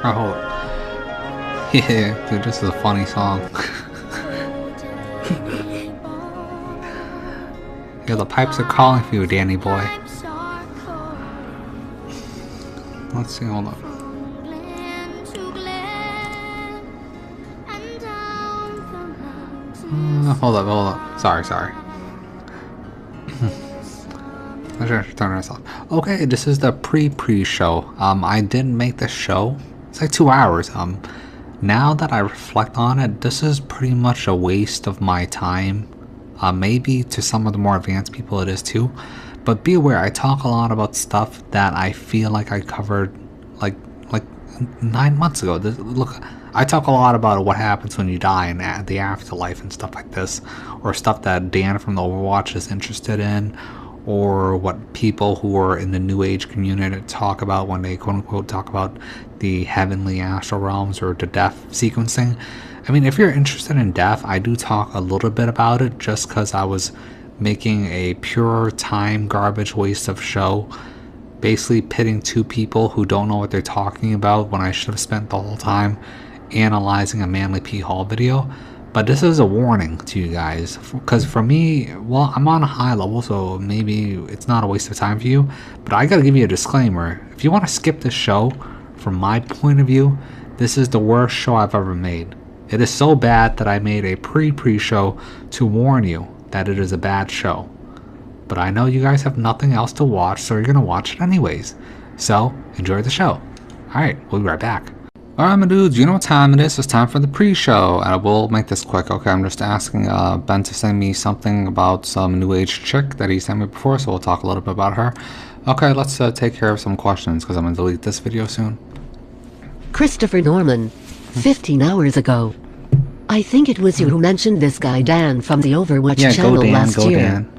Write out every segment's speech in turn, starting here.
Oh, yeah, dude, this is a funny song. Yeah, the pipes are calling for you, Danny boy. Let's see, hold on. Hold up. Sorry. I should turn this off. Okay, this is the pre-show. I didn't make the show. It's like 2 hours. Now that I reflect on it, this is pretty much a waste of my time. Maybe to some of the more advanced people it is too. But be aware, I talk a lot about stuff that I feel like I covered like 9 months ago. Look, I talk a lot about what happens when you die and the afterlife and stuff like this, or stuff that Dan from the Overwatch is interested in, or what people who are in the New Age community talk about when they quote-unquote talk about the heavenly astral realms or the death sequencing. I mean, if you're interested in death, I do talk a little bit about it just because I was making a pure time garbage waste of show, basically pitting two people who don't know what they're talking about when I should have spent the whole time analyzing a Manly P. Hall video. But this is a warning to you guys, because for me, well, I'm on a high level, so maybe it's not a waste of time for you, but I gotta give you a disclaimer. If you want to skip this show, from my point of view, this is the worst show I've ever made. It is so bad that I made a pre-show to warn you that it is a bad show. But I know you guys have nothing else to watch, so you're gonna watch it anyways. So, enjoy the show. Alright, we'll be right back. Alright, my dudes, you know what time it is. It's time for the pre-show, and I will make this quick. Okay, I'm just asking Ben to send me something about some new age chick that he sent me before, so we'll talk a little bit about her. Okay, let's take care of some questions, because I'm going to delete this video soon. Christopher Norman, 15 hours ago. I think it was you who mentioned this guy Dan from the Overwatch channel last year. Dan.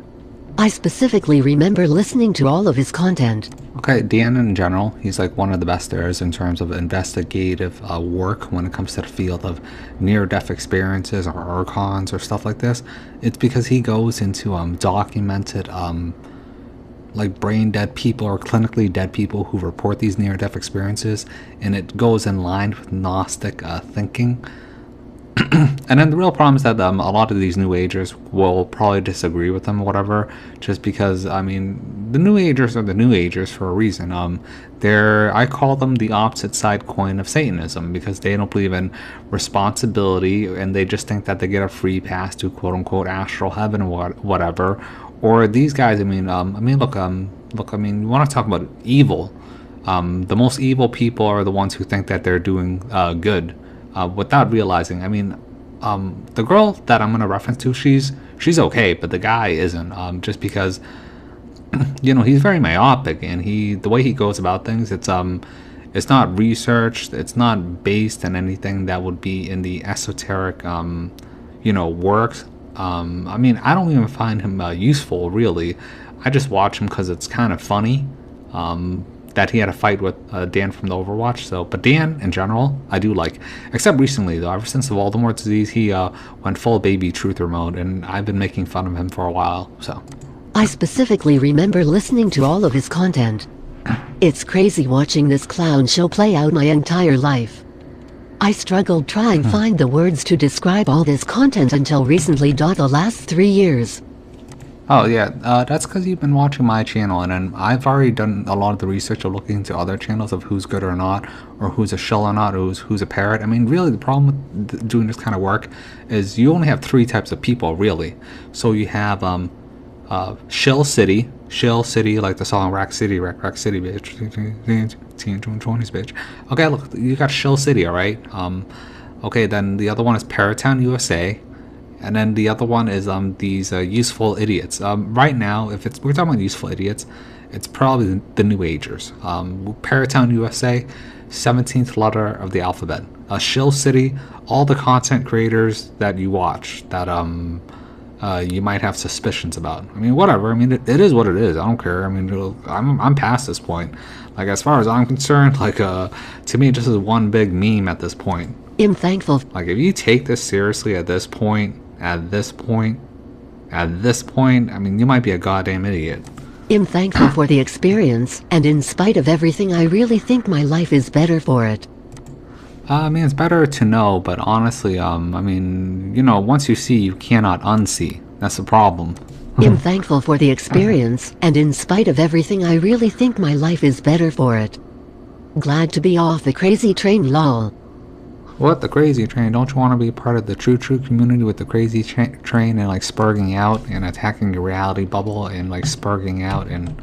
I specifically remember listening to all of his content. Okay, Dan in general, he's like one of the best there is in terms of investigative work when it comes to the field of near-death experiences or archons or stuff like this. It's because he goes into documented like brain dead people or clinically dead people who report these near-death experiences, and it goes in line with Gnostic thinking. And then the real problem is that a lot of these New Agers will probably disagree with them or whatever, just because, I mean, the New Agers are the New Agers for a reason. I call them the opposite side coin of Satanism, because they don't believe in responsibility, and they just think that they get a free pass to quote-unquote astral heaven or whatever. Or these guys, look, I mean, you want to talk about evil. The most evil people are the ones who think that they're doing good. Without realizing, I mean, the girl that I'm going to reference to, she's okay, but the guy isn't, just because, you know, he's very myopic, and the way he goes about things, it's not researched, it's not based on anything that would be in the esoteric, you know, works. I mean, I don't even find him useful, really. I just watch him because it's kind of funny, that he had a fight with Dan from the Overwatch. So, but Dan in general, I do like. Except recently, though, ever since the Voldemort disease, he went full baby truther mode, and I've been making fun of him for a while. So, I specifically remember listening to all of his content. It's crazy watching this clown show play out my entire life. I struggled trying to find the words to describe all this content until recently. The last 3 years. Oh yeah, that's because you've been watching my channel, and then I've already done a lot of the research of looking into other channels of who's good or not, or who's a shill or not, or who's a parrot. I mean, really, the problem with doing this kind of work is you only have 3 types of people, really. So you have Shill City, like the song Rack City, Rack City, bitch, 20s, bitch. Okay, look, you got Shill City, all right. Okay, then the other one is Paratown, USA. And then the other one is these useful idiots. Right now, we're talking about useful idiots, it's probably the New Agers. Paratown USA, 17th letter of the alphabet. Shill City, all the content creators that you watch that you might have suspicions about. I mean, whatever. I mean, it is what it is. I don't care. I mean, I'm past this point. Like, as far as I'm concerned, like to me, this is one big meme at this point. I'm thankful. Like, if you take this seriously at this point, I mean, you might be a goddamn idiot. I'm thankful for the experience, and in spite of everything, I really think my life is better for it. I mean, it's better to know, but honestly, I mean, you know, once you see, you cannot unsee. That's the problem. I'm thankful for the experience, and in spite of everything, I really think my life is better for it. Glad to be off the crazy train, lol. What, the crazy train? Don't you want to be part of the true community with the crazy train and like spurging out and attacking your reality bubble and like spurging out and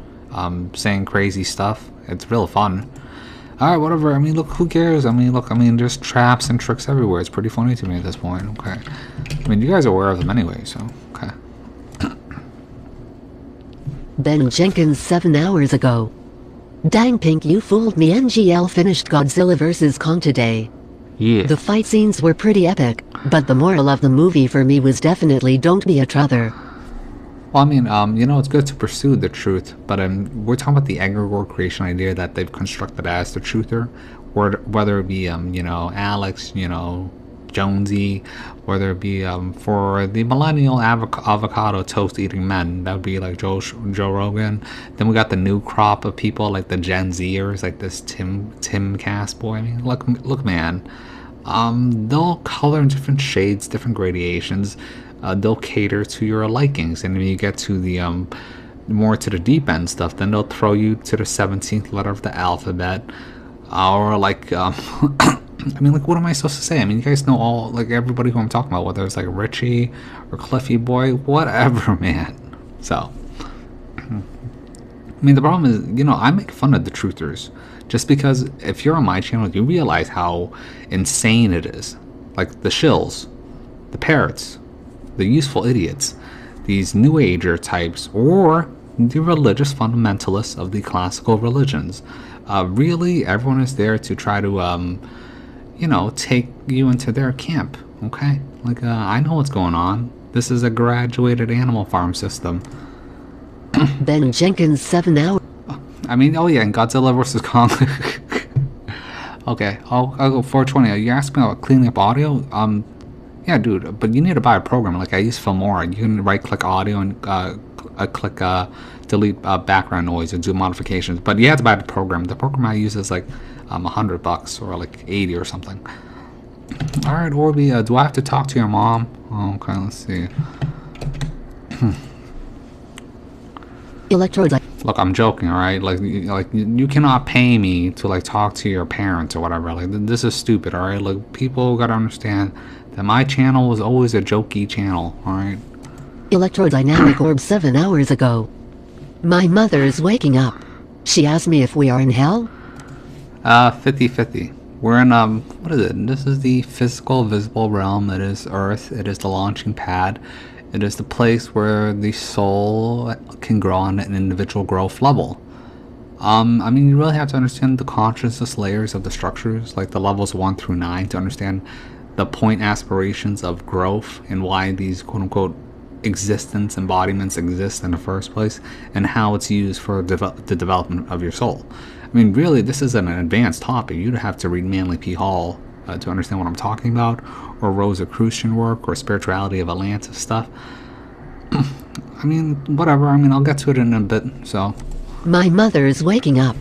saying crazy stuff? It's real fun. Alright, whatever. I mean, look, who cares? I mean, look, I mean, there's traps and tricks everywhere. It's pretty funny to me at this point. Okay. I mean, you guys are aware of them anyway, so, okay. Ben Jenkins 7 hours ago. Dang Pink, you fooled me. NGL finished Godzilla vs. Kong today. Yeah. The fight scenes were pretty epic, but the moral of the movie for me was definitely don't be a truther. Well, I mean, you know, it's good to pursue the truth, but we're talking about the egregore creation idea that they've constructed as the truther, or whether it be, you know, Alex, you know, Jonesy, whether it be for the millennial avocado toast eating men, that would be like Joe Rogan. Then we got the new crop of people like the Gen Zers, like this Tim Cast boy. I mean, look, man, they'll color in different shades, different gradations. They'll cater to your likings, and when you get to the more to the deep end stuff, then they'll throw you to the 17th letter of the alphabet, or like I mean, like, what am I supposed to say? I mean, you guys know all, like, everybody who I'm talking about, whether it's like Richie or Cliffy Boy, whatever, man. So, I mean, the problem is, you know, I make fun of the truthers just because if you're on my channel, you realize how insane it is. Like the shills, the parrots, the useful idiots, these New Ager types, or the religious fundamentalists of the classical religions. Really, everyone is there to try to, you know, take you into their camp, okay? Like, I know what's going on. This is a graduated Animal Farm system. Ben Jenkins 7 hours. I mean, oh yeah, and Godzilla vs. Kong. Okay, I'll go 420. You asked me about cleaning up audio? Yeah, dude, but you need to buy a program. Like, I use Filmora. You can right-click audio and click delete background noise and do modifications. But you have to buy the program. The program I use is like $100 or like 80 or something. All right, Orby, do I have to talk to your mom? Oh, okay, let's see. Electrodes. Look, I'm joking, all right? Like you cannot pay me to like talk to your parents or whatever. Like, this is stupid, all right? Like, people gotta understand that my channel was always a jokey channel, all right? Electrodynamic orb 7 hours ago. My mother is waking up. She asked me if we are in hell. 50-50. We're in what is it? This is the physical, visible realm. It is Earth. It is the launching pad. It is the place where the soul can grow on an individual growth level. I mean, you really have to understand the consciousness layers of the structures, like the levels 1 through 9, to understand the point aspirations of growth and why these quote-unquote existence embodiments exist in the first place, and how it's used for the development of your soul. I mean, really, this is an advanced topic. You'd have to read Manly P. Hall to understand what I'm talking about, or Rosicrucian work, or Spirituality of Atlantis stuff. I mean, whatever. I mean, I'll get to it in a bit, so. My mother is waking up.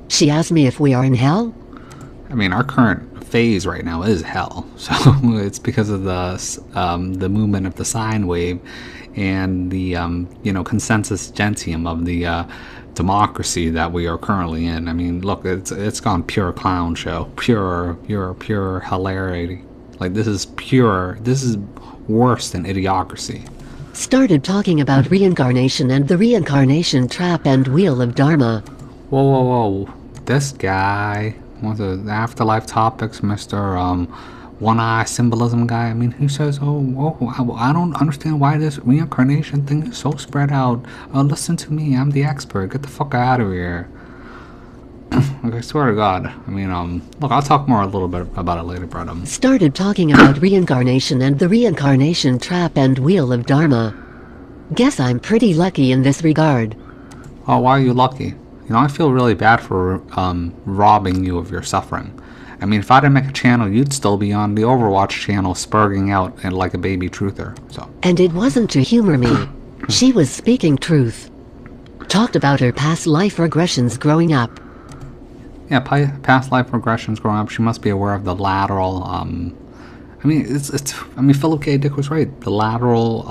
She asked me if we are in hell. I mean, our current phase right now is hell, so it's because of the movement of the sine wave and the you know, consensus gentium of the democracy that we are currently in. I mean, look, it's gone pure clown show, pure hilarity. Like, this is worse than idiocracy. Started talking about reincarnation and the reincarnation trap and wheel of Dharma. Whoa. This guy, what's the afterlife topics, Mr. One-eye symbolism guy. I mean, he says, I don't understand why this reincarnation thing is so spread out. Listen to me, I'm the expert. Get the fuck out of here. Like, I swear to God. I mean, look, I'll talk more a little bit about it later, but Started talking about reincarnation and the reincarnation trap and wheel of Dharma. Guess I'm pretty lucky in this regard. Oh, why are you lucky? You know, I feel really bad for robbing you of your suffering. I mean, if I didn't make a channel, you'd still be on the Overwatch channel spurging out and like a baby truther, so. And it wasn't to humor me. She was speaking truth. Talked about her past life regressions growing up. Yeah, past life regressions growing up. She must be aware of the lateral. I mean, it's. I mean, Philip K. Dick was right. The lateral,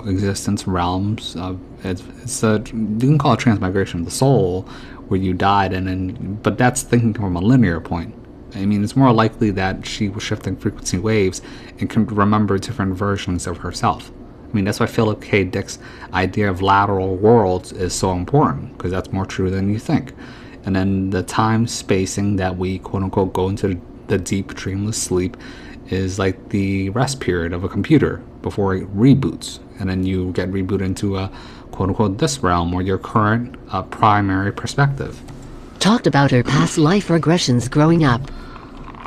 existence realms. It's a. You can call it transmigration of the soul, where you died, but that's thinking from a linear point. I mean, it's more likely that she was shifting frequency waves and can remember different versions of herself. I mean, that's why Philip K. Dick's idea of lateral worlds is so important, because that's more true than you think. And then the time spacing that we quote unquote go into the deep dreamless sleep is like the rest period of a computer before it reboots, and then you get rebooted into a quote unquote this realm or your current primary perspective. Talked about her past life regressions growing up.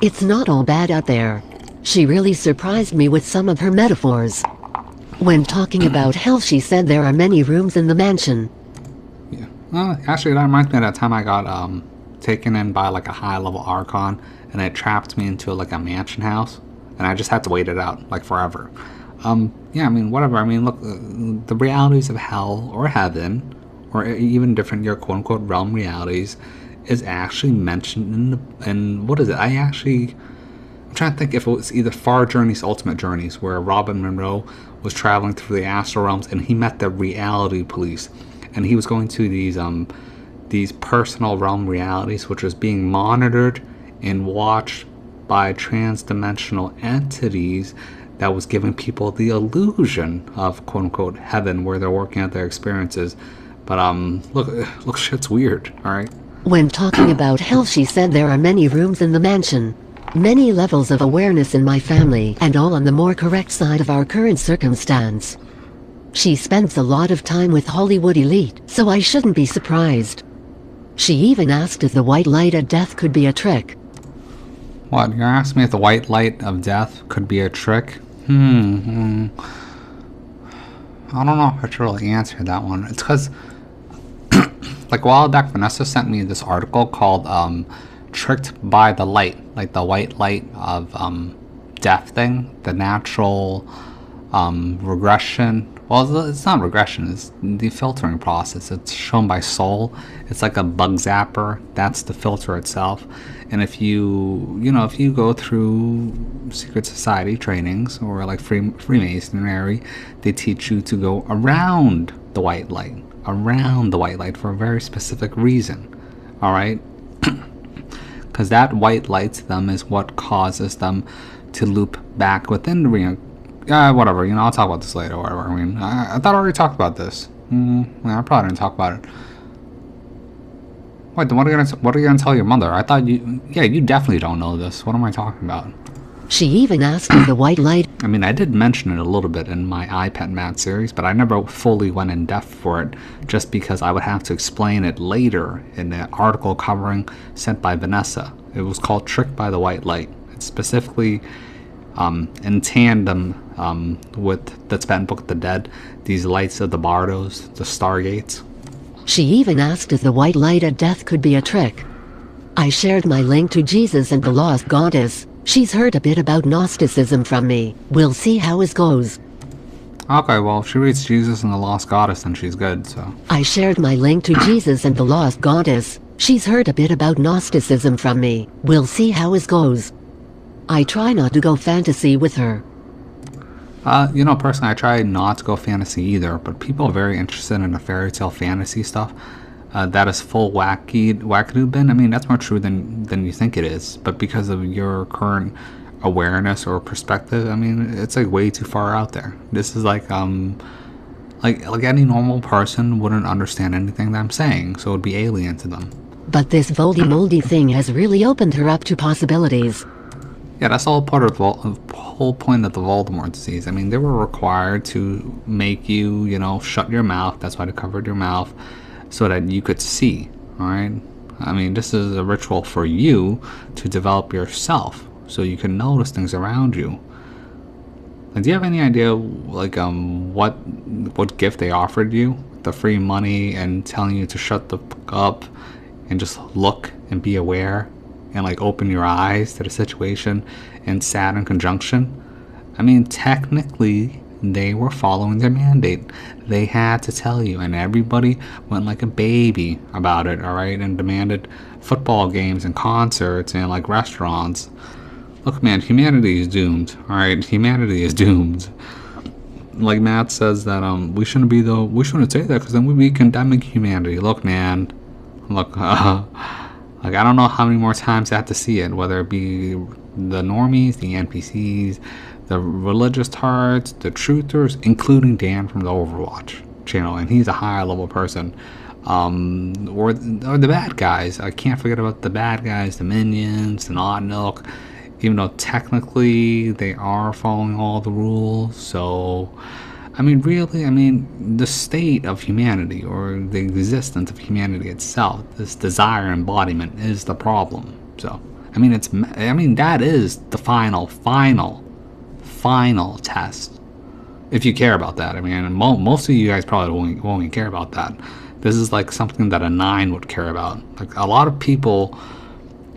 It's not all bad out there. She really surprised me with some of her metaphors. When talking about hell, she said there are many rooms in the mansion. Yeah. Well, actually, that reminds me of that time I got taken in by like a high-level archon, and it trapped me into like a mansion house, and I just had to wait it out like forever. Yeah, I mean, whatever. I mean, look, the realities of hell or heaven, or even different your quote-unquote realm realities, is actually mentioned in what is it? I'm trying to think if it was either Far Journeys, Ultimate Journeys, where Robin Monroe was traveling through the astral realms and he met the reality police, and he was going to these personal realm realities, which was being monitored and watched by trans-dimensional entities that was giving people the illusion of quote unquote heaven, where they're working out their experiences. But look, shit's weird. All right. When talking about hell, she said there are many rooms in the mansion. Many levels of awareness in my family, and all on the more correct side of our current circumstance. She spends a lot of time with Hollywood elite, so I shouldn't be surprised. She even asked if the white light of death could be a trick. What, you're asking me if the white light of death could be a trick? I don't know if I should really answer that one. It's because, like a while back, Vanessa sent me this article called Tricked by the Light, like the white light of death thing, the natural regression. Well, it's not regression, it's the filtering process. It's shown by Soul. It's like a bug zapper. That's the filter itself. And if you go through secret society trainings or like Freemasonry, they teach you to go around the white light for a very specific reason. All right? Because that white light to them is what causes them to loop back within the ring. Whatever, I'll talk about this later, or whatever. I mean, I thought I already talked about this. I probably didn't talk about it. Wait, then what are you gonna tell your mother? I thought you definitely don't know this. What am I talking about? She even asked if the white light... I mean, I did mention it a little bit in my iPet Math series, but I never fully went in depth for it, just because I would have to explain it later in the article covering sent by Vanessa. It was called Tricked by the White Light. It's specifically in tandem with the Tibetan Book of the Dead, these lights of the Bardos, the Stargates. She even asked if the white light of death could be a trick. I shared my link to Jesus and the Lost Goddess. She's heard a bit about Gnosticism from me. We'll see how it goes. Okay, well, if she reads Jesus and the Lost Goddess, then she's good, so... I shared my link to Jesus and the Lost Goddess. She's heard a bit about Gnosticism from me. We'll see how it goes. I try not to go fantasy with her. Personally, I try not to go fantasy either, but people are very interested in the fairy tale fantasy stuff. That is full wackadoo bin. I mean, that's more true than you think it is, but because of your current awareness or perspective, I mean, it's like way too far out there. This is like any normal person wouldn't understand anything that I'm saying, so it would be alien to them. But this moldy thing has really opened her up to possibilities. Yeah, that's all part of the whole point of the Voldemort disease. I mean, they were required to make you, shut your mouth. That's why they covered your mouth, so that you could see, all right? I mean, this is a ritual for you to develop yourself, so you can notice things around you. And do you have any idea, like, what gift they offered you? The free money and telling you to shut the fuck up and just look and be aware? And like open your eyes to the situation in Saturn conjunction. I mean, technically they were following their mandate. They had to tell you, and everybody went like a baby about it, all right, and demanded football games and concerts and like restaurants. Look, man, humanity is doomed, all right? Humanity is doomed. Like Matt says that we shouldn't say that because then we'd be condemning humanity. Look, man, look, like I don't know how many more times I have to see it, whether it be the normies, the NPCs, the religious tards, the truthers, including Dan from the Overwatch channel, and he's a higher level person. Or the bad guys. I can't forget about the bad guys, the minions, the Odd Milk. Even though technically they are following all the rules, so I mean, really, I mean, the state of humanity or the existence of humanity itself, this desire embodiment, is the problem. So, I mean, that is the final test. If you care about that, I mean, most of you guys probably won't care about that. This is like something that a 9 would care about. Like a lot of people,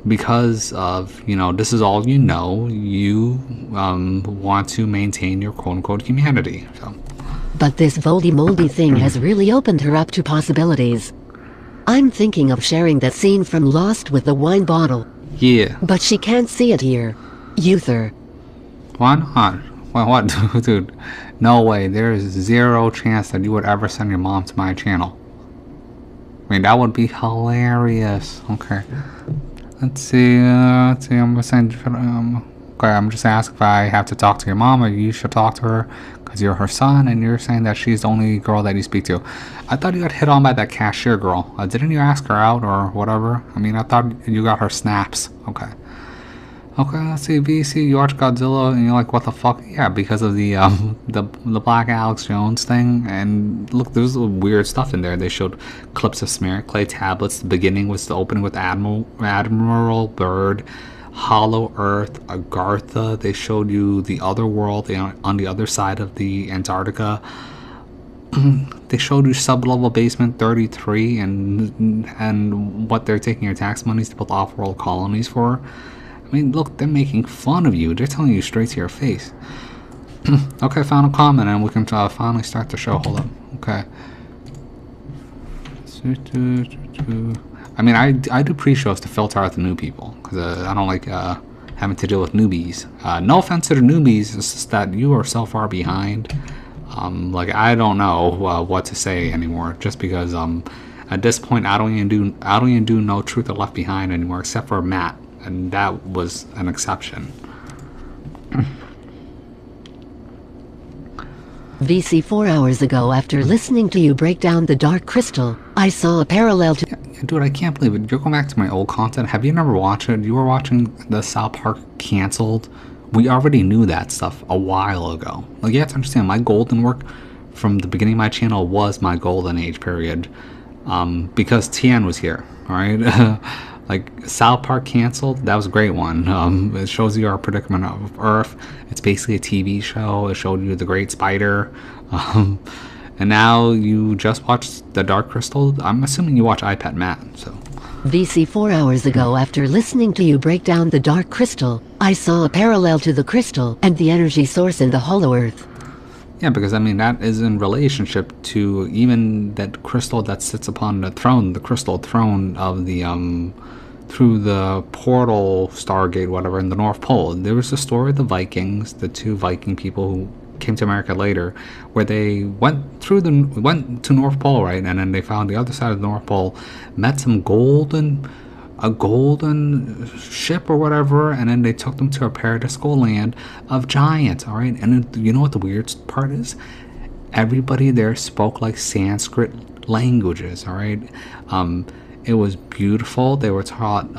because of, this is all you want to maintain your quote-unquote humanity. So. But this Voldy Moldy thing has really opened her up to possibilities. I'm thinking of sharing that scene from Lost with the wine bottle. Yeah. But she can't see it here. Uther. Why not? What? Dude, no way. There's zero chance that you would ever send your mom to my channel. I mean, that would be hilarious. Okay. Let's see, I'm just saying, okay, I'm just asking if I have to talk to your mom or you should talk to her because you're her son and you're saying that she's the only girl that you speak to. I thought you got hit on by that cashier girl. Didn't you ask her out or whatever? I mean, I thought you got her snaps. Okay. Okay, let's see, VC, you watch Godzilla and you're like, what the fuck? Yeah, because of the Black Alex Jones thing. And look, there's weird stuff in there. They showed clips of Smear Clay tablets. The beginning was the opening with Admiral Byrd, Hollow Earth, Agartha. They showed you the other world on the other side of the Antarctica. They showed you Sublevel Basement 33 and what they're taking your tax monies to build off-world colonies for. I mean, look, they're making fun of you. They're telling you straight to your face. Okay, final comment, and we can finally start the show. Hold up. Okay. I mean, I do pre-shows to filter out the new people, because I don't like having to deal with newbies. No offense to the newbies, it's just that you are so far behind. Like, I don't know what to say anymore, just because at this point, I don't even do No Truth or Left Behind anymore, except for Matt. And that was an exception. VC 4 hours ago, after listening to you break down the Dark Crystal, I saw a parallel to... Yeah, dude, I can't believe it. You're going back to my old content. Have you never watched it? You were watching the South Park Canceled. We already knew that stuff a while ago. Like, you have to understand, my golden work from the beginning of my channel was my golden age period. Because Tien was here, alright? Like, South Park Canceled, that was a great one. It shows you our predicament of Earth. It's basically a TV show. It showed you the Great Spider. And now you just watched the Dark Crystal. I'm assuming you watch iPad Matt, so. VC 4 hours ago, after listening to you break down the Dark Crystal, I saw a parallel to the crystal and the energy source in the Hollow Earth. Yeah, because I mean, that is in relationship to even that crystal that sits upon the throne, the crystal throne of the, through the portal, Stargate, whatever, in the North Pole. There was a story of the Vikings, the 2 Viking people who came to America later, where they went to North Pole, right, and then they found the other side of the North Pole, met some a golden ship or whatever, and then they took them to a paradisical land of giants, all right? And then, you know what the weird part is? Everybody there spoke like Sanskrit languages, all right? It was beautiful. They were taught,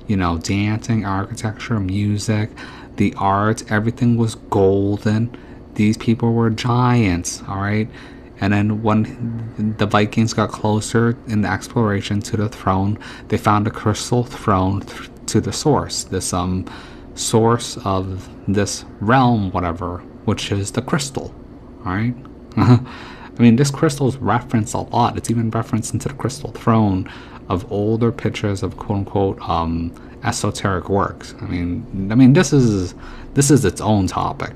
dancing, architecture, music, the arts. Everything was golden. These people were giants, all right? And then when the Vikings got closer in the exploration to the throne, they found a crystal throne to the source, this source of this realm, whatever, which is the crystal, all right? I mean, this crystal is referenced a lot. It's even referenced into the crystal throne of older pictures of quote-unquote esoteric works. I mean, this is its own topic.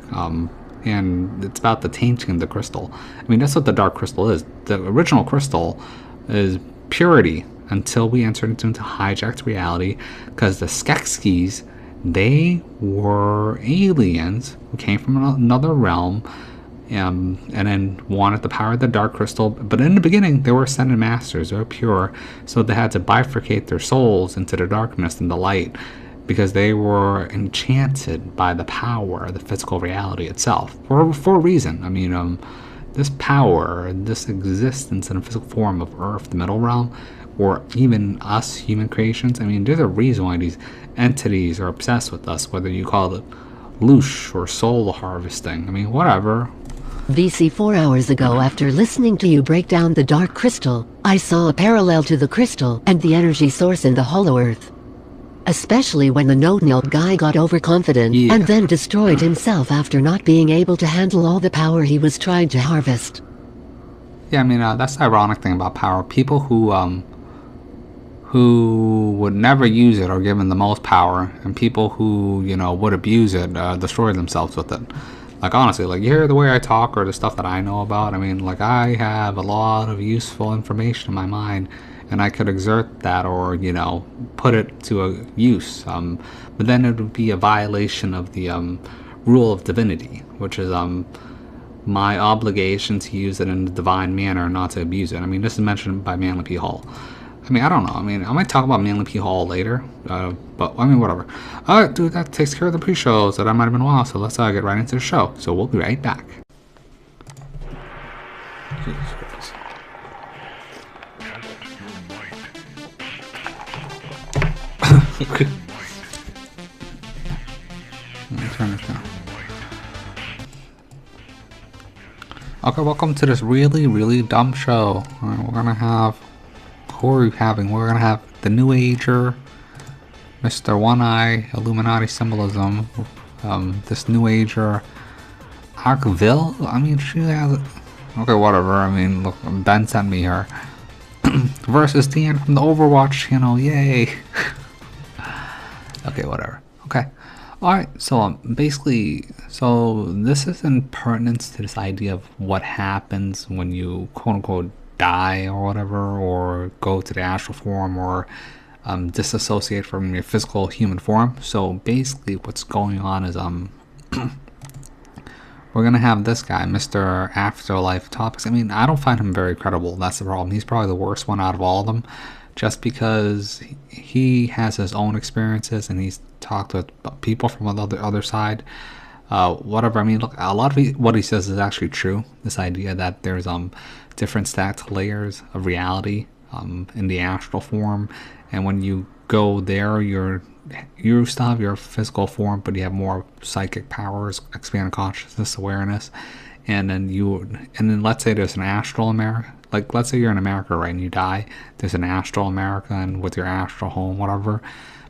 and it's about the tainting of the crystal. I mean, that's what the dark crystal is. The original crystal is purity until we entered into hijacked reality, because the Skeksis, they were aliens who came from another realm, and then wanted the power of the dark crystal. But in the beginning, they were ascended masters. They were pure, so they had to bifurcate their souls into the darkness and the light, because they were enchanted by the power of the physical reality itself for a reason. I mean, this power, this existence in a physical form of Earth, the middle realm, or even us human creations. I mean, there's a reason why these entities are obsessed with us, whether you call it loosh or soul harvesting. I mean, whatever. VC 4 hours ago, after listening to you break down the dark crystal, I saw a parallel to the crystal and the energy source in the Hollow Earth. Especially when the no-nil guy got overconfident and then destroyed himself after not being able to handle all the power he was trying to harvest. Yeah, I mean, that's the ironic thing about power. People who would never use it are given the most power, and people who, would abuse it destroy themselves with it. Like, honestly, like, you hear the way I talk or the stuff that I know about. I mean, like, I have a lot of useful information in my mind, and I could exert that or, put it to a use. But then it would be a violation of the rule of divinity, which is my obligation to use it in a divine manner, not to abuse it. I mean, this is mentioned by Manly P. Hall. I mean, I don't know. I mean, I might talk about Manly P. Hall later, but I mean, whatever. Alright, dude, that takes care of the pre-shows that I might have been a while, so let's get right into the show. So we'll be right back. Jesus Christ. Let me turn this down. Okay, welcome to this really, really dumb show. Alright, we're gonna have... Who are we having? We're gonna have the New Ager, Mr. One Eye, Illuminati Symbolism, this New Ager, Arkville? I mean, she has... Okay, whatever. I mean, look, Ben sent me her. Versus Dan from the Overwatch channel, yay! Okay, whatever. Okay. Alright, so basically, so this is in pertinence to this idea of what happens when you quote-unquote die or whatever, or go to the astral form, or disassociate from your physical human form. So basically what's going on is we're gonna have this guy, Mr. Afterlife Topics. I mean, I don't find him very credible. That's the problem. He's probably the worst one out of all of them, just because he has his own experiences and he's talked with people from the other side. Whatever. I mean, look, a lot of what he says is actually true. This idea that there's different stacked layers of reality in the astral form, and when you go there, you still have your physical form, but you have more psychic powers, expanded consciousness, awareness, and then let's say there's an astral America. Like, let's say you're in America, right, and you die. There's an astral America, and with your astral home, whatever.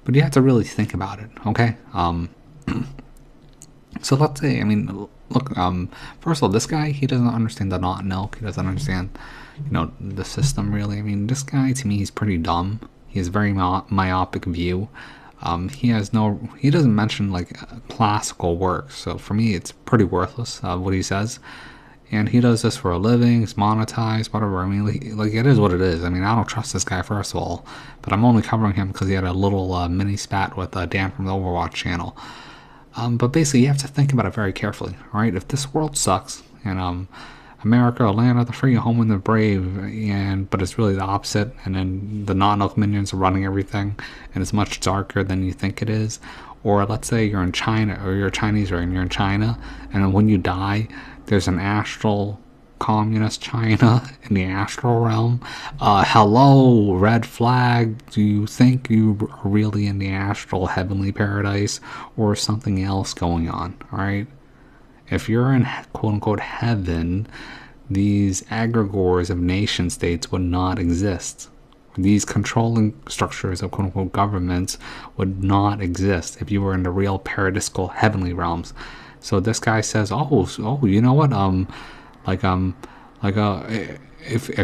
But you have to really think about it, okay? So let's say, I mean, look, first of all, this guy, he doesn't understand the not milk. He doesn't understand, the system, really. I mean, this guy, to me, he's pretty dumb. He has very myopic view. He doesn't mention, like, classical works. So for me, it's pretty worthless, what he says. And he does this for a living. He's monetized, whatever. I mean, like, it is what it is. I mean, I don't trust this guy, first of all. But I'm only covering him because he had a little mini spat with Dan from the Overwatch channel. But basically, you have to think about it very carefully, all right? If this world sucks, and America, a land of the free, a home of the brave, but it's really the opposite, and then the non-elk minions are running everything, and it's much darker than you think it is, or let's say you're in China, or you're Chinese, right, and you're in China, and when you die, there's an astral communist China in the astral realm. Hello, red flag. Do you think you are really in the astral heavenly paradise, or something else going on? All right. If you're in quote-unquote heaven, these egregores of nation states would not exist. These controlling structures of quote-unquote governments would not exist if you were in the real paradisical heavenly realms. So this guy says, oh, you know what? If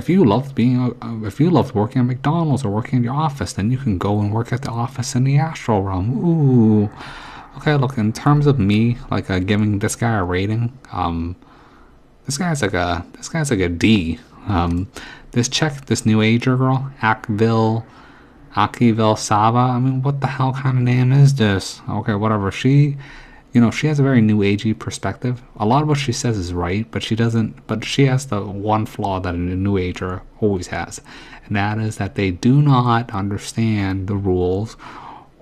you loved if you loved working at McDonald's or working in the office, then you can go and work at the office in the astral realm. Ooh. Okay, look, in terms of me, like, giving this guy a rating, this guy's like a D. This chick, this new ager girl, Akivil Saba. I mean, what the hell kind of name is this? Okay, whatever. She has a very new agey perspective. A lot of what she says is right, but she doesn't. But she has the one flaw that a new ager always has, and that is that they do not understand the rules,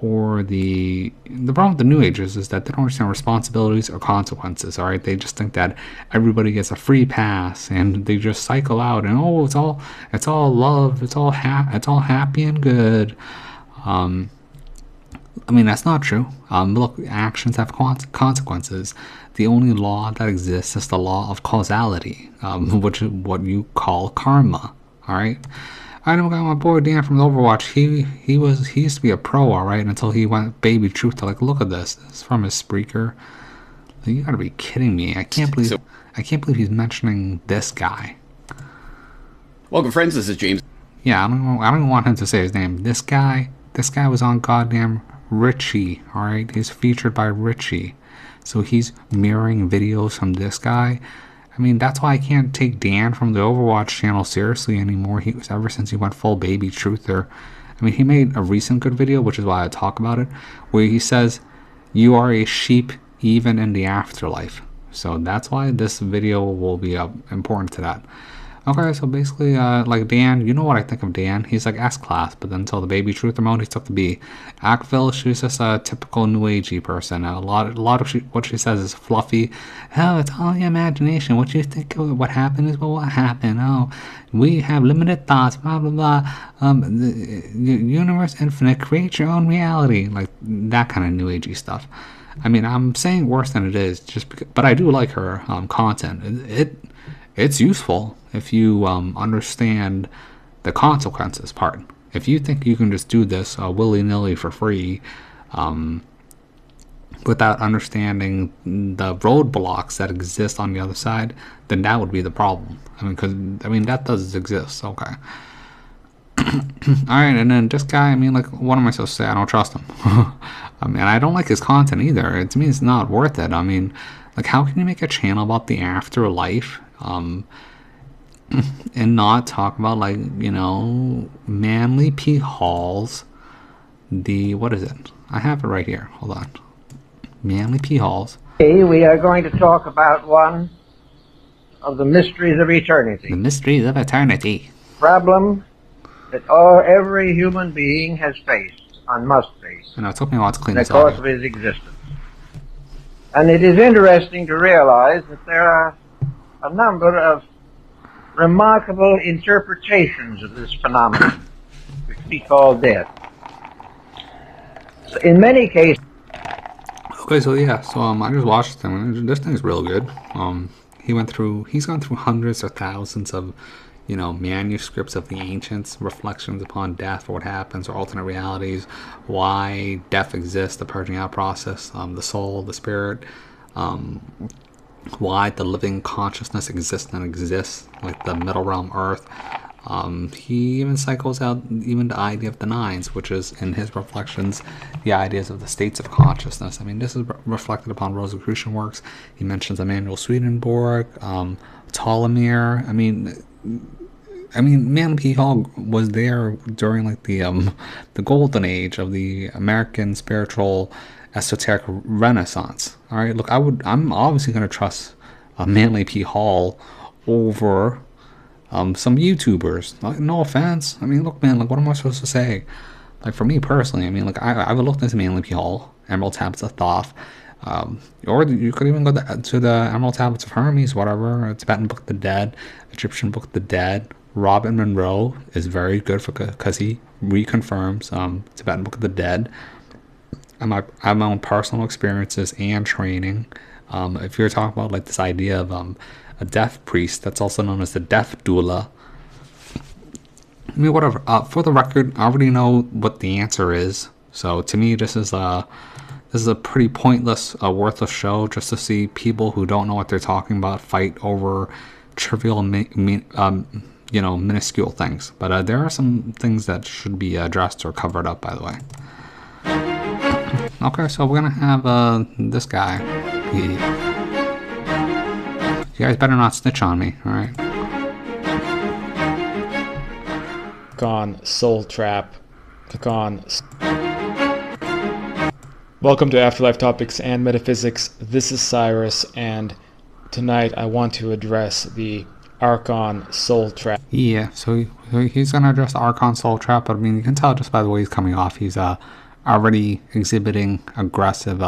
or the problem with the new agers is that they don't understand responsibilities or consequences. All right, they just think that everybody gets a free pass, and they just cycle out, and it's all love, it's all happy and good. I mean, that's not true. Look, actions have consequences. The only law that exists is the law of causality, which is what you call karma. All right. I know got my boy Dan from Overwatch. He used to be a pro, all right, until he went baby truth to like, look at this. This is from his Spreaker. Like, you gotta be kidding me. I can't believe he's mentioning this guy. Welcome, friends. This is James. Yeah, I don't want him to say his name. This guy was on goddamn Richie, alright? He's featured by Richie. So he's mirroring videos from this guy. I mean, that's why I can't take Dan from the Overwatch channel seriously anymore. Ever since he went full baby truther. I mean, he made a recent good video, which is why I talk about it, where he says, "You are a sheep even in the afterlife." So that's why this video will be important to that. Okay, so basically, like Dan, you know what I think of Dan? He's like S-class, but then until the baby truther mode, he took the B. Akvil, she's just a typical new agey person. A lot of what she says is fluffy. Oh, it's all your imagination. What you think? What happened is what happened. Oh, we have limited thoughts. Blah blah blah. The universe infinite. Create your own reality. Like that kind of new agey stuff. I mean, I'm saying worse than it is, just because, but I do like her content. It's useful if you understand the consequences part. If you think you can just do this willy-nilly for free without understanding the roadblocks that exist on the other side, then that would be the problem. That does exist. Okay. Alright, and then this guy, I mean, like, what am I supposed to say? I don't trust him. I don't like his content either. To me, it's not worth it. I mean, like, how can you make a channel about the afterlife and not talk about, like, Manly P. Hall's, what is it? I have it right here. Hold on. Manly P. Hall's. We are going to talk about one of the mysteries of eternity. The mysteries of eternity. Problem that every human being has faced and must face I know, it took me a while to clean in the this course up. of his existence. And it is interesting to realize that there are a number of remarkable interpretations of this phenomenon, which we call death. So in many cases... Okay, so yeah, I just watched him. This thing's real good. He's gone through hundreds or thousands of, manuscripts of the ancients, reflections upon death, or what happens, or alternate realities, why death exists, the purging out process, the soul, the spirit, why the living consciousness exists, like the middle realm earth. He even cycles out even the idea of the nines, which is, in his reflections, the ideas of the states of consciousness. I mean, this is reflected upon Rosicrucian works. He mentions Emanuel Swedenborg, Ptolemy. Manly P. Hall was there during like the golden age of the American spiritual esoteric renaissance. All right, look, I'm obviously going to trust Manly P. Hall over some YouTubers. Like, no offense. I mean, look, man, like, what am I supposed to say? Like, for me personally, I mean, like, I've looked into Manly P. Hall, Emerald Tablets of Thoth, or you could even go to the Emerald Tablets of Hermes, whatever, Tibetan Book of the Dead, Egyptian Book of the Dead. Robin Monroe is very good because he reconfirms Tibetan Book of the Dead. I have my own personal experiences and training. If you're talking about like this idea of a death priest, that's also known as the death doula. I mean, whatever. For the record, I already know what the answer is. So to me, this is a pretty pointless, worthless show just to see people who don't know what they're talking about fight over trivial, minuscule things. But there are some things that should be addressed or covered up, by the way. Okay, so we're gonna have this guy. You guys better not snitch on me, alright? Click on Soul Trap. Click on. Welcome to Afterlife Topics and Metaphysics. This is Cyrus, and tonight I want to address the Archon Soul Trap. Yeah, so he's gonna address the Archon Soul Trap, but I mean, you can tell just by the way he's coming off. He's already exhibiting aggressive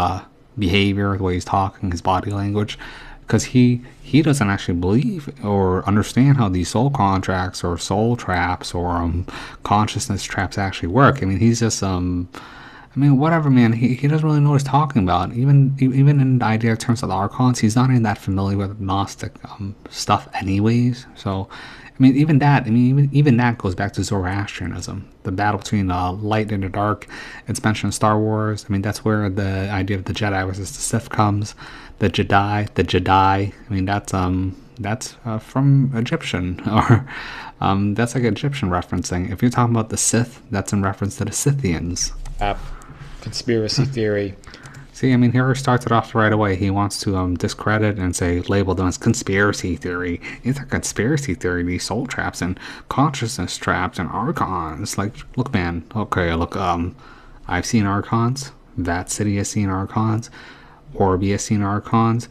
behavior, the way he's talking, his body language, because he doesn't actually believe or understand how these soul contracts or soul traps or consciousness traps actually work. I mean, he's just I mean, whatever, man. He doesn't really know what he's talking about. Even in the idea of terms of the archons, he's not even that familiar with Gnostic stuff, anyways. So, I mean, even that goes back to Zoroastrianism, the battle between light and the dark. It's mentioned in Star Wars. I mean, that's where the idea of the Jedi versus the Sith comes. The Jedi. I mean, that's from Egyptian, or that's like Egyptian referencing. If you're talking about the Sith, that's in reference to the Scythians. Conspiracy theory. See, I mean, here he starts it off right away. He wants to discredit and say, label them as conspiracy theory. It's a conspiracy theory, these soul traps and consciousness traps and archons. Like, look, man. Okay, look, I've seen archons. That city has seen archons. Orby has seen archons.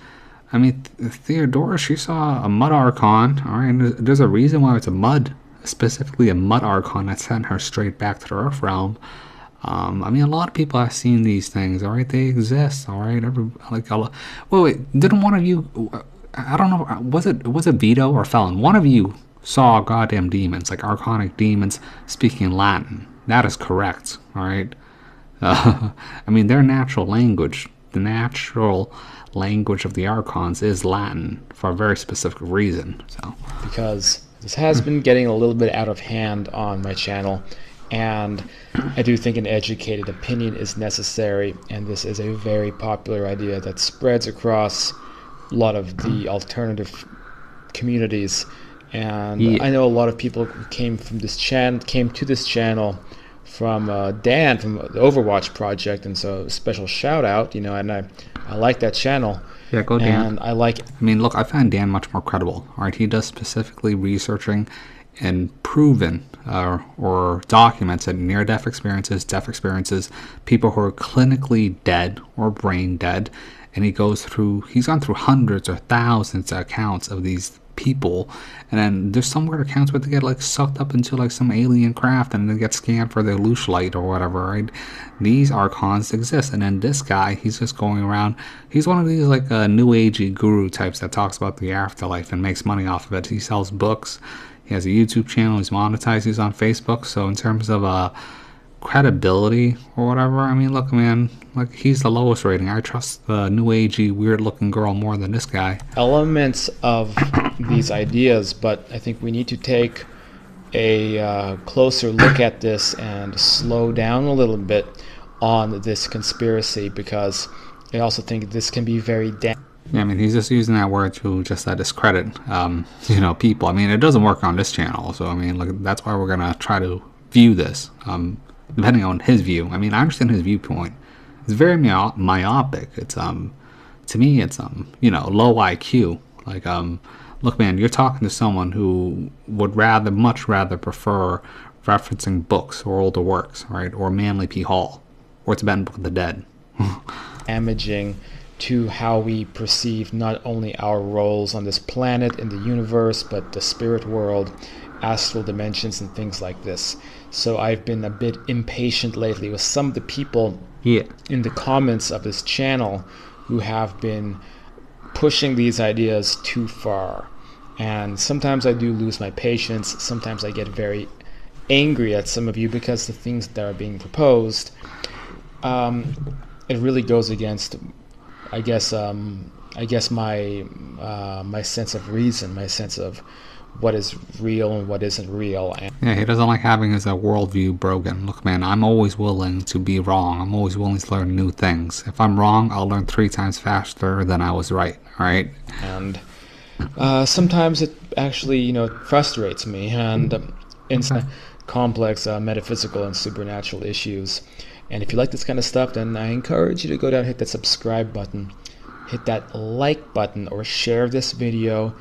I mean, Theodora, she saw a mud archon. All right, and there's a reason why it's a mud, specifically a mud archon that sent her straight back to the Earth realm. I mean, a lot of people have seen these things, all right? They exist, all right? Wait, didn't one of you, I don't know, was it Vito or Felon? One of you saw goddamn demons, like archonic demons speaking Latin. That is correct, all right? I mean, their natural language, the natural language of the archons is Latin for a very specific reason, so. Because this has been getting a little bit out of hand on my channel, and I do think an educated opinion is necessary, and this is a very popular idea that spreads across a lot of the alternative communities. And yeah. I know a lot of people who came to this channel from Dan from the Overwatch project, and so a special shout out, you know, and I like that channel. Yeah, go Dan. And I like it. I mean, look, I find Dan much more credible. All right, he does specifically researching and proven or documented near-death experiences, death experiences, people who are clinically dead or brain dead, and he's gone through hundreds or thousands of accounts of these people, and then there's some weird accounts where they get like sucked up into like some alien craft and they get scanned for their Luciolite or whatever, right? These archons exist, and then this guy, he's just going around, he's one of these like new agey guru types that talks about the afterlife and makes money off of it. He sells books. He has a YouTube channel. He's monetized. He's on Facebook. So in terms of credibility or whatever, I mean, look, man, like he's the lowest rating. I trust the new agey, weird-looking girl more than this guy. Elements of these ideas, but I think we need to take a closer look at this and slow down a little bit on this conspiracy, because I also think this can be very damaging. Yeah, I mean, he's just using that word to just discredit, people. I mean, it doesn't work on this channel, so I mean, like that's why we're gonna try to view this, depending on his view. I mean, I understand his viewpoint. It's very myopic. It's to me, it's low IQ. Like, look, man, you're talking to someone who would much rather prefer referencing books or older works, right, or Manly P. Hall, or Tibetan Book of the Dead. Damaging to how we perceive not only our roles on this planet in the universe, but the spirit world, astral dimensions, and things like this. So I've been a bit impatient lately with some of the people in the comments of this channel who have been pushing these ideas too far. And sometimes I do lose my patience. Sometimes I get very angry at some of you because the things that are being proposed, it really goes against, I guess my sense of reason, my sense of what is real and what isn't real. Yeah, he doesn't like having his worldview broken. Look, man, I'm always willing to be wrong. I'm always willing to learn new things. If I'm wrong, I'll learn 3 times faster than I was right. All right. And sometimes it actually, frustrates me, and in complex metaphysical and supernatural issues. And if you like this kind of stuff, then I encourage you to go down and hit that subscribe button, hit that like button, or share this video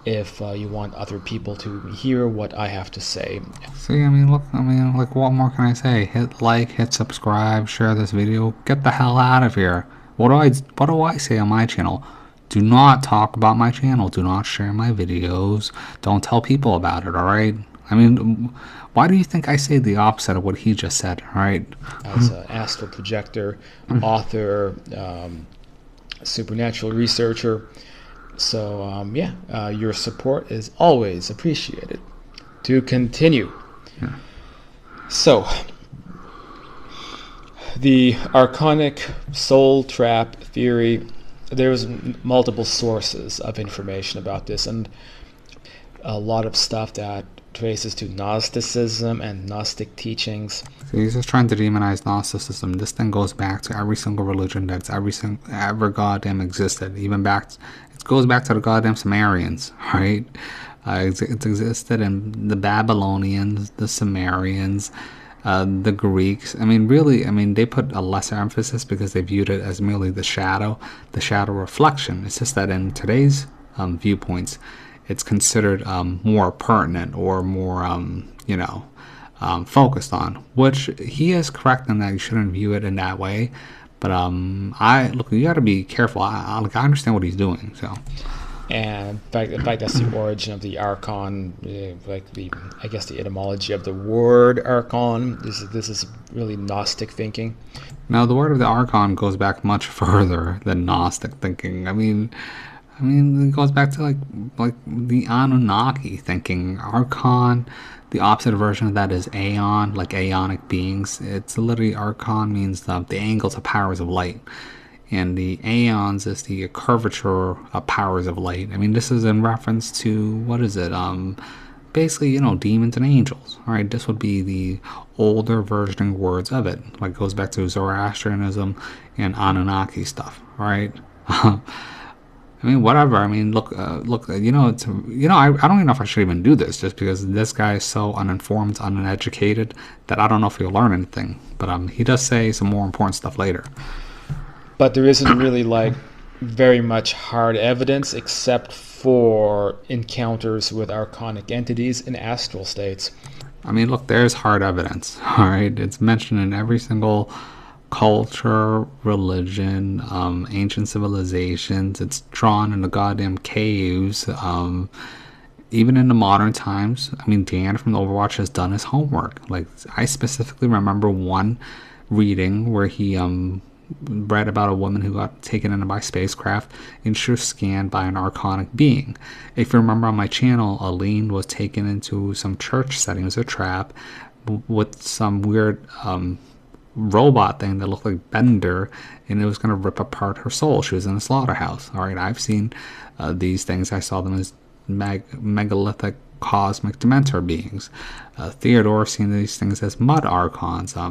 if you want other people to hear what I have to say. See, I mean, look, I mean, like, what more can I say? Hit like, hit subscribe, share this video. Get the hell out of here. What do I say on my channel? Do not talk about my channel. Do not share my videos. Don't tell people about it, alright? I mean, why do you think I say the opposite of what he just said, alright? As an astral projector, author, supernatural researcher. So, your support is always appreciated. To continue. Yeah. So, the archonic soul trap theory, there's multiple sources of information about this, and a lot of stuff that traces to Gnosticism and Gnostic teachings. So he's just trying to demonize Gnosticism. This thing goes back to every single religion that's ever goddamn existed. Even back, it goes back to the goddamn Sumerians, right? It existed in the Babylonians, the Sumerians, the Greeks. I mean, really, I mean, they put a lesser emphasis because they viewed it as merely the shadow reflection. It's just that in today's viewpoints, it's considered more pertinent or more, focused on, which he is correct in that you shouldn't view it in that way. But you got to be careful. I understand what he's doing. So, and in fact, that's the origin of the archon, I guess the etymology of the word archon. This is really Gnostic thinking. Now, the word of the archon goes back much further than Gnostic thinking. I mean, it goes back to like the Anunnaki thinking. Archon, the opposite version of that is Aeon, like Aeonic beings. It's literally, Archon means the angles of powers of light, and the Aeons is the curvature of powers of light. I mean, this is in reference to, what is it? Basically, demons and angels. All right, this would be the older versioning words of it. Like, goes back to Zoroastrianism and Anunnaki stuff. All right. I mean, whatever. I mean, look. I don't even know if I should even do this, just because this guy is so uninformed, uneducated, that I don't know if he'll learn anything. But he does say some more important stuff later. But there isn't really very much hard evidence except for encounters with archonic entities in astral states. I mean, look, there's hard evidence. All right, it's mentioned in every single culture, religion, ancient civilizations. It's drawn in the goddamn caves. Even in the modern times, I mean, Dan from Overwatch has done his homework. Like, I specifically remember one reading where he read about a woman who got taken in by spacecraft and she was scanned by an archonic being. If you remember on my channel, Aline was taken into some church setting as a trap with some weird robot thing that looked like Bender, and it was going to rip apart her soul. She was in a slaughterhouse. All right, I've seen these things. I saw them as megalithic cosmic dementor beings. Theodore seen these things as mud archons. I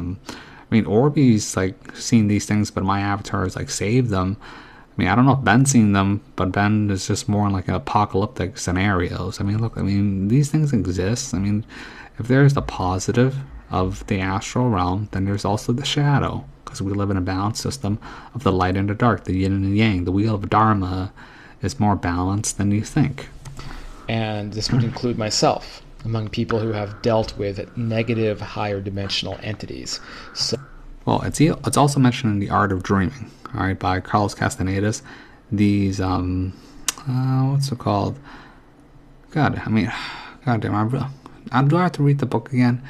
mean, Orbeez seen these things, but my avatar has saved them. I mean, I don't know if Ben's seen them, but Ben is just more in apocalyptic scenarios. I mean, look, these things exist. I mean, if there's the positive of the astral realm, then there's also the shadow, because we live in a balanced system of the light and the dark, the yin and the yang. The wheel of Dharma is more balanced than you think. And this would include myself among people who have dealt with negative higher dimensional entities. So, well, it's also mentioned in The Art of Dreaming, all right, by Carlos Castanedas. These what's it called? God damn, do I have to read the book again?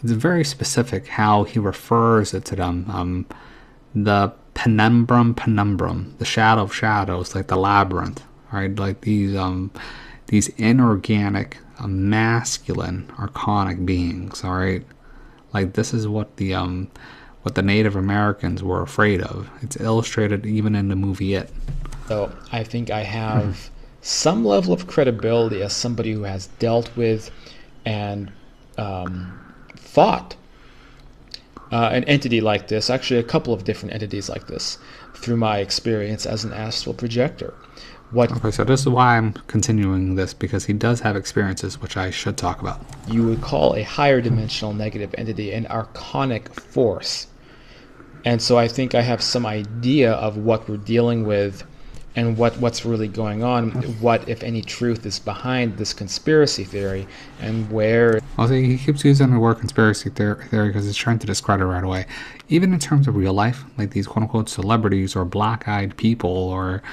It's very specific how he refers it to them. The penumbrum, the shadow of shadows, like the labyrinth, right? Like these inorganic, masculine, archonic beings, all right? Like, this is what the Native Americans were afraid of. It's illustrated even in the movie It. So I think I have some level of credibility as somebody who has dealt with and fought an entity like this, actually a couple of different entities like this, through my experience as an astral projector. Okay, so this is why I'm continuing this, because he does have experiences which I should talk about. You would call a higher dimensional negative entity an archonic force. And so I think I have some idea of what we're dealing with and what's really going on, what, if any, truth is behind this conspiracy theory, and where... Well, see, he keeps using the word conspiracy theory because he's trying to discredit right away. Even in terms of real life, like these quote-unquote celebrities or black-eyed people, or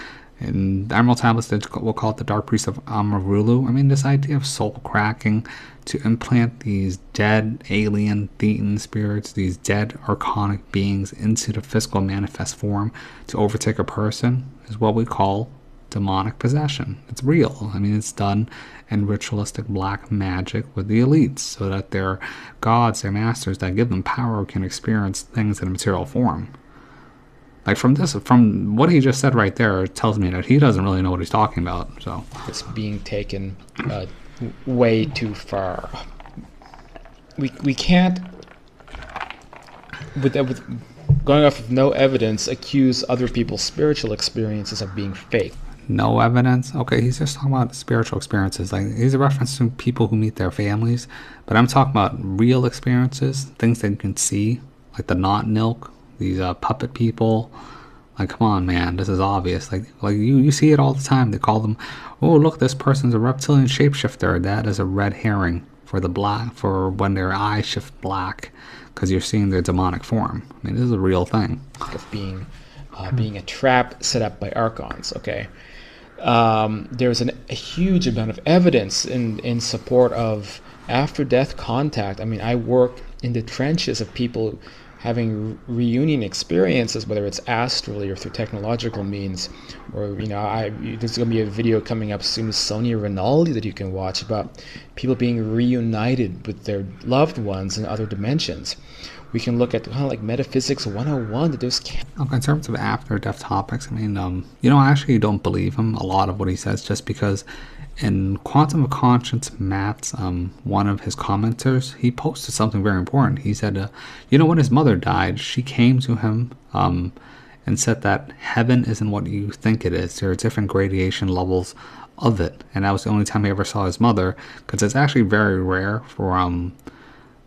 in the Emerald Tablets, we'll call it the Dark Priest of Amarulu. I mean, this idea of soul cracking to implant these dead alien thetan spirits, these dead archonic beings into the physical manifest form to overtake a person is what we call demonic possession. It's real. I mean, it's done in ritualistic black magic with the elites so that their gods, their masters that give them power can experience things in a material form. Like from what he just said right there, it tells me that he doesn't really know what he's talking about. So it's being taken way too far. We can't, with going off of no evidence, accuse other people's spiritual experiences of being fake. No evidence? Okay, he's just talking about spiritual experiences. Like, he's a reference to people who meet their families, but I'm talking about real experiences, things that you can see, like the Not Nilk, these puppet people. Like, come on, man, this is obvious. Like you see it all the time. They call them, oh, look, this person's a reptilian shapeshifter. That is a red herring for the black, for when their eyes shift black, because you're seeing their demonic form. I mean, this is a real thing. Of being a trap set up by archons. Okay, there's a huge amount of evidence in support of after-death contact. I mean, I work in the trenches of people having reunion experiences, whether it's astrally or through technological means, or there's going to be a video coming up soon with Sonia Rinaldi that you can watch about people being reunited with their loved ones in other dimensions. We can look at kind of like Metaphysics 101 that there's... Okay, in terms of after-death topics, I mean, I actually don't believe him, a lot of what he says, just because in Quantum of Conscience, Matt's, one of his commenters, he posted something very important. He said, when his mother died, she came to him and said that heaven isn't what you think it is. There are different gradation levels of it. And that was the only time he ever saw his mother, because it's actually very rare for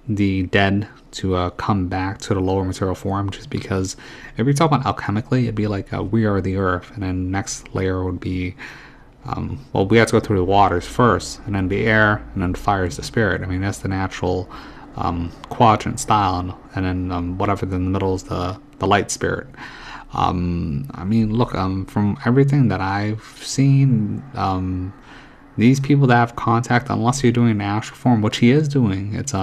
the dead to come back to the lower material form, just because if you talk about alchemically, it'd be like we are the earth, and then next layer would be... we have to go through the waters first, and then the air, and then the fire is the spirit. I mean, that's the natural quadrant style, and then whatever in the middle is the light spirit. I mean, look, from everything that I've seen, these people that have contact, unless you're doing an astral form, which he is doing, it's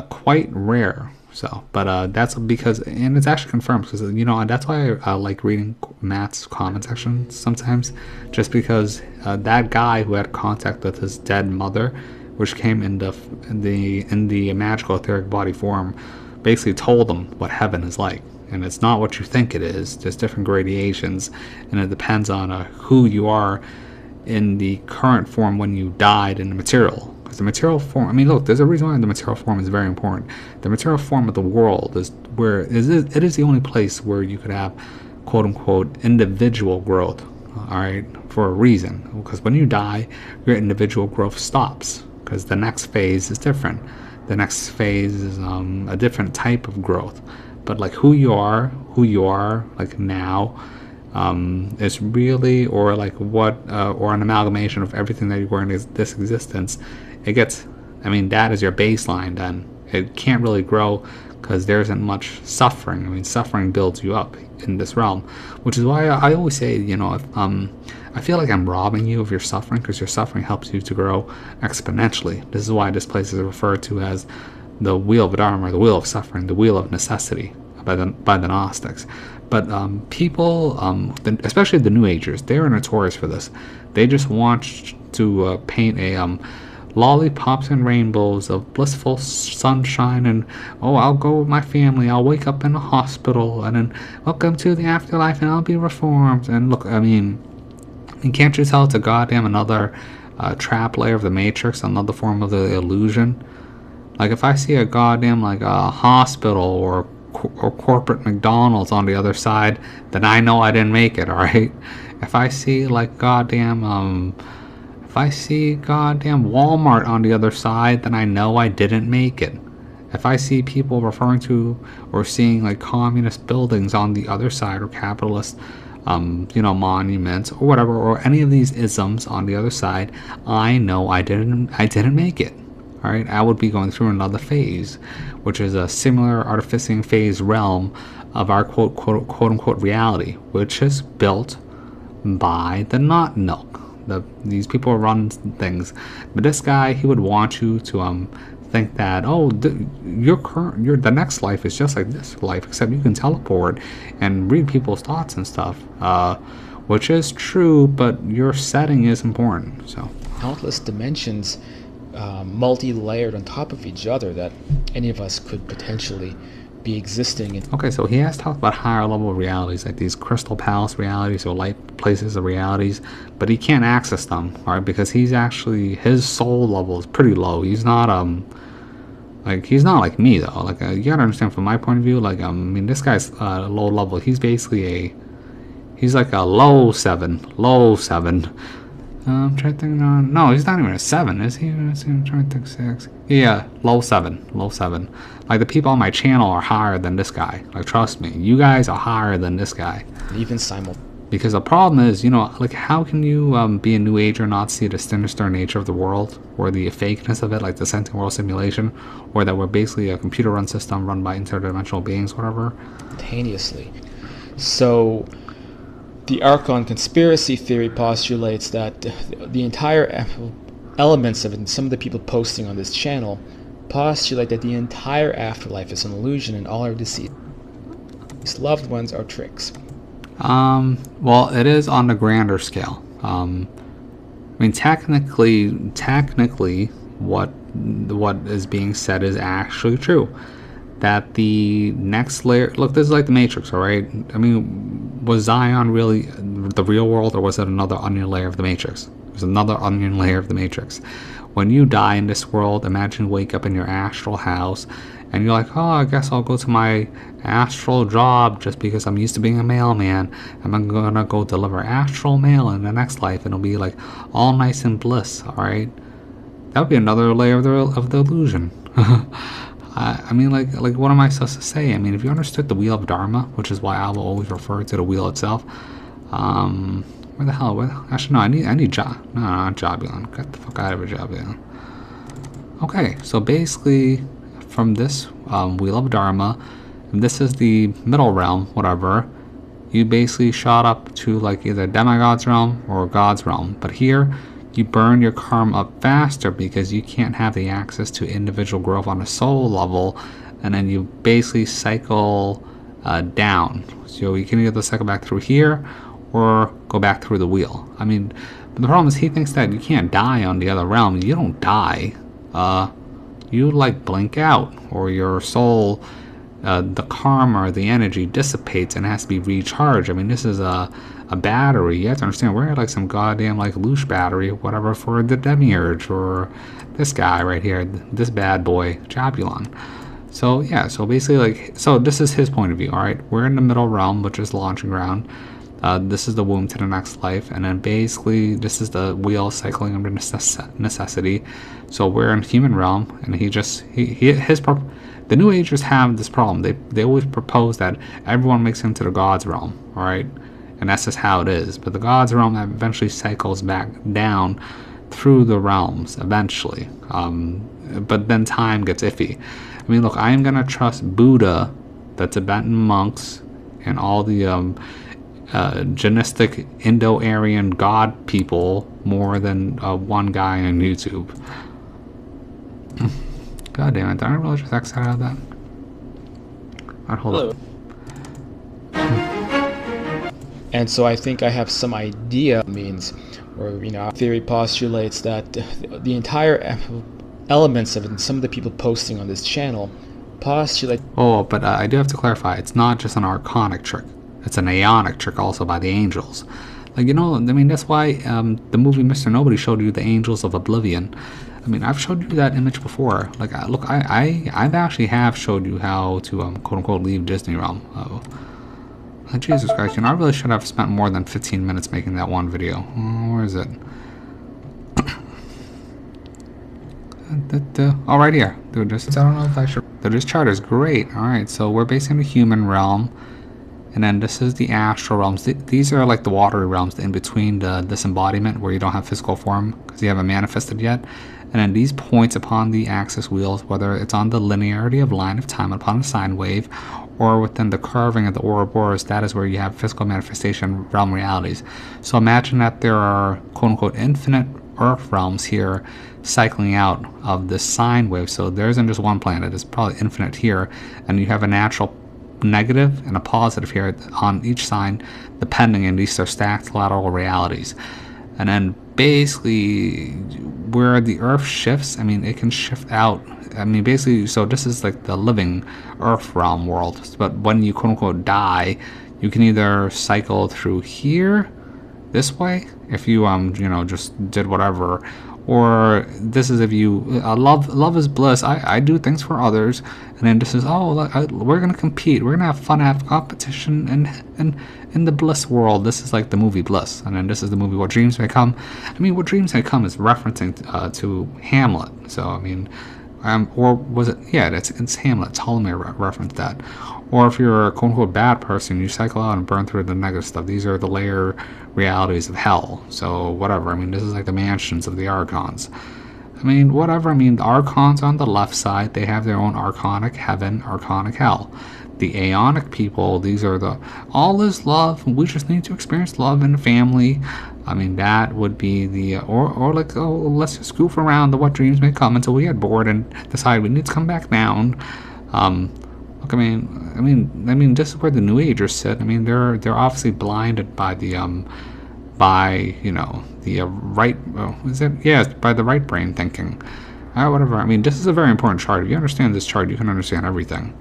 quite rare. So, but that's because, and it's actually confirmed, because, that's why I like reading Matt's comment section sometimes, just because that guy who had contact with his dead mother, which came in the magical etheric body form, basically told him what heaven is like. And it's not what you think it is. There's different gradations, and it depends on who you are in the current form when you died in the material. Because the material form, I mean, look, there's a reason why the material form is very important. The material form of the world is where it is the only place where you could have, quote unquote, individual growth. All right, for a reason. Because when you die, your individual growth stops, because the next phase is different. The next phase is a different type of growth. But like who you are like now, is really, or like what, or an amalgamation of everything that you were in this existence. It gets, I mean, that is your baseline. Then it can't really grow, because there isn't much suffering. I mean, suffering builds you up in this realm, which is why I always say, if, I feel like I'm robbing you of your suffering, because your suffering helps you to grow exponentially. This is why this place is referred to as the wheel of Dharma, or the wheel of suffering, the wheel of necessity by the Gnostics. But people, especially the New Agers, they're notorious for this. They just want to paint a lollipops and rainbows of blissful sunshine, and I'll go with my family, I'll wake up in a hospital, and then welcome to the afterlife, and I'll be reformed. And look, I mean, can't you tell it's a goddamn another trap layer of the Matrix, another form of the illusion? Like, if I see a goddamn like a hospital or corporate McDonald's on the other side, then I know I didn't make it. All right. If I see like goddamn Walmart on the other side, then I know I didn't make it. if I see people referring to or seeing like communist buildings on the other side, or capitalist monuments or whatever, or any of these isms on the other side, I know I didn't make it. All right, I would be going through another phase, which is a similar artificing phase realm of our quote unquote reality, which is built by the not milk. These people run things, but this guy, he would want you to think that, oh, the next life is just like this life, except you can teleport and read people's thoughts and stuff, which is true, but your setting is important. So countless dimensions, multi-layered on top of each other, that any of us could potentially be existing in. Okay, so he has talked about higher level realities, like these crystal palace realities or light places of realities, but he can't access them, right? Because he's actually, his soul level is pretty low. He's not he's not like me though. Like you gotta understand from my point of view. Like I mean, this guy's low level. He's basically he's like a low seven. I'm trying to think. No, he's not even a 7, is he? I'm trying to think 6. Yeah, low 7. Like the people on my channel are higher than this guy. Like trust me, you guys are higher than this guy. Even simul. Because the problem is, like how can you be a new ager not see the sinister nature of the world, or the fakeness of it, like the sentient world simulation, or that we're basically a computer run system run by interdimensional beings, whatever. Simultaneously. So the Archon conspiracy theory postulates that the entire elements of it, and some of the people posting on this channel postulate that the entire afterlife is an illusion and all our deceased loved ones are tricks. Well, it is on the grander scale. I mean, technically, what is being said is actually true. That the next layer, look, this is like the Matrix, all right? I mean, was Zion really the real world, or was it another onion layer of the Matrix? It was another onion layer of the Matrix. When you die in this world, imagine you wake up in your astral house, and you're like, oh, I guess I'll go to my astral job just because I'm used to being a mailman. I'm gonna go deliver astral mail in the next life, and it'll be like all nice and bliss, all right? That would be another layer of the illusion. I mean, like, what am I supposed to say? I mean, if you understood the wheel of Dharma, which is why I will always refer to the wheel itself. Where the hell? Actually, no. I need Job. No, not Jobulon. Get the fuck out of here, Jobulon. Okay, so basically, from this wheel of Dharma, and this is the middle realm, whatever. You basically shot up to like either demigod's realm or God's realm. But here, you burn your karma up faster because you can't have the access to individual growth on a soul level, and then you basically cycle down. So you can either cycle back through here or go back through the wheel. I mean, the problem is he thinks that you can't die on the other realm. You don't die. You like blink out, or your soul, the karma or the energy dissipates and has to be recharged. I mean, this is a battery. You have to understand, we're like some goddamn like Lush battery, whatever, for the Demiurge, or this guy right here, this bad boy, Jobulon. So yeah, so basically like, so this is his point of view, alright? We're in the middle realm, which is the launching ground. This is the womb to the next life, and then basically this is the wheel cycling under necessity. So we're in human realm, and the New Agers have this problem. They always propose that everyone makes it into the God's realm, alright? And that's just how it is. But the God's realm eventually cycles back down through the realms eventually. But then time gets iffy. I mean, look, I am going to trust Buddha, the Tibetan monks, and all the genistic Indo-Aryan god people more than one guy on YouTube. God damn it, did I really just exit out of that? Alright, hold up. And so I think I have some idea means, or our theory postulates that the entire elements of it, and some of the people posting on this channel postulate. Oh, but I do have to clarify, it's not just an archonic trick. It's an aeonic trick also by the angels. Like, I mean, that's why the movie Mr. Nobody showed you the Angels of Oblivion. I mean, I've showed you that image before. Like, look, I've actually have showed you how to, quote-unquote, leave Disney realm. Jesus Christ, I really should have spent more than 15 minutes making that one video. Where is it? Oh, right here. Dude, I don't know if I should. This chart is great. Alright, so we're basically in the human realm. And then this is the astral realms. These are like the watery realms, in between this embodiment where you don't have physical form because you haven't manifested yet. And then these points upon the axis wheels, whether it's on the linearity of line of time upon a sine wave, or within the curving of the Ouroboros, that is where you have physical manifestation realm realities. So imagine that there are quote-unquote infinite Earth realms here cycling out of this sine wave. So there isn't just one planet, it's probably infinite here, and you have a natural negative and a positive here on each sign, depending, and these are stacked lateral realities. And then basically where the Earth shifts, I mean, it can shift out. I mean, basically, so this is like the living Earth realm world. But when you quote unquote die, you can either cycle through here this way if you just did whatever, or this is if you love is bliss. I do things for others, and then this is we're gonna compete, we're gonna have fun, have competition, and in the bliss world. This is like the movie Bliss, and then this is the movie What Dreams May Come. I mean, What Dreams May Come is referencing to Hamlet. So I mean, or was it? Yeah, it's Hamlet. Ptolemy referenced that. Or if you're a quote-unquote bad person, you cycle out and burn through the negative stuff. These are the layer realities of hell. So whatever. I mean, this is like the mansions of the archons. I mean, whatever. I mean, the archons on the left side, they have their own archonic heaven, archonic hell. The aeonic people, these are the all is love. We just need to experience love in the family. I mean, that would be the or like, oh, let's just goof around the What Dreams May Come until we get bored and decide we need to come back down. Look, I mean, this is where the New Agers sit. I mean, they're obviously blinded by the right. Is it? Yeah, by the right brain thinking. Whatever. I mean, this is a very important chart. If you understand this chart, you can understand everything.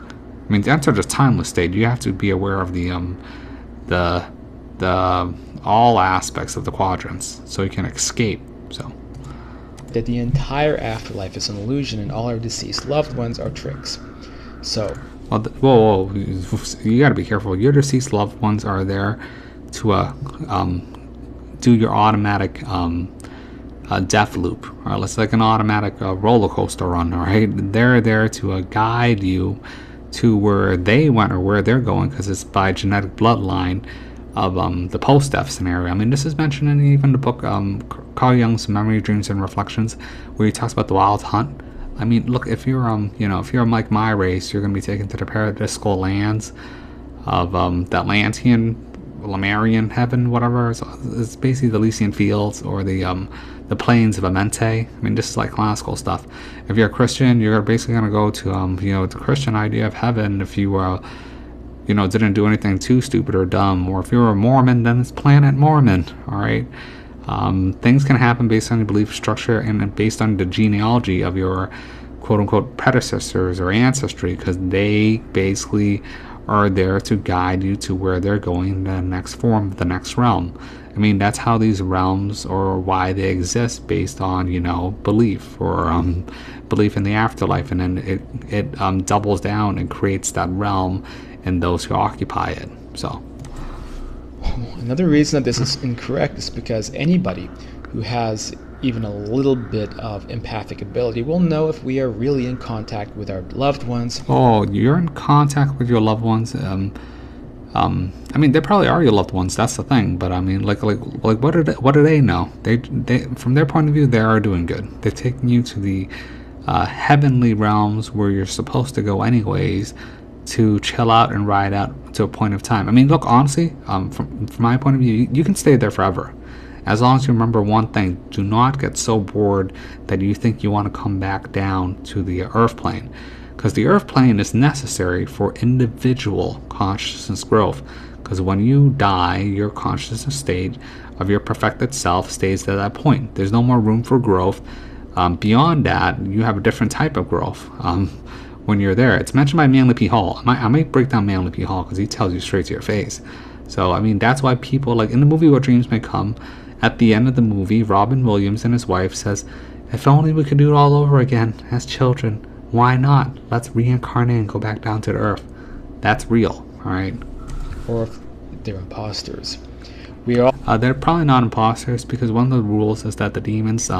I mean, to enter this timeless state, you have to be aware of the all aspects of the quadrants, so you can escape. So that the entire afterlife is an illusion, and all our deceased loved ones are tricks. So, well, whoa, you got to be careful. Your deceased loved ones are there to do your automatic death loop, or it's like an automatic roller coaster run. All right, they're there to guide you to where they went or where they're going, because it's by genetic bloodline of the post-death scenario. I mean, this is mentioned in even the book Carl Jung's Memory, Dreams, and Reflections, where he talks about the wild hunt. I mean, look, if you're if you're like my race, you're going to be taken to the paradisical lands of the Atlantean, Lemurian heaven, whatever. It's basically the Elysian fields, or the plains of Amente. I mean, this is like classical stuff. If you're a Christian, you're basically going to go to the Christian idea of heaven. If you didn't do anything too stupid or dumb. Or if you're a Mormon, then it's Planet Mormon. All right. Things can happen based on your belief structure and based on the genealogy of your quote-unquote predecessors or ancestry, because they basically are there to guide you to where they're going, the next form, the next realm. I mean, that's how these realms, or why they exist, based on belief, or belief in the afterlife, and then it doubles down and creates that realm and those who occupy it. So another reason that this is incorrect is because anybody who has even a little bit of empathic ability will know if we are really in contact with our loved ones. Oh, you're in contact with your loved ones. I mean, they probably are your loved ones. That's the thing. But I mean, like, what do they know? They from their point of view, they are doing good. They're taking you to the heavenly realms where you're supposed to go anyways, to chill out and ride out to a point of time. I mean, look, honestly, from my point of view, you can stay there forever. As long as you remember one thing: do not get so bored that you think you want to come back down to the earth plane. Because the earth plane is necessary for individual consciousness growth. Because when you die, your consciousness state of your perfected self stays at that point. There's no more room for growth. Beyond that, you have a different type of growth. When you're there, it's mentioned by Manly P. Hall. I might break down Manly P. Hall because he tells you straight to your face. So I mean, that's why people, like in the movie What Dreams May Come, at the end of the movie, Robin Williams and his wife says, "If only we could do it all over again as children. Why not? Let's reincarnate and go back down to the earth." That's real, all right? Or if they're imposters. They're probably not imposters, because one of the rules is that the demons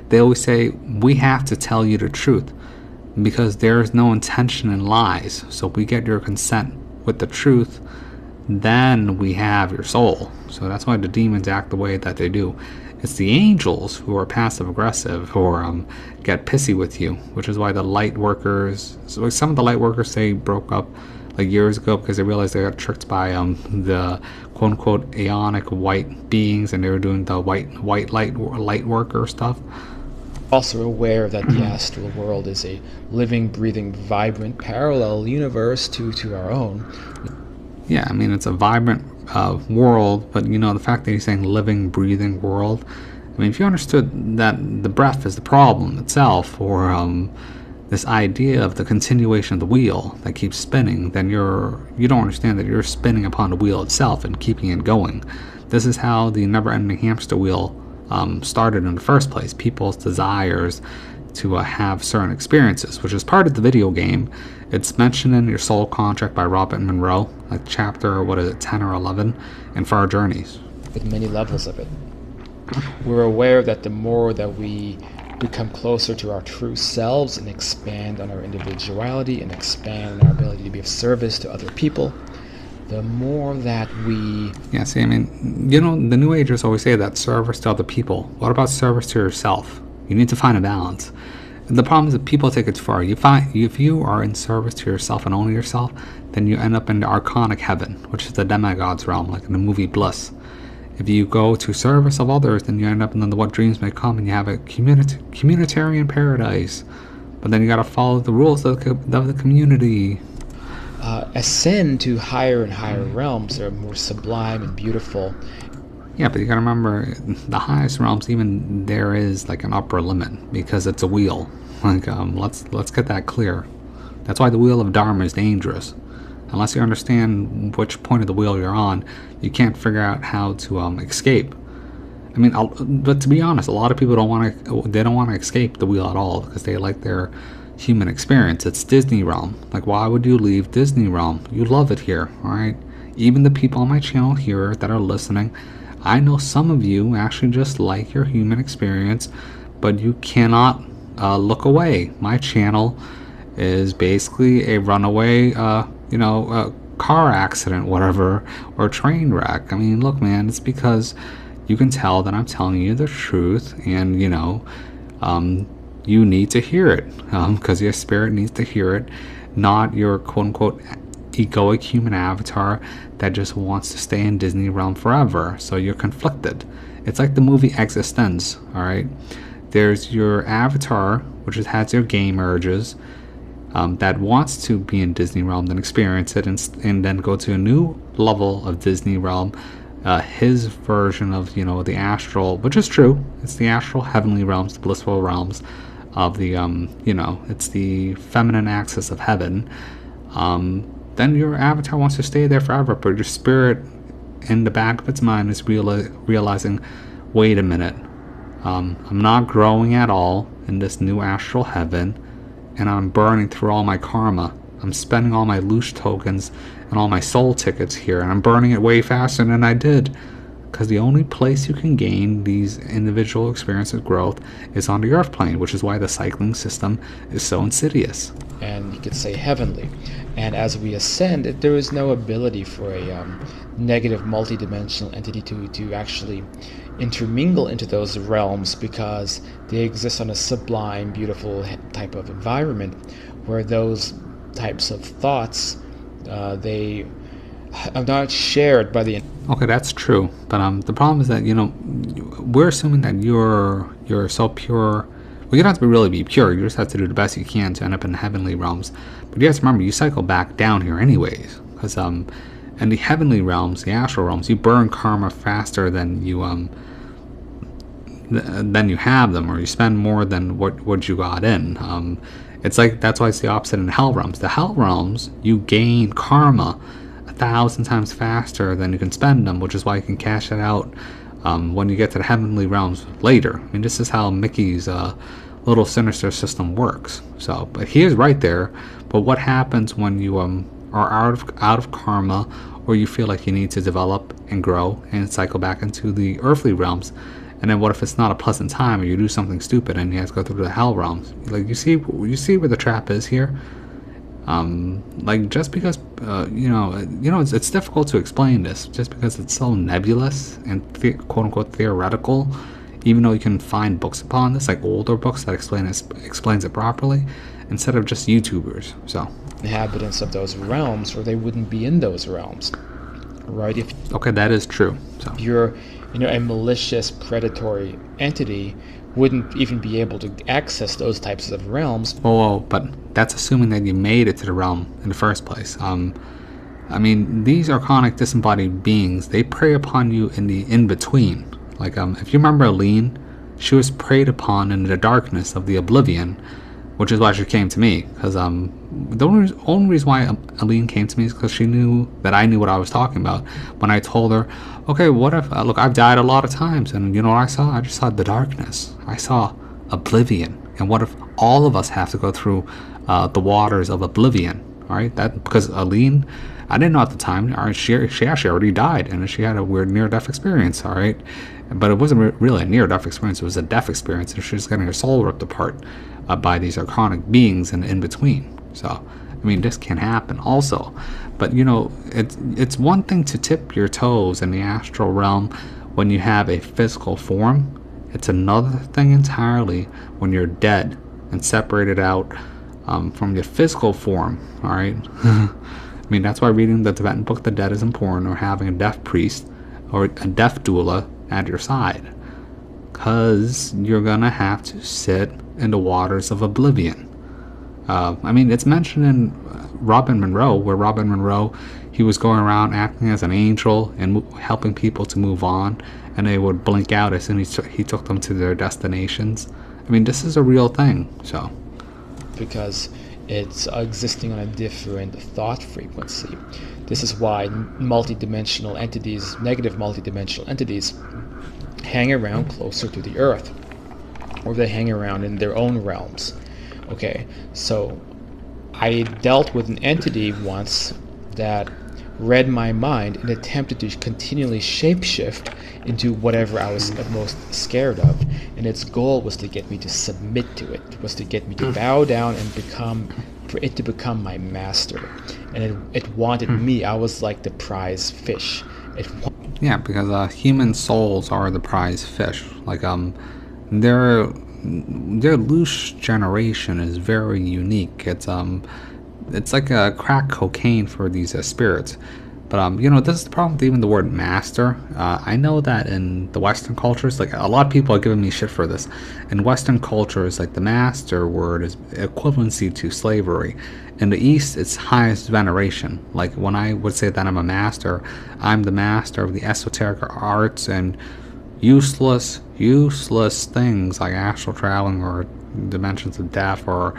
they always say, we have to tell you the truth because there is no intention in lies. So if we get your consent with the truth, then we have your soul. So that's why the demons act the way that they do. It's the angels who are passive aggressive or get pissy with you, which is why the light workers, so some of the light workers, they broke up like years ago because they realized they got tricked by the quote unquote aeonic white beings, and they were doing the white light worker stuff. Also aware that the astral world is a living, breathing, vibrant, parallel universe to our own. Yeah, I mean, it's a vibrant world, but you know, the fact that he's saying living, breathing world, I mean, if you understood that the breath is the problem itself, or this idea of the continuation of the wheel that keeps spinning, then you don't understand that you're spinning upon the wheel itself and keeping it going. This is how the never-ending hamster wheel started in the first place. People's desires to have certain experiences, which is part of the video game. It's mentioned in your Soul Contract by Robert Monroe, like chapter, 10 or 11, in Far Journeys. With many levels of it. We're aware that the more that we become closer to our true selves and expand on our individuality and expand on our ability to be of service to other people, the more that we... Yeah, see, I mean, you know, the New Agers always say that service to other people. What about service to yourself? You need to find a balance. The problem is that people take it too far. If you are in service to yourself and only yourself, then you end up in the archonic heaven, which is the demigod's realm, like in the movie Bliss. If you go to service of others, then you end up in the What Dreams May Come, and you have a communitarian paradise. But then you got to follow the rules of the community. Ascend to higher and higher realms that are more sublime and beautiful. Yeah, but you gotta remember, the highest realms, even there is like an upper limit because it's a wheel. Like, let's get that clear. That's why the wheel of Dharma is dangerous. Unless you understand which point of the wheel you're on, you can't figure out how to escape. I mean, but to be honest, a lot of people don't want to escape the wheel at all because they like their human experience. It's Disney realm. Like, why would you leave Disney realm? You love it here, all right? Even the people on my channel here that are listening, I know some of you actually just like your human experience, but you cannot look away. My channel is basically a runaway, car accident, whatever, or train wreck. I mean, look, man, it's because you can tell that I'm telling you the truth, and you need to hear it because your spirit needs to hear it, not your quote-unquote egoic human avatar that just wants to stay in Disney realm forever. So you're conflicted. It's like the movie Existence, all right? There's your avatar, which has your game urges, that wants to be in Disney realm, then experience it, and then go to a new level of Disney realm, his version of, the astral, which is true. It's the astral heavenly realms, the blissful realms of the, it's the feminine axis of heaven. Then your avatar wants to stay there forever, but your spirit in the back of its mind is realizing, wait a minute, I'm not growing at all in this new astral heaven, and I'm burning through all my karma. I'm spending all my loose tokens and all my soul tickets here, and I'm burning it way faster than I did. Because the only place you can gain these individual experiences of growth is on the earth plane, which is why the cycling system is so insidious. And you could say heavenly. And as we ascend, there is no ability for a negative multidimensional entity to actually intermingle into those realms, because they exist on a sublime, beautiful type of environment where those types of thoughts, they are not shared by the... Okay, that's true, but the problem is that we're assuming that you're so pure. Well, you don't have to really be pure. You just have to do the best you can to end up in heavenly realms. But you have to remember, you cycle back down here anyways, because in the heavenly realms, the astral realms, you burn karma faster than you have them, or you spend more than what you got in. It's like, that's why it's the opposite in hell realms. The hell realms, you gain karma 1,000 times faster than you can spend them, which is why you can cash it out when you get to the heavenly realms later. I mean, this is how Mickey's little sinister system works. So, but he is right there. But what happens when you are out of karma, or you feel like you need to develop and grow and cycle back into the earthly realms, And then what if it's not a pleasant time, or you do something stupid and you have to go through the hell realms? Like, you see where the trap is here. Like, just because it's difficult to explain this, just because it's so nebulous and quote unquote theoretical. Even though you can find books upon this, like older books that explains it properly, instead of just YouTubers. So inhabitants of those realms, or they wouldn't be in those realms, right? Okay, that is true. So you're, a malicious predatory entity, wouldn't even be able to access those types of realms. Whoa, but that's assuming that you made it to the realm in the first place. I mean, these archonic disembodied beings, they prey upon you in the in-between. Like, if you remember Aline, she was preyed upon in the darkness of the oblivion, which is why she came to me. Because the only reason why Aline came to me is because she knew that I knew what I was talking about. When I told her, okay, what if, look, I've died a lot of times, and you know what I saw? I just saw the darkness. I saw oblivion. And what if all of us have to go through the waters of oblivion? All right, that because Aline, I didn't know at the time. All right, she actually already died, and she had a weird near-death experience. All right, but it wasn't really a near-death experience. It was a death experience, and she was getting her soul ripped apart by these archonic beings and in between. So, I mean, this can happen also. But it's one thing to tip your toes in the astral realm when you have a physical form. It's another thing entirely when you're dead and separated out from your physical form. All right. I mean, that's why reading the Tibetan book The Dead is important, or having a death priest or a death doula at your side, because you're gonna have to sit in the waters of oblivion. I mean, it's mentioned in Robin Monroe, where Robin Monroe, he was going around acting as an angel and helping people to move on, and they would blink out as soon as he took them to their destinations. I mean, this is a real thing. So because it's existing on a different thought frequency. This is why multidimensional entities, negative multidimensional entities, hang around closer to the earth, or they hang around in their own realms. Okay, so I dealt with an entity once that read my mind and attempted to continually shapeshift into whatever I was most scared of, and its goal was to get me to submit to it, was to get me to bow down and for it to become my master. And it wanted me. I was like the prize fish. Yeah, because human souls are the prize fish. Like, their loose generation is very unique. It's like a crack cocaine for these spirits. But this is the problem with even the word master. I know that in the Western cultures, like, a lot of people are giving me shit for this. In Western cultures, like, the master word is equivalency to slavery. In the East, it's highest veneration. Like, when I would say that I'm a master, I'm the master of the esoteric arts and useless things like astral traveling or dimensions of death or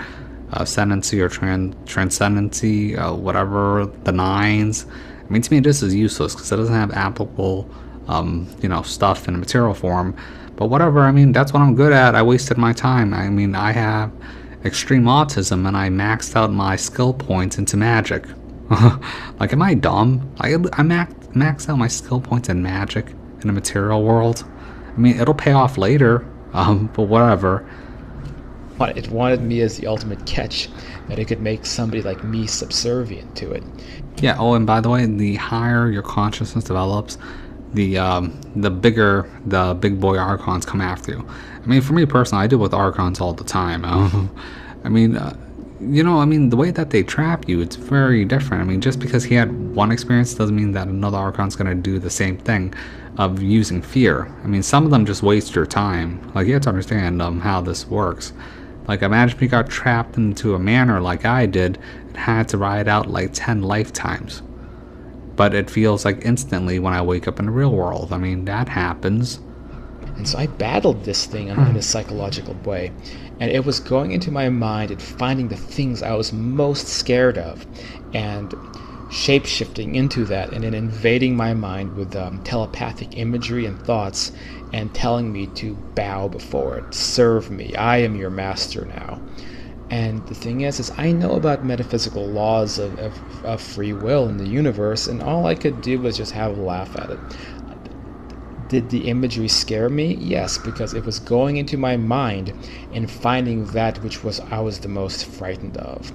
ascendancy or transcendency, whatever, the nines. I mean, to me, this is useless because it doesn't have applicable, stuff in a material form. But whatever, I mean, that's what I'm good at. I wasted my time. I mean, I have extreme autism and I maxed out my skill points into magic. Like, am I dumb? I maxed out my skill points in magic in the material world. I mean, it'll pay off later, but whatever. But it wanted me as the ultimate catch, that it could make somebody like me subservient to it. Yeah, oh, and by the way, the higher your consciousness develops, the bigger the big boy archons come after you. I mean, for me personally, I deal with archons all the time. I mean, the way that they trap you, it's very different. I mean, just because he had one experience doesn't mean that another archon's going to do the same thing of using fear. I mean, some of them just waste your time. Like, you have to understand how this works. Like, imagine if you got trapped into a manor like I did and had to ride out like 10 lifetimes. But it feels like instantly when I wake up in the real world. I mean, that happens. And so I battled this thing in a psychological way. And it was going into my mind and finding the things I was most scared of and shape-shifting into that, and then invading my mind with telepathic imagery and thoughts and telling me to bow before it, serve me, I am your master now. And the thing is I know about metaphysical laws of free will in the universe, and all I could do was just have a laugh at it. Did the imagery scare me? Yes, because it was going into my mind and finding that which I was the most frightened of.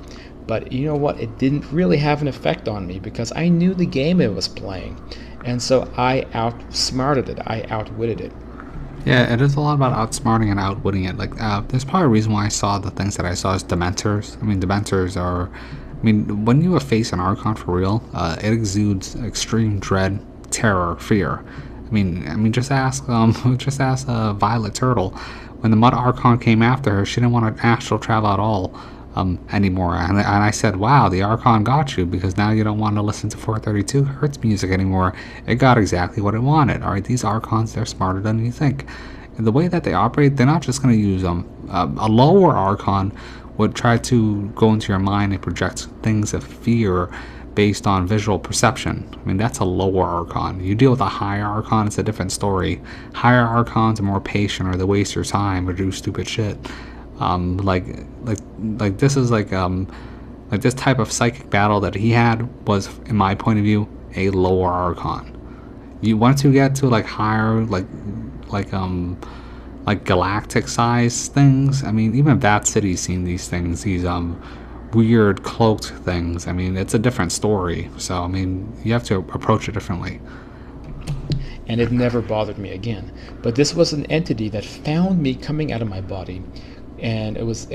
But you know what? It didn't really have an effect on me because I knew the game it was playing. And so I outsmarted it. I outwitted it. Yeah, it is a lot about outsmarting and outwitting it. Like, there's probably a reason why I saw the things that I saw as Dementors. I mean, Dementors are... I mean, when you face an Archon for real, it exudes extreme dread, terror, fear. I mean, just ask Violet Turtle. When the Mud Archon came after her, she didn't want to astral travel at all anymore. And I said, wow, the Archon got you, because now you don't want to listen to 432 Hertz music anymore. It got exactly what it wanted. All right, these Archons, they're smarter than you think. And the way that they operate, they're not just going to use them. A lower Archon would try to go into your mind and project things of fear based on visual perception. I mean, that's a lower Archon. You deal with a higher Archon, it's a different story. Higher Archons are more patient, or they waste your time or do stupid shit. Like this is like this type of psychic battle that he had was, in my point of view, a lower Archon. Once you get to like higher, like galactic size things, I mean, even Bat City's seen these things, these weird cloaked things. I mean, it's a different story. So I mean, you have to approach it differently. And it never bothered me again. But this was an entity that found me coming out of my body, and it was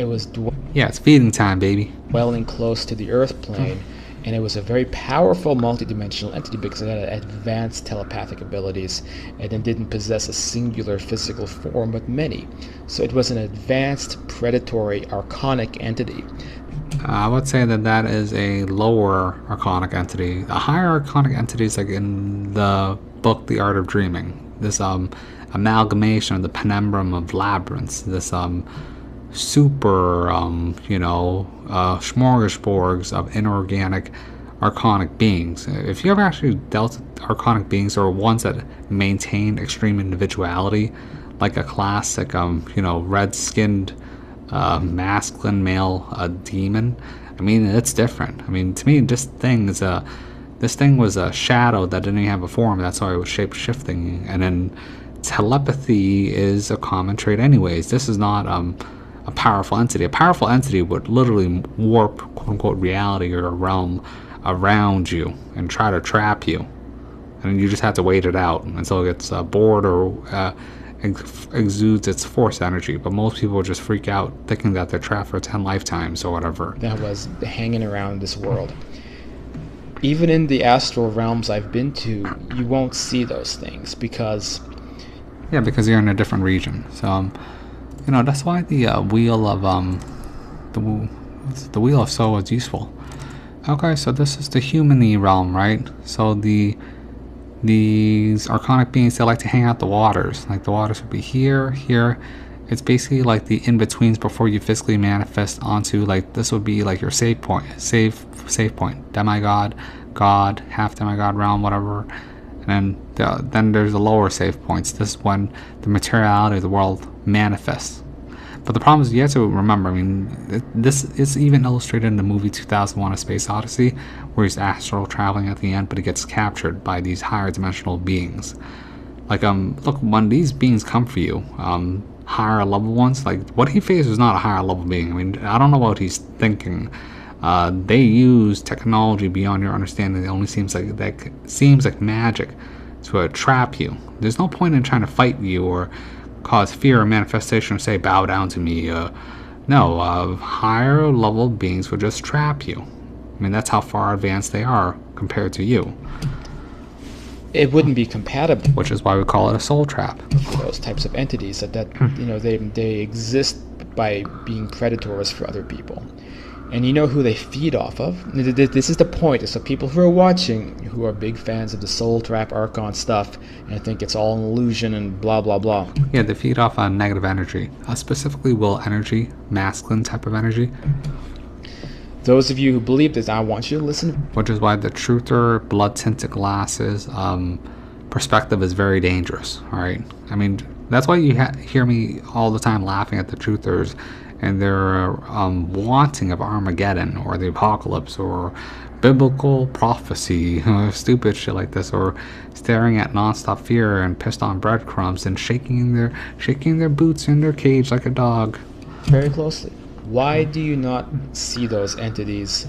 Yeah, it's feeding time, baby. dwelling close to the Earth plane. And it was a very powerful multidimensional entity because it had advanced telepathic abilities, and it didn't possess a singular physical form but many. So it was an advanced predatory archonic entity. I would say that is a lower archonic entity. A higher archonic entity is like in the book The Art of Dreaming. This amalgamation of the penumbrum of labyrinths. This super smorgasbords of inorganic archonic beings. If you ever actually dealt with archonic beings, or ones that maintain extreme individuality, like a classic red-skinned masculine male demon, I mean, it's different. I mean, to me, this thing was a shadow that didn't even have a form. That's why it was shape-shifting. And then telepathy is a common trait anyways. This is not a powerful entity. A powerful entity would literally warp, quote-unquote, reality or a realm around you and try to trap you. And you just have to wait it out until it gets bored or exudes its force energy. But most people just freak out thinking that they're trapped for 10 lifetimes or whatever. That was hanging around this world. Even in the astral realms I've been to, you won't see those things because... Yeah, because you're in a different region. So, that's why the wheel of the wheel of Soul is useful. Okay, so this is the human realm, right? So these archonic beings, they like to hang out the waters. Like the waters would be here. It's basically like the in-betweens before you physically manifest onto, like, this would be like your save point, demigod, god, half demigod realm, whatever. And then there's the lower save points. This is when the materiality of the world manifests. But the problem is, you have to remember, I mean, this is even illustrated in the movie 2001: A Space Odyssey, where he's astral traveling at the end, but he gets captured by these higher dimensional beings. Like, look, when these beings come for you, higher level ones, like, what he faces is not a higher level being. I mean, I don't know what he's thinking. They use technology beyond your understanding. It only seems like magic to trap you. There's no point in trying to fight you or cause fear or manifestation or say, bow down to me. No, higher level beings would just trap you. I mean, that's how far advanced they are compared to you. It wouldn't be compatible. Which is why we call it a soul trap. For those types of entities they exist by being predators for other people. And you know who they feed off of? This is the point. So people who are watching, who are big fans of the Soul Trap Archon stuff, and think it's all an illusion and blah, blah, blah. Yeah, they feed off on negative energy. Specifically will energy, masculine type of energy. Those of you who believe this, I want you to listen. Which is why the truther, blood-tinted glasses perspective is very dangerous, alright? I mean, that's why you hear me all the time laughing at the truthers and they're wanting of Armageddon or the apocalypse or biblical prophecy, stupid shit like this, or staring at nonstop fear and pissed on breadcrumbs and shaking their boots in their cage like a dog. Very closely. Why do you not see those entities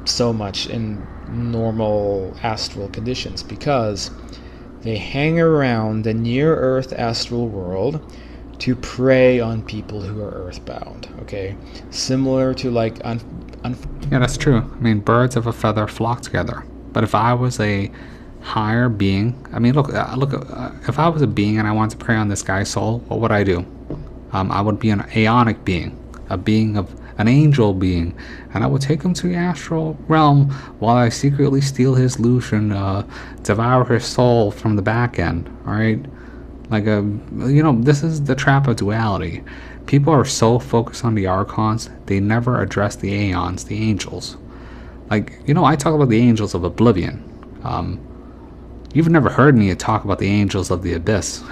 so much in normal astral conditions? Because they hang around the near-Earth astral world to prey on people who are earthbound, okay? Similar to like Yeah, that's true. I mean, birds of a feather flock together. But if I was a higher being, I mean, look, if I was a being and I wanted to prey on this guy's soul, what would I do? I would be an aeonic being, a being of an angel being, and I would take him to the astral realm while I secretly steal his loot and devour his soul from the back end. All right, like this is the trap of duality. People are so focused on the archons, they never address the aeons, the angels. Like, I talk about the angels of oblivion. You've never heard me talk about the angels of the abyss.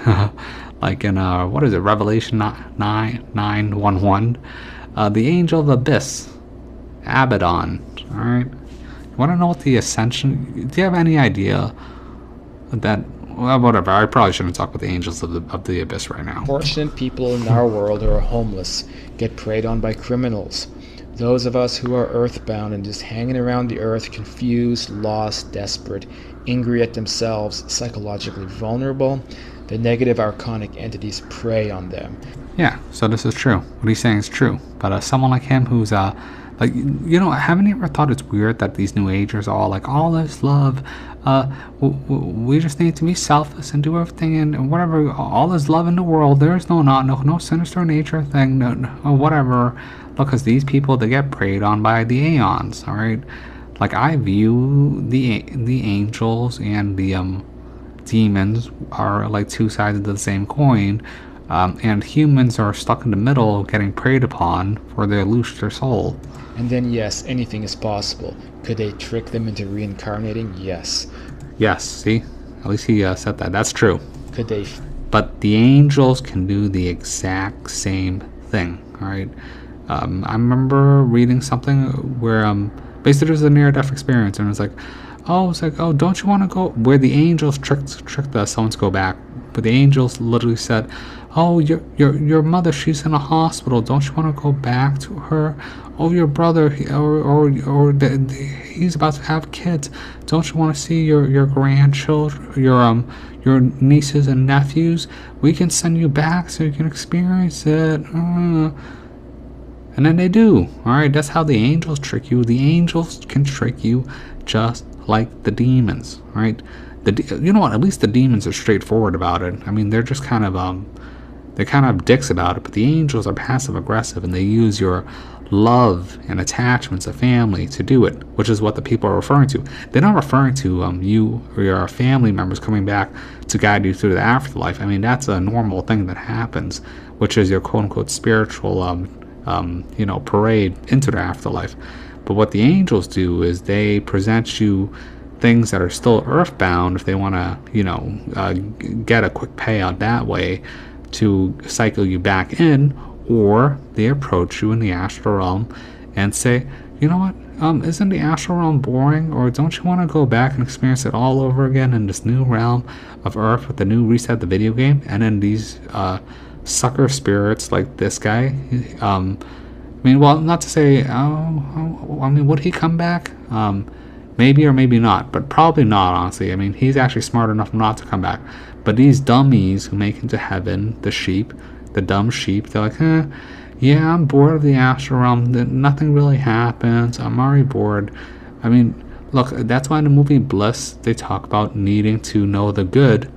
Like in, what is it, Revelation 9:11? The angel of abyss, Abaddon. Alright? You want to know what the ascension... Do you have any idea that... Well, whatever, I probably shouldn't talk about the angels of the abyss right now. Fortunate people in our world who are homeless get preyed on by criminals. Those of us who are earthbound and just hanging around the earth, confused, lost, desperate, angry at themselves, psychologically vulnerable, the negative archonic entities prey on them. Yeah, so this is true. What he's saying is true. But someone like him who's like, haven't you ever thought it's weird that these new agers are all like, all is love, we just need to be selfless and do everything and whatever, all is love in the world, there's no sinister nature thing, no whatever. Look, because these people, they get preyed on by the aeons, alright? Like, I view the angels and the demons are like two sides of the same coin, and humans are stuck in the middle getting preyed upon for their their soul. And then yes, anything is possible. Could they trick them into reincarnating? Yes. Yes, see? At least he said that. That's true. Could they... But the angels can do the exact same thing, alright? I remember reading something where basically there was a near-death experience, and it's like, don't you want to go where the angels tricked us someone to go back, but the angels literally said, oh, your mother, she's in a hospital, don't you want to go back to her? Oh, your brother, he's about to have kids, don't you want to see your grandchildren, your nieces and nephews? We can send you back so you can experience it. And then they do. Alright, that's how the angels trick you. The angels can trick you just like the demons. Alright? You know what? At least the demons are straightforward about it. I mean, they're just kind of they're kind of dicks about it, but the angels are passive aggressive and they use your love and attachments of family to do it, which is what the people are referring to. They're not referring to you or your family members coming back to guide you through the afterlife. I mean, that's a normal thing that happens, which is your quote-unquote spiritual parade into the afterlife. But what the angels do is they present you things that are still earthbound if they want to get a quick payout that way to cycle you back in, or they approach you in the astral realm and say, you know what, isn't the astral realm boring, or don't you want to go back and experience it all over again in this new realm of earth with the new reset the video game? And then these sucker spirits like this guy, not to say, would he come back? Maybe or maybe not, but probably not, honestly. I mean, he's actually smart enough not to come back. But these dummies who make it to heaven, the dumb sheep, they're like, yeah, I'm bored of the astral realm, nothing really happens, I'm already bored. I mean, look, that's why in the movie Bliss, they talk about needing to know the good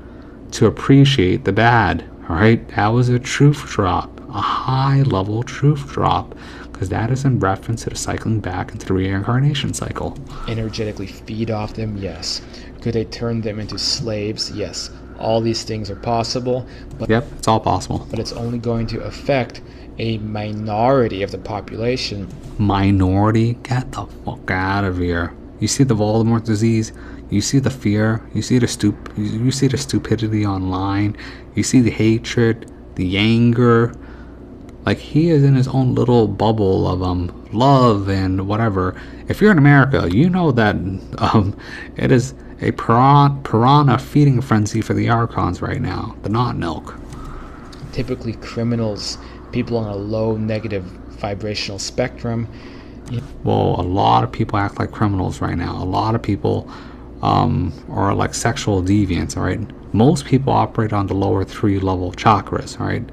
to appreciate the bad. Alright, that was a truth drop, a high-level truth drop, because that is in reference to the cycling back into the reincarnation cycle. Energetically feed off them? Yes. Could they turn them into slaves? Yes. All these things are possible. But yep, it's all possible. But it's only going to affect a minority of the population. Minority? Get the fuck out of here. You see the Voldemort disease? You see the fear? You see the stupidity online? You see the hatred, the anger? Like, he is in his own little bubble of love and whatever. If you're in America, you know that it is a piranha feeding frenzy for the Archons right now. The not milk. Typically criminals, people on a low negative vibrational spectrum. Well, a lot of people act like criminals right now. A lot of people are like sexual deviants, all right? Most people operate on the lower 3 level chakras, all right?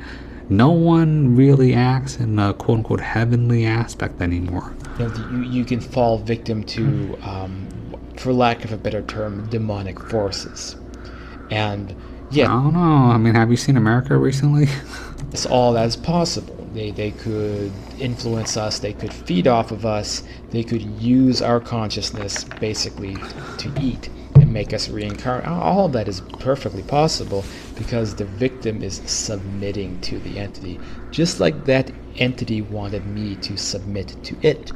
No one really acts in a quote-unquote heavenly aspect anymore. You can fall victim to, for lack of a better term, demonic forces. And I don't know. I mean, have you seen America recently? it's all that is possible. They could influence us, they could feed off of us, they could use our consciousness basically to eat and make us reincarnate. All of that is perfectly possible because the victim is submitting to the entity, just like that entity wanted me to submit to it.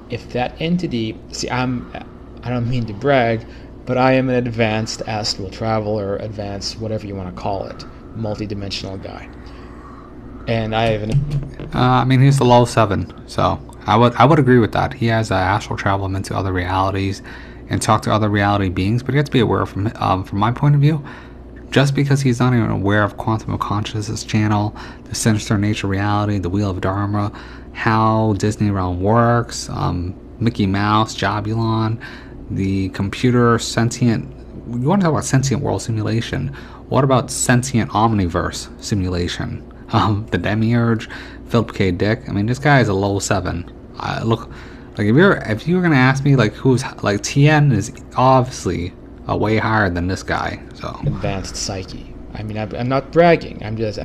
If that entity, see, I don't mean to brag, but I am an advanced astral traveler, advanced whatever you want to call it, multi-dimensional guy. And I have I mean, he's the low 7, so I would agree with that. He has astral travel into other realities and talk to other reality beings, but you have to be aware from my point of view, just because he's not even aware of Quantum of Consciousness channel, the Sinister Nature reality, the Wheel of Dharma, how Disney Realm works, Mickey Mouse, Jabulon, the computer sentient. You want to talk about sentient world simulation? What about sentient omniverse simulation? The Demiurge, Philip K. Dick. I mean, this guy is a low 7. Look, like if you were gonna ask me like who's like Tien is obviously way higher than this guy. So advanced psyche. I mean, I'm not bragging. I'm just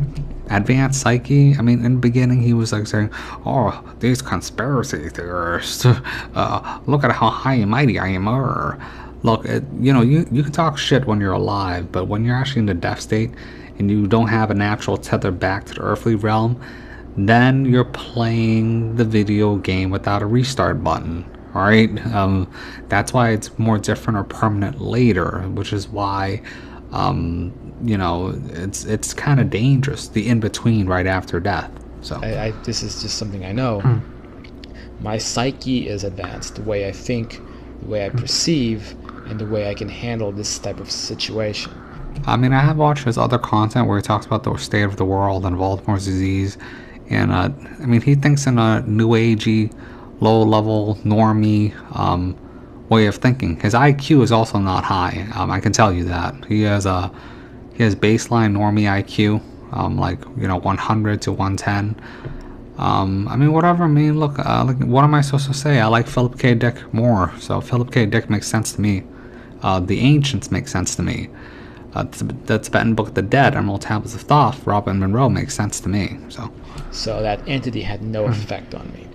advanced psyche. I mean, in the beginning he was like saying, "Oh, these conspiracy theorists. Look at how high and mighty I am." Look, you can talk shit when you're alive, but when you're actually in the death state and you don't have a natural tether back to the earthly realm, then you're playing the video game without a restart button. All right, that's why it's more different or permanent later, which is why it's kind of dangerous, the in between right after death. So this is just something I know. My psyche is advanced, the way I think, the way I perceive, and the way I can handle this type of situation. I mean, I have watched his other content where he talks about the state of the world and Voldemort's disease, and I mean, he thinks in a new agey, low-level, normie way of thinking. His IQ is also not high. I can tell you that. He has baseline normie IQ, 100 to 110. I mean, whatever. I mean, look, what am I supposed to say? I like Philip K. Dick more, so Philip K. Dick makes sense to me. The Ancients make sense to me. The Tibetan Book of the Dead, Emerald Tablets of Thoth, Robin Monroe makes sense to me. So that entity had no effect on me.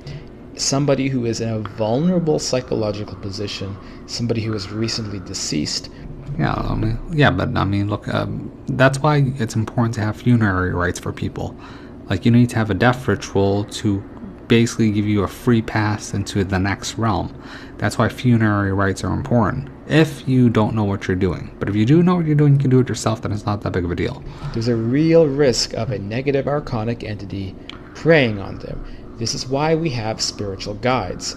Somebody who is in a vulnerable psychological position, somebody who is recently deceased. Look, that's why it's important to have funerary rites for people. Like, you need to have a death ritual to basically give you a free pass into the next realm. That's why funerary rites are important, if you don't know what you're doing. But if you do know what you're doing, you can do it yourself, then it's not that big of a deal. There's a real risk of a negative archonic entity preying on them. This is why we have spiritual guides.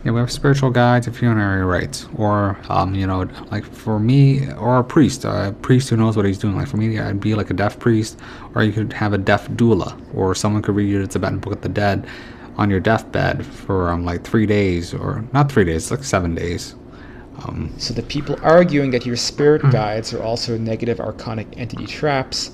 Yeah, we have spiritual guides and funerary rites, or like for me, or a priest who knows what he's doing. Like for me, I'd be like a deaf priest, or you could have a deaf doula, or someone could read you the Tibetan Book of the Dead on your deathbed for like 3 days, or not 3 days, like 7 days. So the people arguing that your spirit guides are also negative archonic entity traps.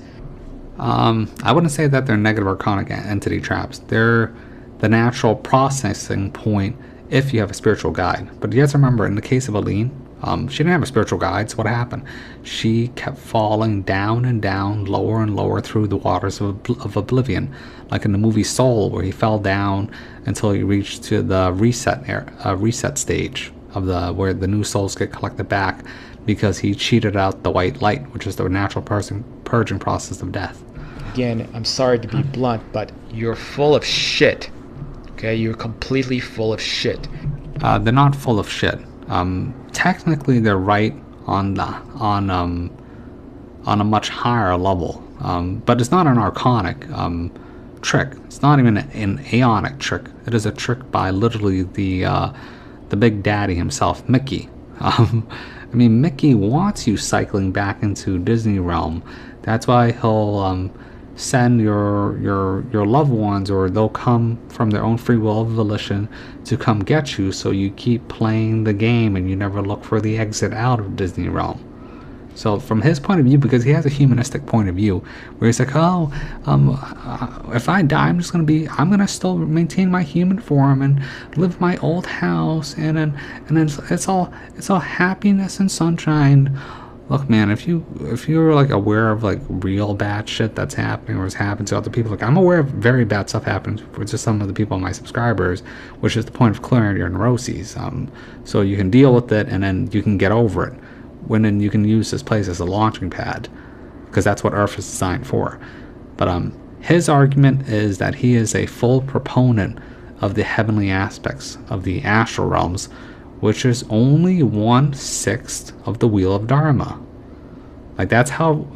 I wouldn't say that they're negative archonic entity traps. They're the natural processing point if you have a spiritual guide. But you have to remember, in the case of Aline, she didn't have a spiritual guide, so what happened? She kept falling down and down, lower and lower through the waters of oblivion, like in the movie Soul, where he fell down until he reached to the reset stage of where the new souls get collected back, because he cheated out the white light, which is the natural purging process of death. Again, I'm sorry to be blunt, but you're full of shit. Okay, you're completely full of shit. They're not full of shit. Technically, they're right on a much higher level, but it's not an archonic. trick. It's not even an Aeonic trick. It is a trick by literally the Big Daddy himself, Mickey. I mean, Mickey wants you cycling back into Disney Realm. That's why he'll send your loved ones, or they'll come from their own free will of volition to come get you, so you keep playing the game and you never look for the exit out of Disney Realm. So from his point of view, because he has a humanistic point of view, where he's like, oh, if I die, I'm gonna still maintain my human form and live my old house, and then it's all happiness and sunshine. Look, man, if you're like aware of like real bad shit that's happening or has happened to other people, like I'm aware of very bad stuff happening for just some of the people, my subscribers, which is the point of clearing your neuroses, so you can deal with it and then you can get over it. When then you can use this place as a launching pad, because that's what Earth is designed for. But his argument is that he is a full proponent of the heavenly aspects of the astral realms, which is only 1/6 of the wheel of Dharma. Like that's how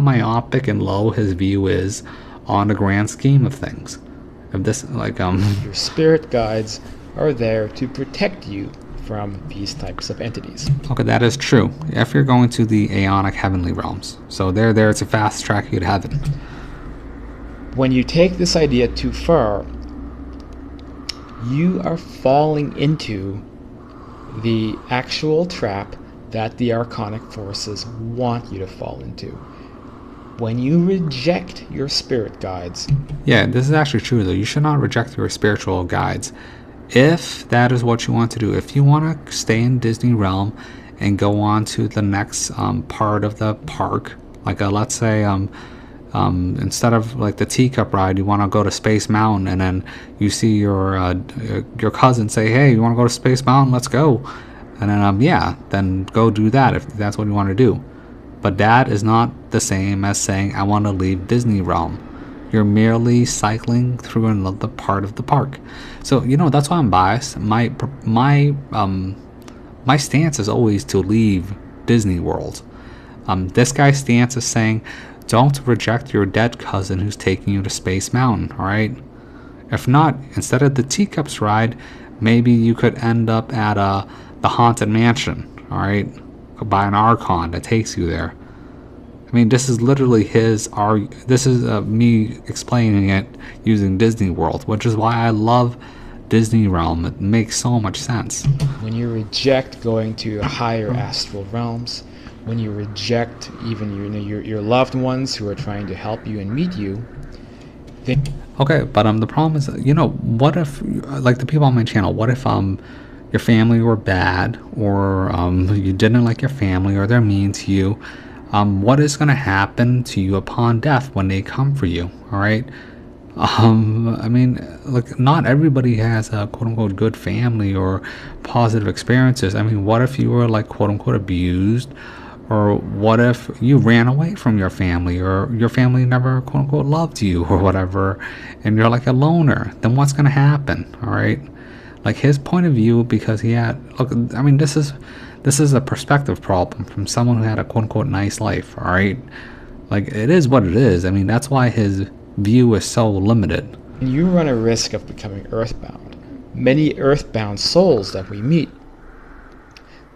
myopic and low his view is on the grand scheme of things. If this Your spirit guides are there to protect you from these types of entities. Okay, that is true. If you're going to the Aeonic heavenly realms, so they're there to fast track you to heaven. When you take this idea too far, you are falling into the actual trap that the archonic forces want you to fall into. When you reject your spirit guides. Yeah, this is actually true though. You should not reject your spiritual guides. If that is what you want to do, if you want to stay in Disney Realm and go on to the next part of the park, like let's say instead of like the teacup ride, you want to go to Space Mountain, and then you see your cousin say, hey, you want to go to Space Mountain, let's go, and then then go do that if that's what you want to do. But that is not the same as saying I want to leave Disney Realm. You're merely cycling through another part of the park. So that's why I'm biased. My stance is always to leave Disney World. This guy's stance is saying, don't reject your dead cousin who's taking you to Space Mountain, alright? If not, instead of the teacups ride, maybe you could end up at the Haunted Mansion, alright? By an Archon that takes you there. I mean, this is literally this is me explaining it using Disney World, which is why I love Disney Realm. It makes so much sense. When you reject going to higher astral realms, when you reject even your loved ones who are trying to help you and meet you, okay, but the problem is, what if, like the people on my channel, what if your family were bad, or you didn't like your family, or they're mean to you? What is going to happen to you upon death when they come for you? All right. I mean, look, not everybody has a quote-unquote good family or positive experiences. I mean, what if you were like quote-unquote abused, or what if you ran away from your family, or your family never quote-unquote loved you, or whatever, and you're like a loner? Then what's going to happen? All right. Like his point of view, because he had, look, I mean, this is a perspective problem from someone who had a quote-unquote nice life, all right? Like, it is what it is. I mean, that's why his view is so limited. You run a risk of becoming earthbound. Many earthbound souls that we meet,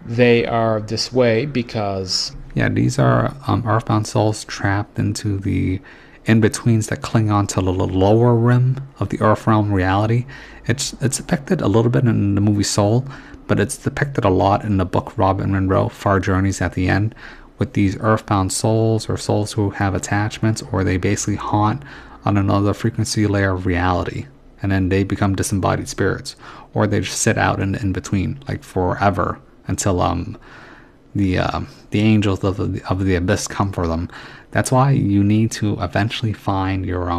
they are this way because... Yeah, these are earthbound souls trapped into the in-betweens that cling on to the lower rim of the earth realm reality. It's depicted a little bit in the movie Soul, but it's depicted a lot in the book Robin Monroe, Far Journeys at the End, with these earthbound souls, or souls who have attachments, or they basically haunt on another frequency layer of reality, and then they become disembodied spirits, or they just sit out in between, like forever, until the angels of the abyss come for them. That's why you need to eventually find your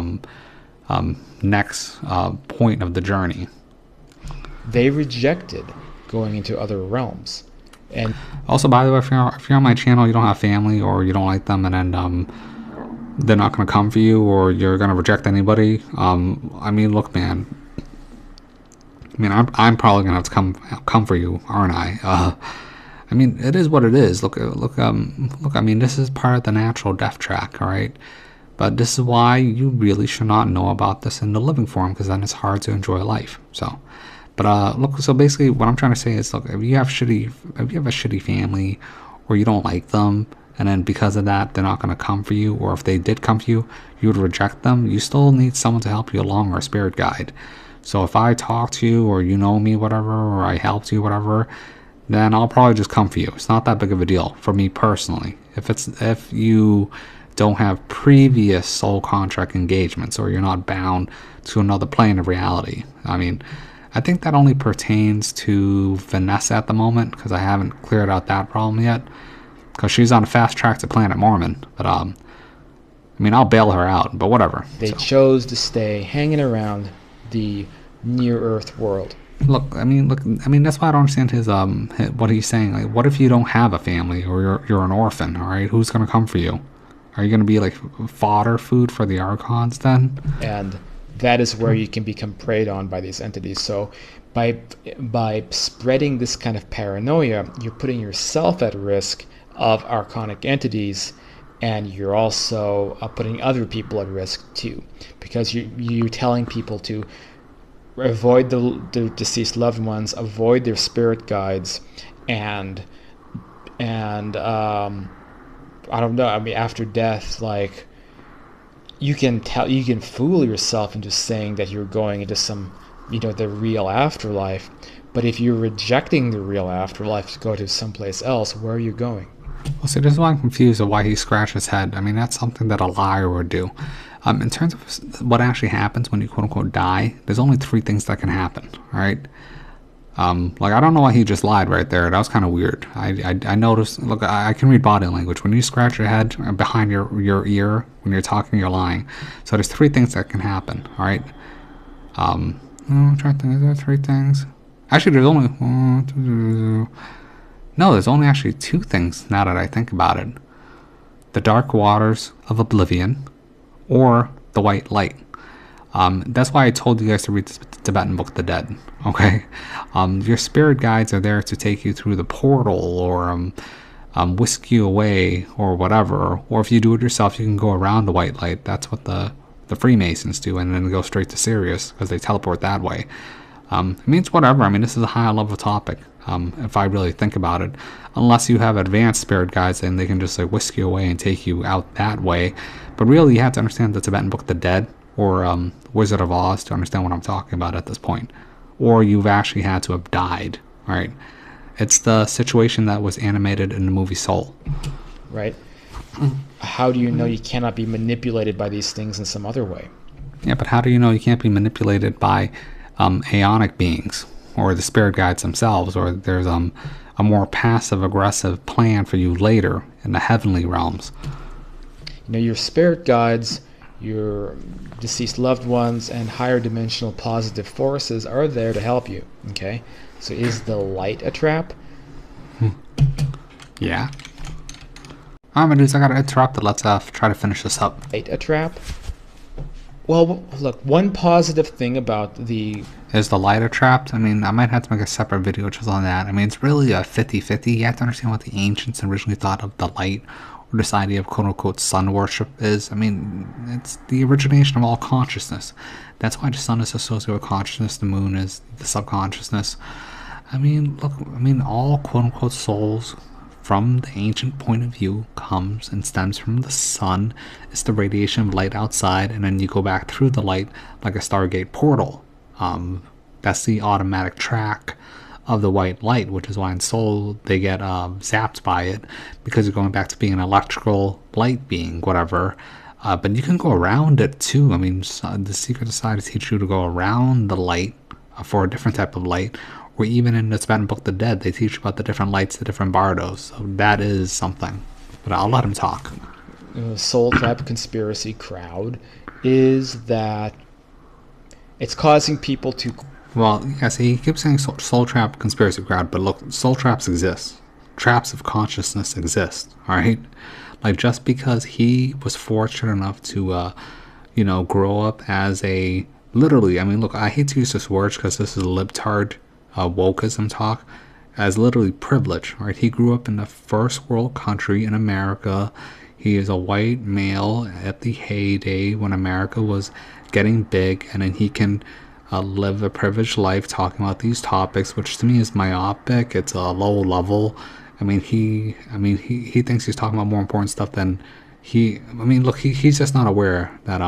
next point of the journey. They rejected going into other realms. And also, by the way, if you're on my channel, you don't have family, or you don't like them, and then they're not going to come for you, or you're going to reject anybody. I mean, look, man. I mean, I'm probably going to have to come for you, aren't I? I mean, it is what it is. Look. I mean, this is part of the natural death track, all right? But this is why you really should not know about this in the living form, because then it's hard to enjoy life. So, but look, so basically what I'm trying to say is, look, if you have a shitty family, or you don't like them, and then because of that they're not going to come for you, or if they did come for you, you would reject them, you still need someone to help you along, or a spirit guide. So if I talk to you, or you know me, whatever, or I helped you, whatever, then I'll probably just come for you. It's not that big of a deal for me personally. If you don't have previous soul contract engagements, or you're not bound to another plane of reality. I mean, I think that only pertains to Vanessa at the moment, because I haven't cleared out that problem yet, because she's on a fast track to Planet Mormon. But I mean, I'll bail her out, but whatever. They chose to stay hanging around the near Earth world. Look, I mean, that's why I don't understand his what he's saying. Like, what if you don't have a family, or you're an orphan? All right, who's gonna come for you? Are you gonna be like fodder food for the Archons then? And that is where you can become preyed on by these entities. So by spreading this kind of paranoia, you're putting yourself at risk of archonic entities, and you're also putting other people at risk too, because you're telling people to avoid the deceased loved ones, avoid their spirit guides, and I don't know, I mean, after death, like, you can fool yourself into saying that you're going into some, the real afterlife, but if you're rejecting the real afterlife to go to someplace else, where are you going? Well, see, this is why I'm confused of why he scratched his head. I mean, that's something that a liar would do. In terms of what actually happens when you quote-unquote die, there's only 3 things that can happen, all right? Like, I don't know why he just lied right there. That was kind of weird. I noticed, look, I can read body language. When you scratch your head behind your ear, when you're talking, you're lying. So there's 3 things that can happen, all right? I'm trying to think, is there 3 things? Actually, there's only... No, there's only actually 2 things, now that I think about it. The dark waters of oblivion, or the white light. That's why I told you guys to read the Tibetan Book, The Dead. Okay, your spirit guides are there to take you through the portal, or whisk you away, or whatever. Or if you do it yourself, you can go around the white light. That's what the Freemasons do, and then go straight to Sirius, because they teleport that way. It means whatever. I mean, this is a high level topic. If I really think about it, unless you have advanced spirit guides, then they can just like whisk you away and take you out that way. But really, you have to understand the Tibetan Book, The Dead, or Wizard of Oz, to understand what I'm talking about at this point. Or you've actually had to have died, right? It's the situation that was animated in the movie Soul. Right. How do you know you cannot be manipulated by these things in some other way? Yeah, but how do you know you can't be manipulated by aeonic beings, or the spirit guides themselves, or there's a more passive-aggressive plan for you later in the heavenly realms? Your spirit guides, your deceased loved ones, and higher dimensional positive forces are there to help you, okay? So is the light a trap? Yeah. Alright, my dudes, I gotta interrupt it. Let's try to finish this up. Light a trap? Well, look, one positive thing about Is the light trapped? I mean, I might have to make a separate video just on that. I mean, it's really a 50-50. You have to understand what the ancients originally thought of the light, or this idea of quote-unquote sun worship is. I mean, it's the origination of all consciousness. That's why the sun is associated with consciousness, the moon is the subconsciousness. I mean, look, all quote-unquote souls, from the ancient point of view, comes and stems from the sun. It's the radiation of light outside, and then you go back through the light like a Stargate portal. That's the automatic track of the white light, which is why in Soul they get zapped by it, because you're going back to being an electrical light being, whatever. But you can go around it too. I mean, the Secret Society teach you to go around the light for a different type of light. Or even in the Tibetan Book, The Dead, they teach about the different lights, the different bardos. So that is something. But I'll let him talk. Soul Trap conspiracy crowd is that it's causing people to... Well, yeah, see, he keeps saying soul trap conspiracy crowd, but look, soul traps exist. Traps of consciousness exist, alright? Like, just because he was fortunate enough to, grow up as a... Literally, I mean, look, I hate to use this word because this is libtard wokeism talk, as literally privilege, right? He grew up in the first world country in America. He is a white male at the heyday when America was getting big, and then he can live a privileged life talking about these topics, which to me is myopic. It's a low level. He thinks he's talking about more important stuff than he's just not aware that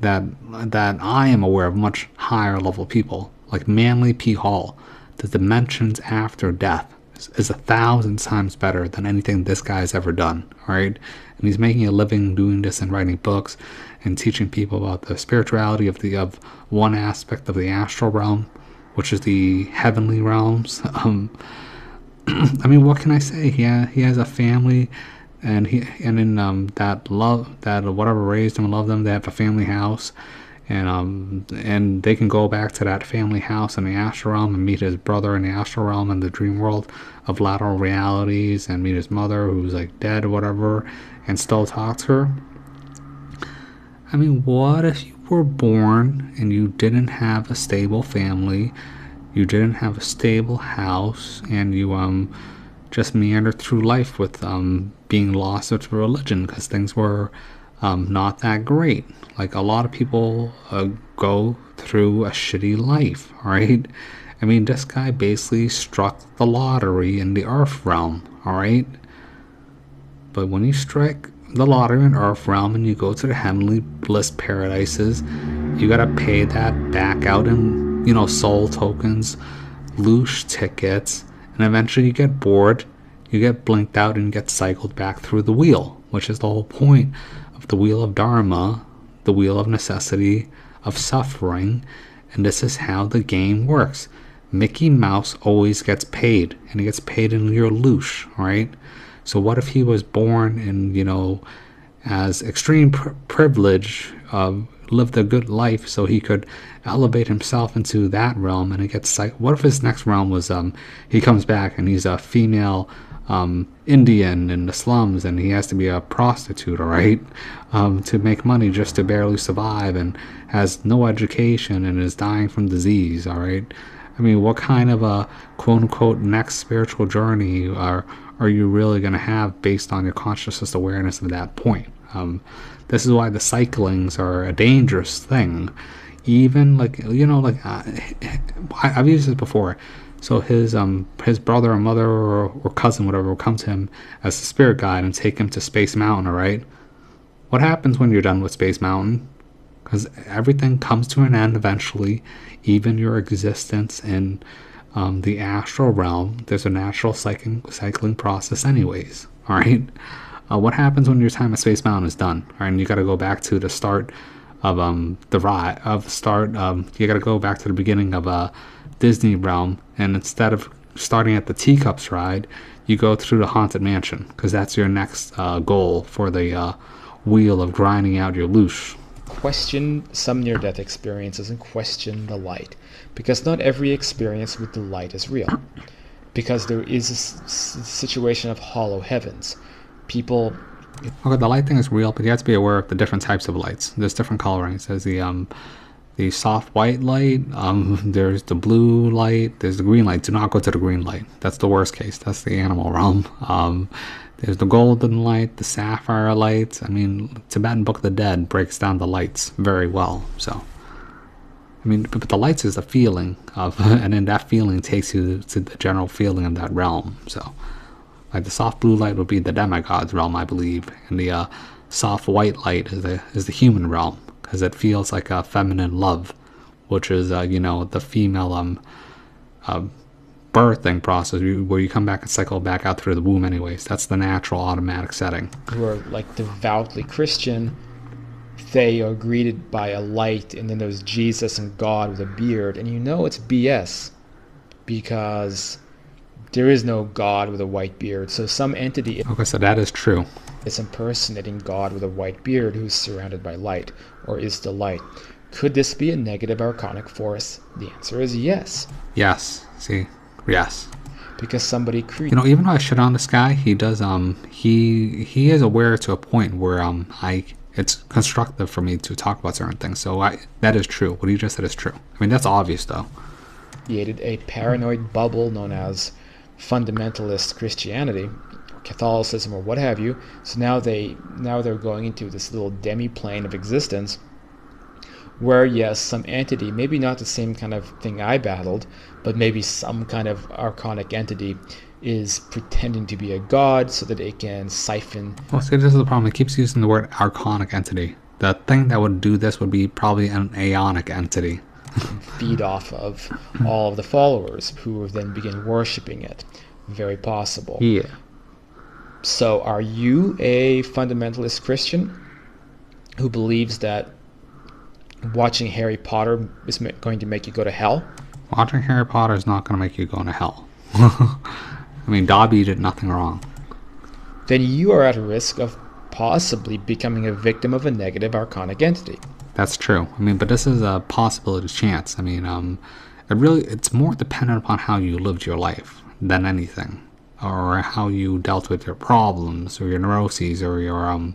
that I am aware of much higher level people, like Manly P. Hall. The dimensions after death is 1,000 times better than anything this guy's ever done. All right, and he's making a living doing this and writing books and teaching people about the spirituality of one aspect of the astral realm, which is the heavenly realms. What can I say? He has a family, and in that love, that whatever raised him and loved them, they have a family house, and they can go back to that family house in the astral realm and meet his brother in the astral realm in the dream world of lateral realities, and meet his mother who's like dead or whatever, and still talk to her. What if you were born and you didn't have a stable family, you didn't have a stable house, and you just meandered through life with being lost to religion because things were not that great? Like a lot of people go through a shitty life, right? This guy basically struck the lottery in the earth realm, all right? But when you strike the lottery in earth realm and you go to the heavenly bliss paradises, you gotta pay that back out in, soul tokens, loosh tickets, and eventually you get bored, you get blinked out, and get cycled back through the wheel, which is the whole point of the wheel of Dharma, the wheel of necessity, of suffering, and this is how the game works. Mickey Mouse always gets paid, and he gets paid in your loosh, right? So what if he was born in, as extreme privilege, lived a good life so he could elevate himself into that realm, and it gets what if his next realm was he comes back and he's a female Indian in the slums, and he has to be a prostitute, all right, to make money just to barely survive, and has no education and is dying from disease, all right? What kind of a quote-unquote next spiritual journey are you really going to have based on your consciousness awareness of that point? This is why the cyclings are a dangerous thing. Even I've used this before. So his brother or mother or cousin, whatever, will come to him as a spirit guide and take him to Space Mountain, all right? What happens when you're done with Space Mountain? Because everything comes to an end eventually, even your existence in the astral realm. There's a natural cycling process anyways, all right? What happens when your time at Space Mountain is done, all right, and you got to go back to the start of the ride, you got to go back to the beginning of Disney realm, and instead of starting at the Teacups ride, you go through the Haunted Mansion, because that's your next goal for the wheel of grinding out your loosh. Question some near-death experiences and question the light, because not every experience with the light is real, because there is a situation of hollow heavens. People... Okay, the light thing is real, but you have to be aware of the different types of lights. There's different colorings. There's the soft white light, there's the blue light, there's the green light. Do not go to the green light. That's the worst case. That's the animal realm. There's the golden light, the sapphire light. Tibetan Book of the Dead breaks down the lights very well. So, but the lights is a feeling of, and then that feeling takes you to the general feeling of that realm. So, like the soft blue light would be the demigod's realm, I believe, and the soft white light is the human realm, because it feels like a feminine love, which is the female birthing process where you come back and cycle back out through the womb anyways. That's the natural automatic setting. Who are like devoutly Christian, they are greeted by a light, and then there's Jesus and God with a beard, and it's BS, because there is no God with a white beard. So some entity... Okay, so that is true. Is impersonating God with a white beard who's surrounded by light, or is the light. Could this be a negative arcanic force? The answer is yes. Yes. See? Yes. Because somebody created... even though I shit on this guy, he does, he is aware to a point where, it's constructive for me to talk about certain things. So that is true. What he just said is true. That's obvious, though. Created a paranoid bubble known as fundamentalist Christianity, Catholicism or what have you. So now they're going into this little demi-plane of existence where, yes, some entity, maybe not the same kind of thing I battled, but maybe some kind of archonic entity is pretending to be a god so that it can siphon. Well, see, this is the problem. It keeps using the word archonic entity. The thing that would do this would be probably an aeonic entity. Feed off of all of the followers who would then begin worshipping it. Very possible. Yeah. So are you a fundamentalist Christian who believes that watching Harry Potter is going to make you go to hell? Watching Harry Potter is not going to make you go to hell. I mean, Dobby did nothing wrong. Then you are at risk of possibly becoming a victim of a negative archonic entity. That's true. I mean, but this is a possibility chance. I mean, it's more dependent upon how you lived your life than anything, or how you dealt with your problems or your neuroses, or your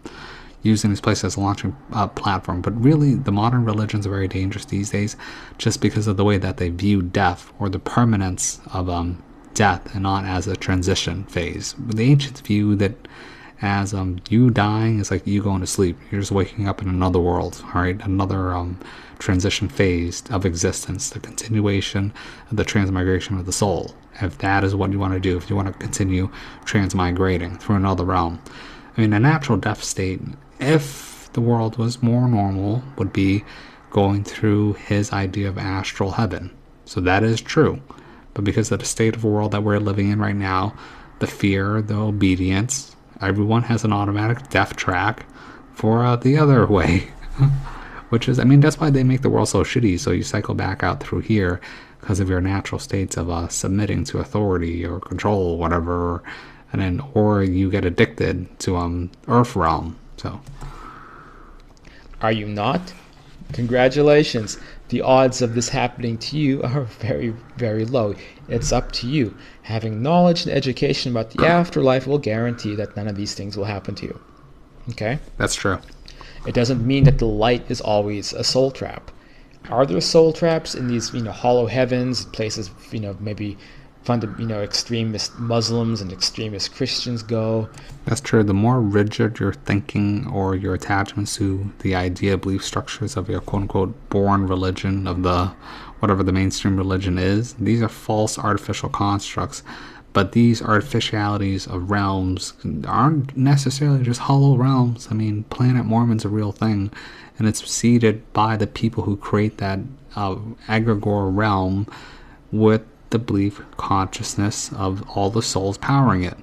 using this place as a launching platform. But really, the modern religions are very dangerous these days, just because of the way that they view death or the permanence of death, and not as a transition phase. The ancients view that as you dying is like you going to sleep. You're just waking up in another world, all right? Another transition phase of existence, the continuation of the transmigration of the soul. If that is what you want to do, if you want to continue transmigrating through another realm. I mean, a natural death state, if the world was more normal, would be going through his idea of astral heaven. So that is true. But because of the state of the world that we're living in right now, the fear, the obedience, everyone has an automatic death track for the other way. Which is, I mean, that's why they make the world so shitty. So you cycle back out through here because of your natural states of submitting to authority or control, or whatever, and then, or you get addicted to Earth realm. So, are you not? Congratulations. The odds of this happening to you are very, very low. It's up to you. Having knowledge and education about the afterlife will guarantee that none of these things will happen to you. Okay? That's true. It doesn't mean that the light is always a soul trap. Are there soul traps in these, hollow heavens, places, maybe extremist Muslims and extremist Christians go? That's true. The more rigid your thinking or your attachments to the idea, belief structures of your quote-unquote born religion, of the whatever the mainstream religion is, these are false artificial constructs. But these artificialities of realms aren't necessarily just hollow realms. I mean, Planet Mormon's a real thing, and it's seeded by the people who create that egregore realm with the belief consciousness of all the souls powering it.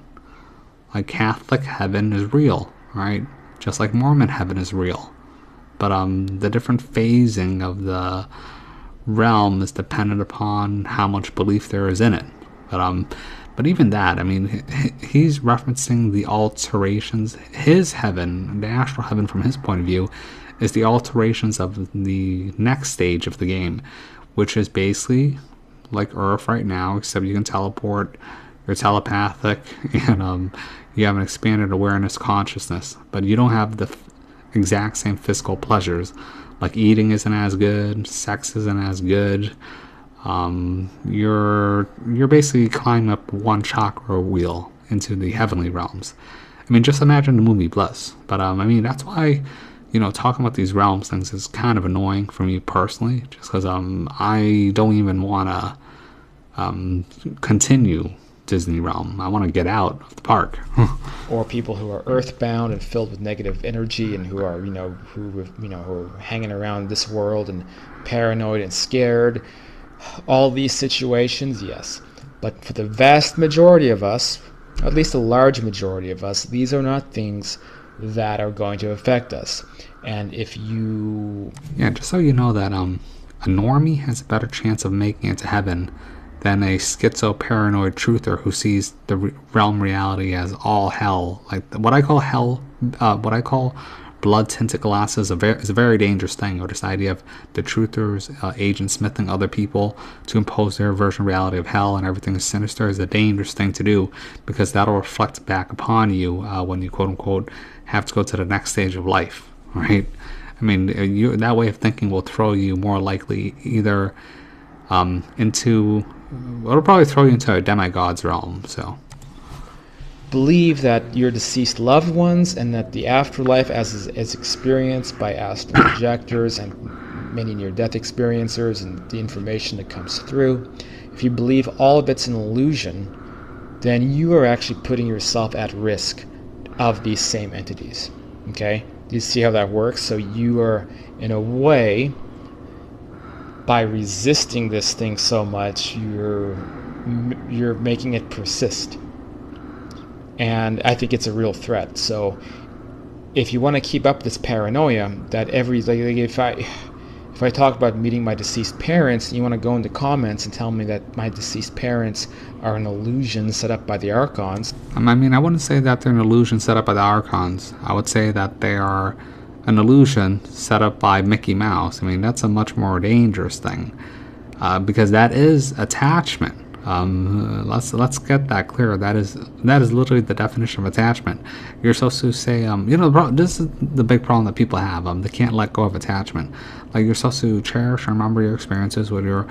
Like Catholic heaven is real, right? Just like Mormon heaven is real. But the different phasing of the realm is dependent upon how much belief there is in it. But even that, I mean, he's referencing the alterations. His heaven, the astral heaven from his point of view, is the alterations of the next stage of the game, which is basically like Earth right now, except you can teleport, you're telepathic, and you have an expanded awareness consciousness. But you don't have the exact same physical pleasures. Like eating isn't as good, sex isn't as good. You're basically climbing up one chakra wheel into the heavenly realms. I mean, just imagine the movie Bliss. But I mean, that's why, talking about these realms things is kind of annoying for me personally, just because I don't even want to continue Disney realm. I want to get out of the park. Or people who are earthbound and filled with negative energy, and who are who are hanging around this world and paranoid and scared. All these situations, yes. But for the vast majority of us, at least a large majority of us, these are not things that are going to affect us. And if you... Yeah, just so you know that a normie has a better chance of making it to heaven than a schizo-paranoid truther who sees the realm reality as all hell. Like, what I call hell, what I call blood-tinted glasses is a very dangerous thing, or this idea of the truthers, agent smithing other people to impose their version of reality of hell and everything is sinister is a dangerous thing to do, because that'll reflect back upon you when you quote-unquote have to go to the next stage of life, right? I mean, that way of thinking will throw you more likely either it'll probably throw you into a demigod's realm, so... believe that your deceased loved ones and that the afterlife as is experienced by astral projectors and many near-death experiencers and the information that comes through, if you believe all of it's an illusion, then you are actually putting yourself at risk of these same entities. Okay? Do you see how that works? So you are, in a way, by resisting this thing so much, you're making it persist. And I think it's a real threat. So if you want to keep up this paranoia that if I talk about meeting my deceased parents, and you want to go into comments and tell me that my deceased parents are an illusion set up by the Archons. I mean, I wouldn't say that they're an illusion set up by the Archons. I would say that they are an illusion set up by Mickey Mouse. I mean, that's a much more dangerous thing, because that is attachment. Let's get that clear. That is literally the definition of attachment. You're supposed to say, this is the big problem that people have. They can't let go of attachment. Like, you're supposed to cherish and remember your experiences with your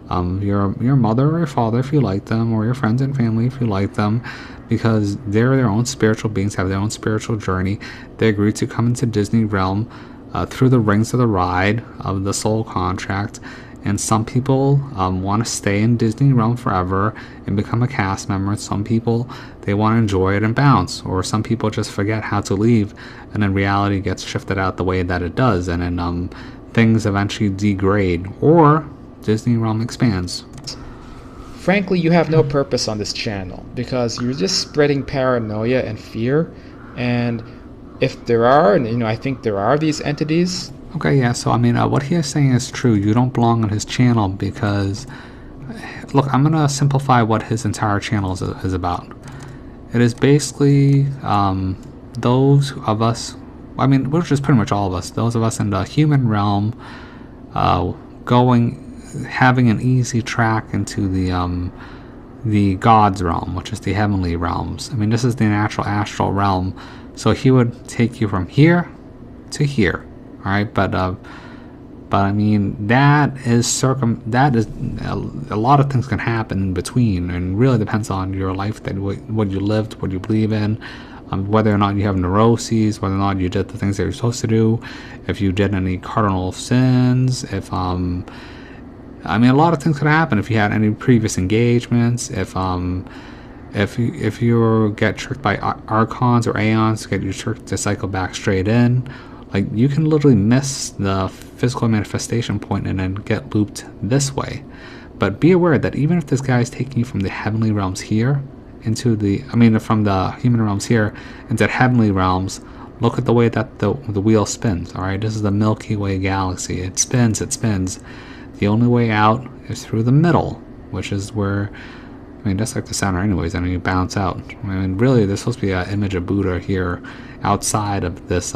mother or your father if you like them, or your friends and family if you like them, because they're their own spiritual beings, have their own spiritual journey. They agreed to come into Disney realm through the rings of the ride of the soul contract. And some people want to stay in Disney realm forever and become a cast member. And some people, they want to enjoy it and bounce. Or some people just forget how to leave, and then reality gets shifted out the way that it does. And then things eventually degrade, or Disney realm expands. Frankly, you have no purpose on this channel, because you're just spreading paranoia and fear. And if there are, and I think there are these entities. Okay, yeah, so I mean, what he is saying is true. You don't belong on his channel because, look, I'm going to simplify what his entire channel is about. It is basically those of us, I mean, which is pretty much all of us, those of us in the human realm having an easy track into the God's realm, which is the heavenly realms. I mean, this is the natural astral realm. So he would take you from here to here. Alright, but I mean, that is a lot of things can happen in between, and really depends on your life, that what you lived, what you believe in, whether or not you have neuroses, whether or not you did the things that you're supposed to do, if you did any cardinal sins, if I mean, a lot of things could happen. If you had any previous engagements, if you get tricked by archons or aeons, get you tricked to cycle back straight in. Like, you can literally miss the physical manifestation point and then get looped this way. But be aware that even if this guy is taking you from the heavenly realms here into from the human realms here into heavenly realms, look at the way that the wheel spins. Alright, this is the Milky Way galaxy. It spins, it spins. The only way out is through the middle, which is where, I mean, that's like the center anyways, and then you bounce out. I mean, really, there's supposed to be an image of Buddha here outside of this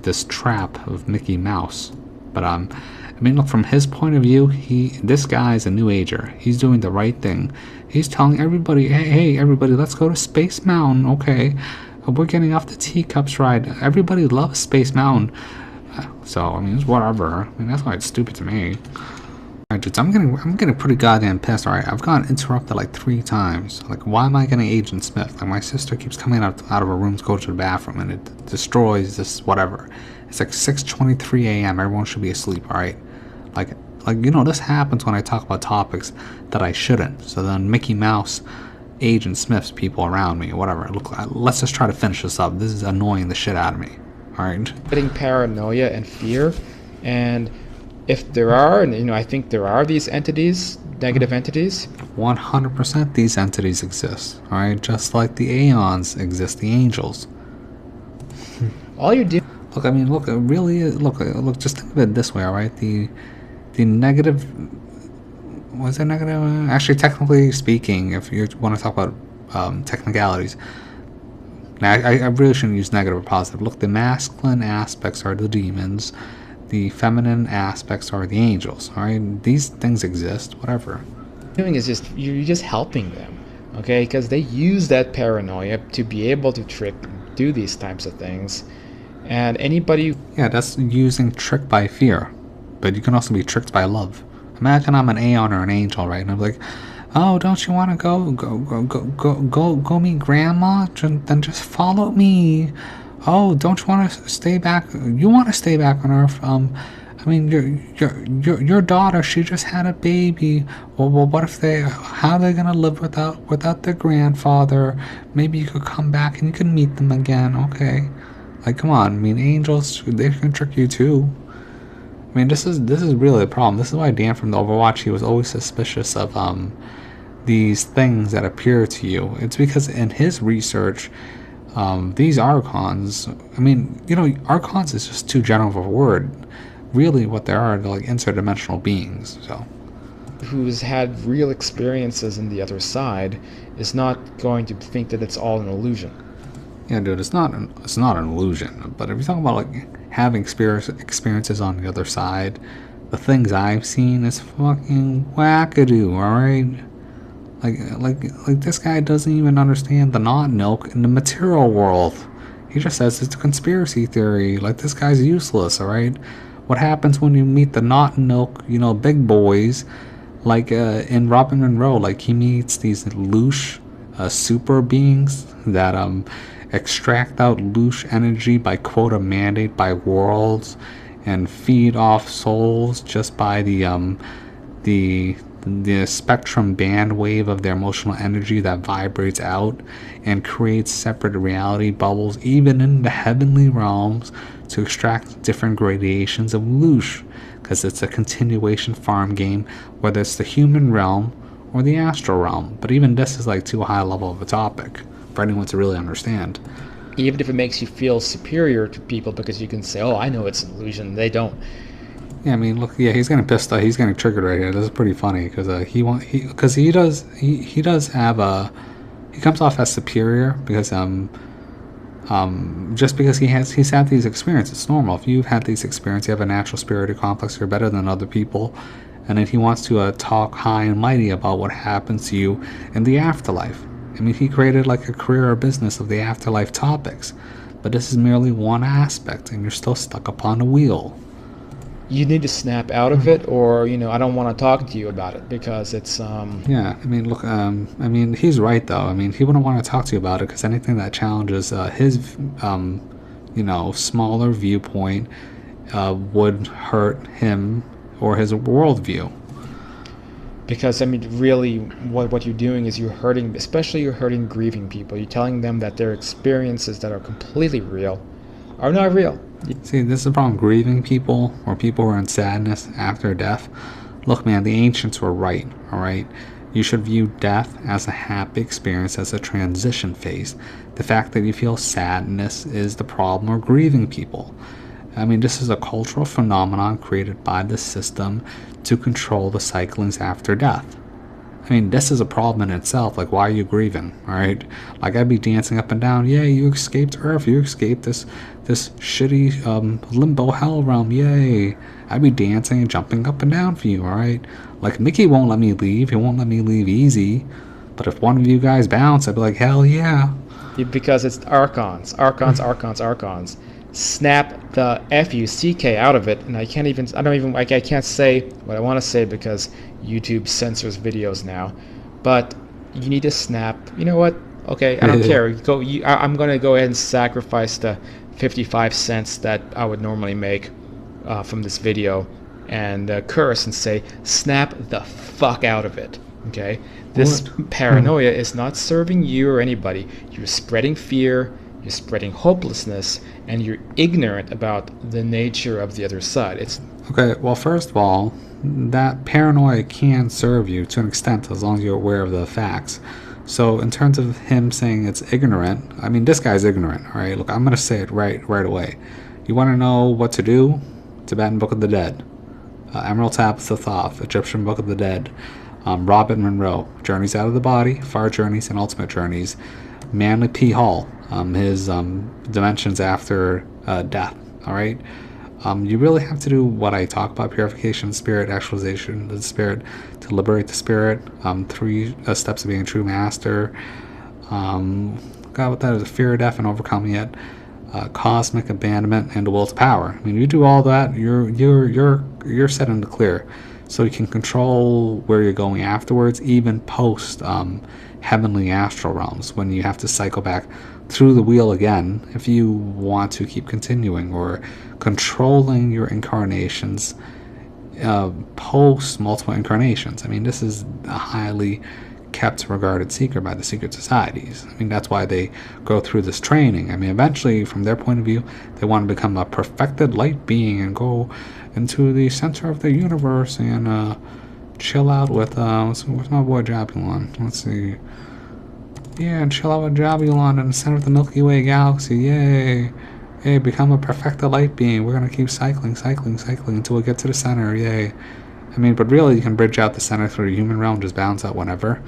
this trap of Mickey Mouse. But I mean, look, from his point of view, this guy is a new ager. He's doing the right thing. He's telling everybody, hey everybody, let's go to Space Mountain. Okay, we're getting off the teacups ride. Everybody loves Space Mountain. So I mean, it's whatever. I mean, that's why it's stupid to me. Alright, dudes, I'm getting pretty goddamn pissed. Alright, I've gotten interrupted like 3 times. Like, why am I getting Agent Smith? Like, my sister keeps coming out of her room to go to the bathroom, and it destroys this whatever. It's like 6:23 a.m. Everyone should be asleep. Alright, like this happens when I talk about topics that I shouldn't. So then Mickey Mouse, Agent Smith's people around me, whatever. Look, let's just try to finish this up. This is annoying the shit out of me. Alright. Getting paranoia and fear, and if there are, and I think there are these entities, negative entities. 100% these entities exist, alright? Just like the Aeons exist, the angels. All you're doing. Look, I mean, look, really, look, just think of it this way, alright? The negative, was it negative? Actually, technically speaking, if you want to talk about technicalities, now I really shouldn't use negative or positive. Look, the masculine aspects are the demons. The feminine aspects are the angels. Alright, these things exist. Whatever. Doing is you're just helping them, okay? Because they use that paranoia to be able to do these types of things, and anybody. Yeah, that's using trick by fear, but you can also be tricked by love. Imagine I'm an Aeon or an angel, right? And I'm like, Oh, don't you want to go meet Grandma? Then just follow me. Oh, don't you want to stay back? You want to stay back on Earth? I mean, your daughter, she just had a baby. Well, what if how are they gonna live without their grandfather? Maybe you could come back and you can meet them again, okay? Like, come on. I mean, angels, they can trick you too. I mean, this is really a problem. This is why Dan from the Overwatch, he was always suspicious of these things that appear to you. It's because in his research, these archons, I mean, archons is just too general of a word. Really what they are, they're like interdimensional beings. So Who's had real experiences in the other side is not going to think that it's all an illusion. yeah, dude, it's not an illusion. But if you're talking about like having experiences on the other side, the things I've seen is fucking wackadoo. All right, like this guy doesn't even understand the not milk in the material world. He just says it's a conspiracy theory. Like, this guy's useless. All right. What happens when you meet the not milk, big boys, like in Robin Monroe? Like, he meets these louche super beings that extract out louche energy by quota mandate by worlds and feed off souls just by the spectrum band wave of their emotional energy that vibrates out and creates separate reality bubbles even in the heavenly realms to extract different gradations of louche, because it's a continuation farm game, whether it's the human realm or the astral realm. But even this is like too high level of a topic for anyone to really understand. Even if it makes you feel superior to people because you can say, oh, I know it's an illusion, they don't. Yeah, I mean, look, yeah, he's getting pissed off. He's getting triggered right here. This is pretty funny because he does have he comes off as superior because just because he's had these experiences. It's normal. If you've had these experiences, you have a natural superiority complex, you're better than other people, and then he wants to talk high and mighty about what happens to you in the afterlife. I mean, he created like a career or business of the afterlife topics, but this is merely one aspect, and you're still stuck upon the wheel. You need to snap out of it, or I don't want to talk to you about it because it's Yeah, I mean, look, I mean, he's right though. I mean, he wouldn't want to talk to you about it because anything that challenges his smaller viewpoint would hurt him or his worldview. Because I mean, really, what you're doing is you're hurting grieving people. You're telling them that their experiences that are completely real are not real. See, this is the problem. Grieving people or people who are in sadness after death. Look, man, the ancients were right, all right? You should view death as a happy experience, as a transition phase. The fact that you feel sadness is the problem, or grieving people. I mean, this is a cultural phenomenon created by the system to control the cyclings after death. I mean, this is a problem in itself. Like, why are you grieving? All right, like I'd be dancing up and down. Yay, you escaped Earth. You escaped this shitty limbo hell realm. Yay! I'd be dancing and jumping up and down for you. All right, like Mickey won't let me leave. He won't let me leave easy. But if one of you guys bounce, I'd be like, hell yeah. Because it's archons. Snap the F-U-C-K out of it, and I can't say what I want to say because YouTube censors videos now. But you need to snap. You know what? Okay, I don't care. I'm gonna go ahead and sacrifice the 55 cents that I would normally make from this video, and curse and say, snap the fuck out of it. Okay, this paranoia is not serving you or anybody. You're spreading fear. You're spreading hopelessness, and you're ignorant about the nature of the other side. Okay, well, first of all, that paranoia can serve you to an extent as long as you're aware of the facts. So in terms of him saying it's ignorant, I mean, this guy's ignorant, all right? Look, I'm going to say it right away. You want to know what to do? Tibetan Book of the Dead. Emerald Tablets of Thoth, Egyptian Book of the Dead. Robin Monroe, Journeys Out of the Body, Far Journeys, and Ultimate Journeys. Manly P. Hall, his Dimensions After Death, all right? You really have to do what I talk about: purification, spirit, actualization of the spirit, to liberate the spirit, 3 steps of being a true master, what that is, fear of death and overcoming it, cosmic abandonment, and the will to power. I mean, you do all that, you're set in the clear. so you can control where you're going afterwards, even post heavenly astral realms, when you have to cycle back through the wheel again if you want to keep continuing, or controlling your incarnations post multiple incarnations. I mean, this is a highly kept regarded secret by the secret societies. I mean, that's why they go through this training. I mean, eventually, from their point of view, they want to become a perfected light being and go into the center of the universe and chill out with what's my boy Jabulon? Let's see. Yeah, chill out with Jabulon in the center of the Milky Way galaxy. Yay! Hey, become a perfected light being. We're gonna keep cycling until we get to the center. Yay! I mean, but really, you can bridge out the center through the human realm, just bounce out whenever.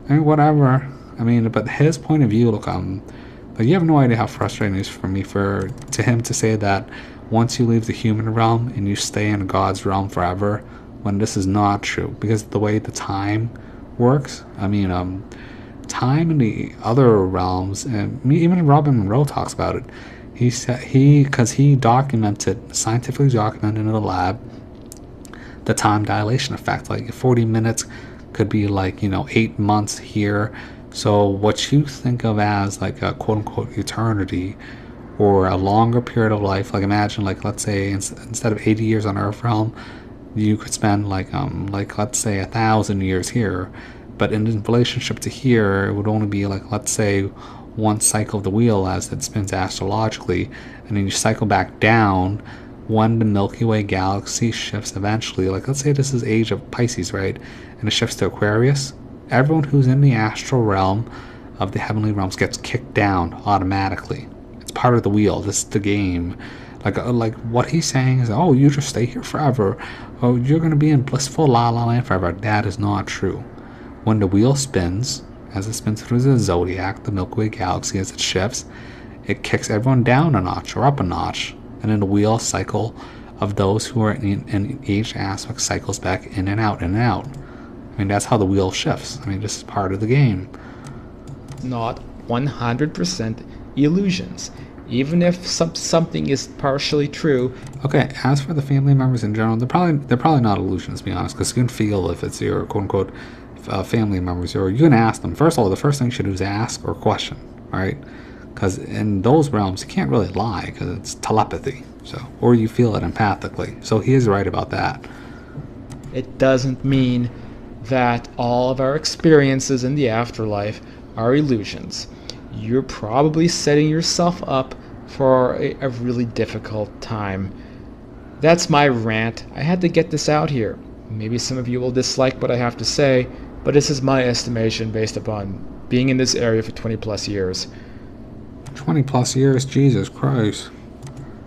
I mean, whatever. I mean, but his point of view, look, like, you have no idea how frustrating it is for me to him to say that once you leave the human realm and you stay in God's realm forever, when this is not true, because the way the time works. I mean, time in the other realms, and even Robin Monroe talks about it. He said because he scientifically documented in the lab, the time dilation effect. Like 40 minutes could be like 8 months here. So what you think of as like a quote unquote eternity, or a longer period of life, like imagine, like, let's say instead of 80 years on Earth realm, you could spend like let's say 1,000 years here, but in relationship to here, it would only be like, let's say, one cycle of the wheel as it spins astrologically, and then you cycle back down when the Milky Way galaxy shifts eventually. Like, let's say this is age of Pisces, right? And it shifts to Aquarius. Everyone who's in the astral realm of the heavenly realms gets kicked down automatically. It's part of the wheel. This is the game. Like what he's saying is, oh, you just stay here forever. Oh, you're going to be in blissful la la land forever. That is not true. When the wheel spins, as it spins through the zodiac, the Milky Way galaxy, as it shifts, it kicks everyone down a notch or up a notch, and then the wheel cycle of those who are in each aspect cycles back in and out and out. I mean, that's how the wheel shifts. I mean, this is part of the game. Not 100% illusions. Even if something is partially true. Okay, as for the family members in general, they're probably not illusions, to be honest, because you can feel if it's your quote unquote family members, or you can ask them. First of all, the first thing you should do is ask or question, right? Because in those realms, you can't really lie because it's telepathy, so, or you feel it empathically. So he is right about that. It doesn't mean that all of our experiences in the afterlife are illusions. You're probably setting yourself up for a really difficult time. That's my rant. I had to get this out here. Maybe some of you will dislike what I have to say, but this is my estimation based upon being in this area for 20 plus years. 20 plus years? Jesus Christ.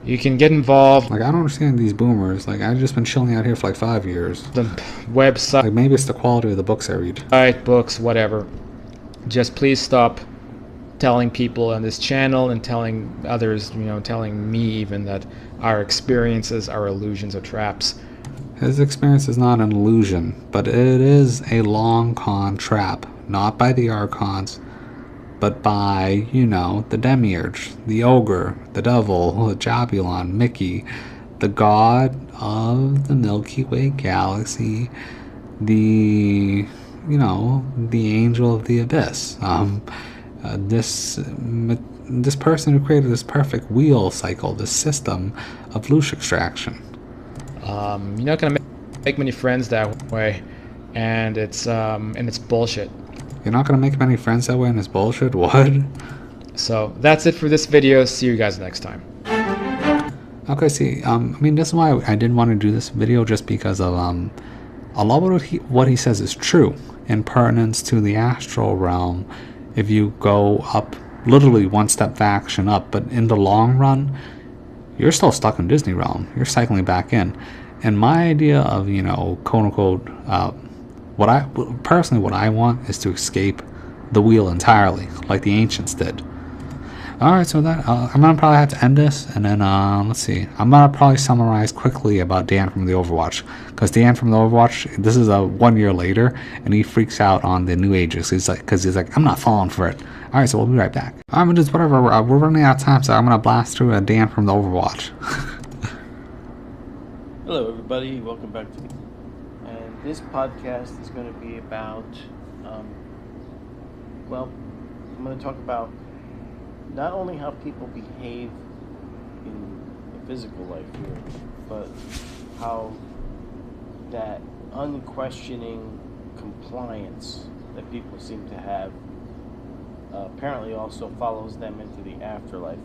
You can get involved. Like, I don't understand these boomers. Like, I've just been chilling out here for like 5 years. The website. Like, maybe it's the quality of the books I read. Books, whatever. Just please stop telling people on this channel and telling others, telling me even, that our experiences are illusions or traps. His experience is not an illusion, but it is a long con trap. Not by the Archons, but by, the Demiurge, the Ogre, the Devil, Jabulon, Mickey, the god of the Milky Way galaxy, the angel of the abyss. This person who created this perfect wheel cycle, this system of loosh extraction. You're not gonna make many friends that way, and it's bullshit. You're not gonna make many friends that way, and it's bullshit. What? So that's it for this video. See you guys next time. Okay, see, I mean, that's why I didn't want to do this video, just because of a lot of what he says is true in pertinence to the astral realm. If you go up, literally one step faction up, but in the long run, you're still stuck in Disney realm. You're cycling back in. And my idea of, quote unquote, what I want is to escape the wheel entirely, like the ancients did. Alright, so that I'm gonna probably have to end this, and then let's see. I'm gonna probably summarize quickly about Dan from the Overwatch, because Dan from the Overwatch, this is 1 year later, and he freaks out on the New Ages. He's like, I'm not falling for it. Alright, so we'll be right back. Alright, but just whatever. We're running out of time, so I'm gonna blast through a Dan from the Overwatch. Hello, everybody. Welcome back to. And This podcast is going to be about, well, I'm going to talk about not only how people behave in the physical life here, but how that unquestioning compliance that people seem to have apparently also follows them into the afterlife.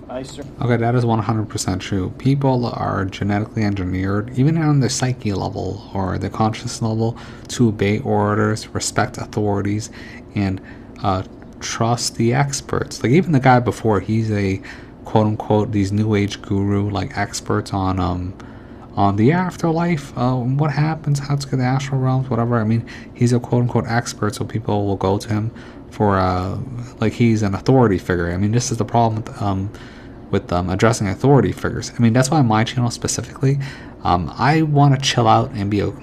Okay, that is 100% true. People are genetically engineered, even on the psyche level or the conscious level, to obey orders, respect authorities, and trust the experts. Like even the guy before, he's a quote unquote these new age guru, like experts on the afterlife, what happens, how to get the astral realms, whatever. I mean, he's a quote unquote expert, so people will go to him for like he's an authority figure. I mean, this is the problem with addressing authority figures. I mean, that's why my channel specifically, I want to chill out and be a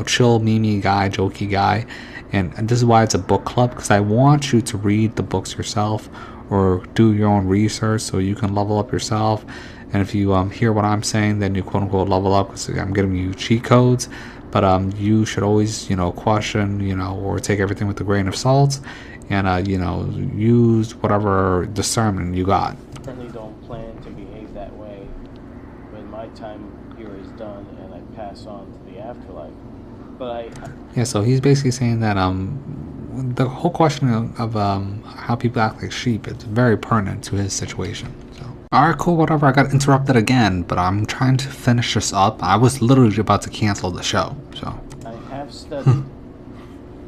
chill, meme guy, jokey guy, and this is why it's a book club, because I want you to read the books yourself or do your own research so you can level up yourself. And if you hear what I'm saying, then you quote unquote level up, because I'm giving you cheat codes. But you should always question or take everything with a grain of salt, and use whatever discernment you got. Certainly don't plan to behave that way when my time here is done and I pass on to the afterlife. But yeah, so he's basically saying that the whole question of how people act like sheep is very pertinent to his situation. So alright, cool, whatever. I got interrupted again, but I'm trying to finish this up. I was literally about to cancel the show. So I have studied